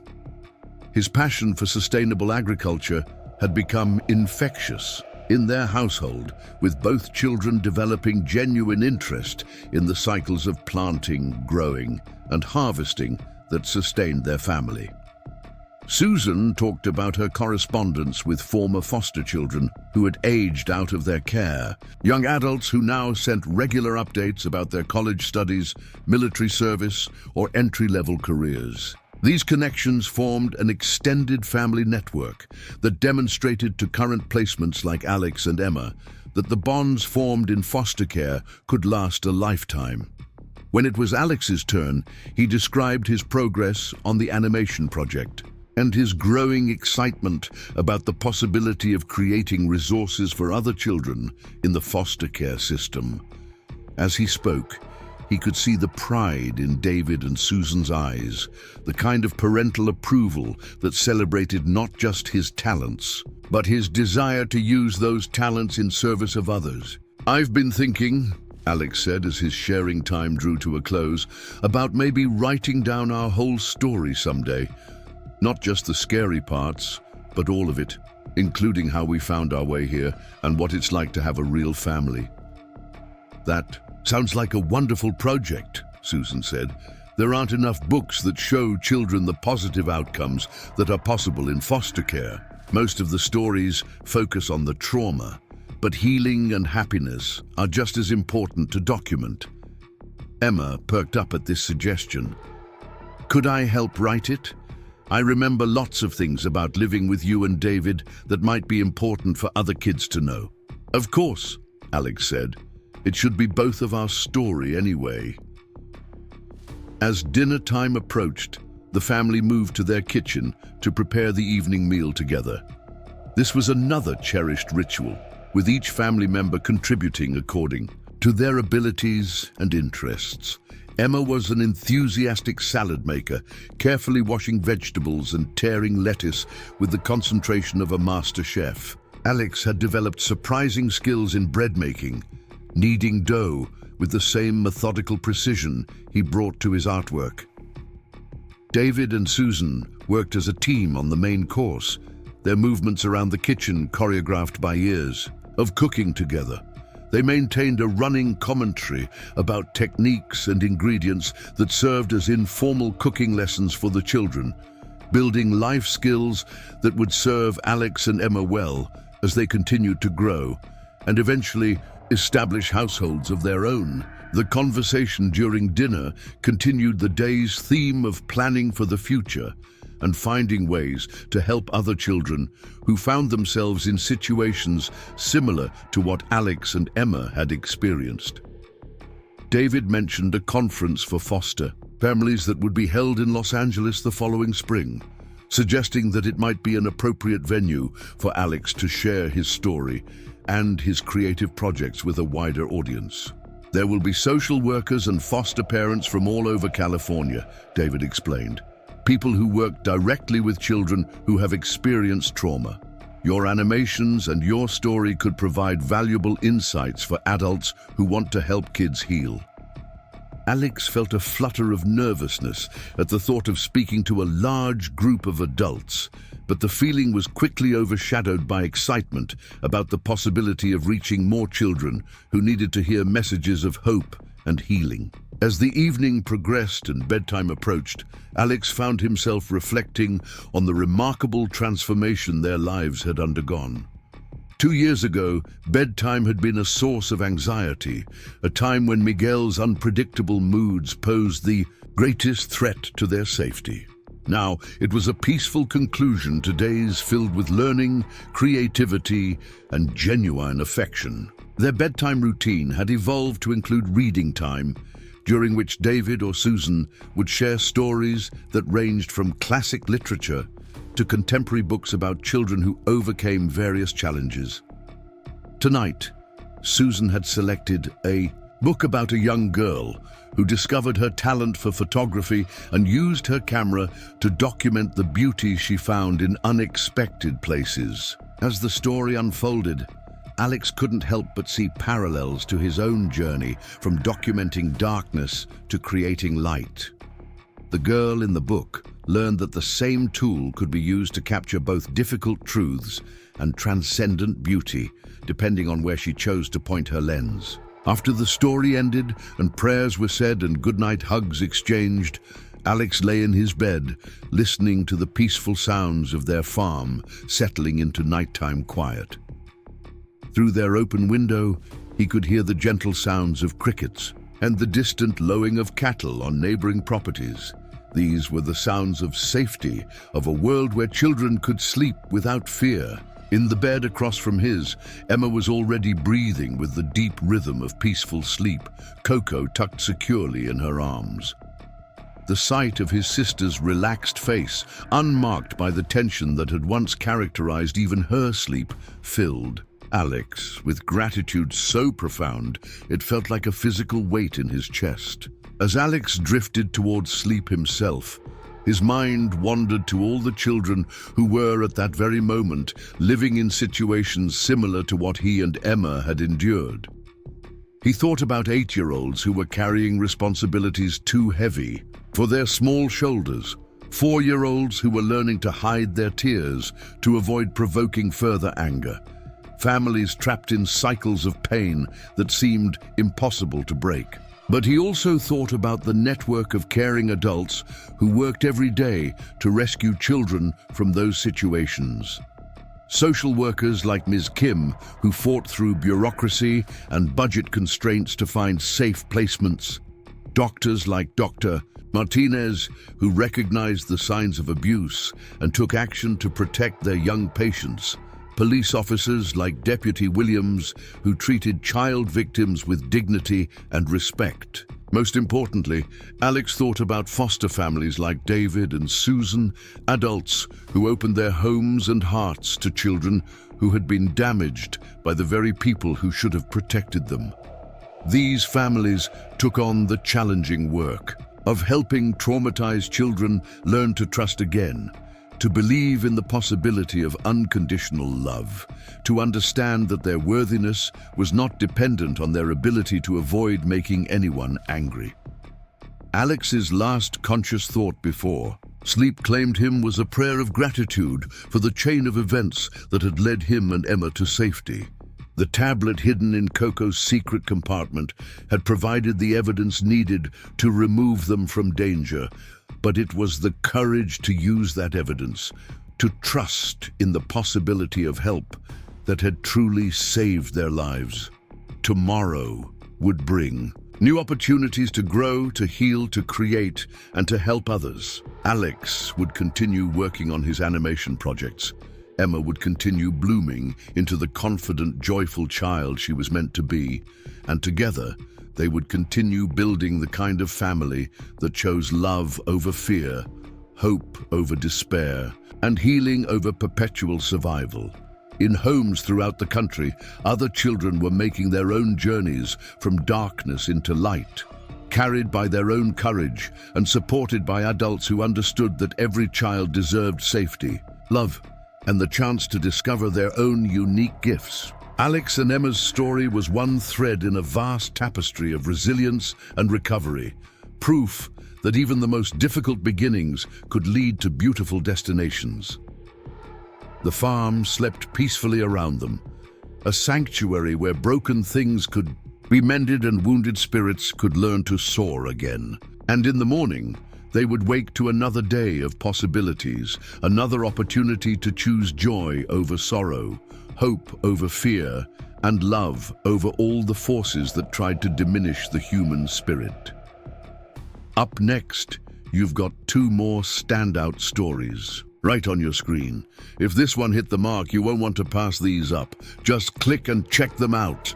His passion for sustainable agriculture had become infectious in their household, with both children developing genuine interest in the cycles of planting, growing, and harvesting that sustained their family. Susan talked about her correspondence with former foster children who had aged out of their care, young adults who now sent regular updates about their college studies, military service, or entry-level careers. These connections formed an extended family network that demonstrated to current placements like Alex and Emma that the bonds formed in foster care could last a lifetime. When it was Alex's turn, he described his progress on the animation project and his growing excitement about the possibility of creating resources for other children in the foster care system. As he spoke, he could see the pride in David and Susan's eyes, the kind of parental approval that celebrated not just his talents, but his desire to use those talents in service of others. "I've been thinking," Alex said as his sharing time drew to a close, "about maybe writing down our whole story someday. Not just the scary parts, but all of it, including how we found our way here and what it's like to have a real family." "That sounds like a wonderful project," Susan said. "There aren't enough books that show children the positive outcomes that are possible in foster care. Most of the stories focus on the trauma, but healing and happiness are just as important to document." Emma perked up at this suggestion. "Could I help write it? I remember lots of things about living with you and David that might be important for other kids to know." "Of course," Alex said. "It should be both of our story anyway." As dinner time approached, the family moved to their kitchen to prepare the evening meal together. This was another cherished ritual, with each family member contributing according to their abilities and interests. Emma was an enthusiastic salad maker, carefully washing vegetables and tearing lettuce with the concentration of a master chef. Alex had developed surprising skills in bread making, kneading dough with the same methodical precision he brought to his artwork. David and Susan worked as a team on the main course, their movements around the kitchen choreographed by years of cooking together. They maintained a running commentary about techniques and ingredients that served as informal cooking lessons for the children, building life skills that would serve Alex and Emma well as they continued to grow and eventually establish households of their own. The conversation during dinner continued the day's theme of planning for the future and finding ways to help other children who found themselves in situations similar to what Alex and Emma had experienced. David mentioned a conference for foster families that would be held in Los Angeles the following spring, suggesting that it might be an appropriate venue for Alex to share his story and his creative projects with a wider audience. "There will be social workers and foster parents from all over California," David explained. "People who work directly with children who have experienced trauma. Your animations and your story could provide valuable insights for adults who want to help kids heal." Alex felt a flutter of nervousness at the thought of speaking to a large group of adults, but the feeling was quickly overshadowed by excitement about the possibility of reaching more children who needed to hear messages of hope and healing. As the evening progressed and bedtime approached, Alex found himself reflecting on the remarkable transformation their lives had undergone. 2 years ago, bedtime had been a source of anxiety, a time when Miguel's unpredictable moods posed the greatest threat to their safety. Now, it was a peaceful conclusion to days filled with learning, creativity, and genuine affection. Their bedtime routine had evolved to include reading time, during which David or Susan would share stories that ranged from classic literature to contemporary books about children who overcame various challenges. Tonight, Susan had selected a book about a young girl who discovered her talent for photography and used her camera to document the beauty she found in unexpected places. As the story unfolded, Alex couldn't help but see parallels to his own journey from documenting darkness to creating light. The girl in the book learned that the same tool could be used to capture both difficult truths and transcendent beauty, depending on where she chose to point her lens. After the story ended and prayers were said and goodnight hugs exchanged, Alex lay in his bed, listening to the peaceful sounds of their farm settling into nighttime quiet. Through their open window, he could hear the gentle sounds of crickets and the distant lowing of cattle on neighboring properties. These were the sounds of safety, of a world where children could sleep without fear. In the bed across from his, Emma was already breathing with the deep rhythm of peaceful sleep, Coco tucked securely in her arms. The sight of his sister's relaxed face, unmarked by the tension that had once characterized even her sleep, filled Alex with gratitude so profound it felt like a physical weight in his chest. As Alex drifted towards sleep himself, his mind wandered to all the children who were at that very moment living in situations similar to what he and Emma had endured. He thought about 8-year-olds who were carrying responsibilities too heavy for their small shoulders, 4-year-olds who were learning to hide their tears to avoid provoking further anger, families trapped in cycles of pain that seemed impossible to break. But he also thought about the network of caring adults who worked every day to rescue children from those situations. Social workers like Ms. Kim, who fought through bureaucracy and budget constraints to find safe placements. Doctors like Dr. Martinez, who recognized the signs of abuse and took action to protect their young patients. Police officers like Deputy Williams, who treated child victims with dignity and respect. Most importantly, Alex thought about foster families like David and Susan, adults who opened their homes and hearts to children who had been damaged by the very people who should have protected them. These families took on the challenging work of helping traumatized children learn to trust again, to believe in the possibility of unconditional love, to understand that their worthiness was not dependent on their ability to avoid making anyone angry. Alex's last conscious thought before sleep claimed him was a prayer of gratitude for the chain of events that had led him and Emma to safety. The tablet hidden in Coco's secret compartment had provided the evidence needed to remove them from danger, but it was the courage to use that evidence, to trust in the possibility of help, that had truly saved their lives. Tomorrow would bring new opportunities to grow, to heal, to create, and to help others. Alex would continue working on his animation projects. Emma would continue blooming into the confident, joyful child she was meant to be, and together they would continue building the kind of family that chose love over fear, hope over despair, and healing over perpetual survival. In homes throughout the country, other children were making their own journeys from darkness into light, carried by their own courage and supported by adults who understood that every child deserved safety, love, and the chance to discover their own unique gifts. Alex and Emma's story was one thread in a vast tapestry of resilience and recovery, proof that even the most difficult beginnings could lead to beautiful destinations. The farm slept peacefully around them, a sanctuary where broken things could be mended and wounded spirits could learn to soar again. And in the morning, they would wake to another day of possibilities, another opportunity to choose joy over sorrow, hope over fear, and love over all the forces that tried to diminish the human spirit. Up next, you've got 2 more standout stories right on your screen. If this one hit the mark, you won't want to pass these up. Just click and check them out.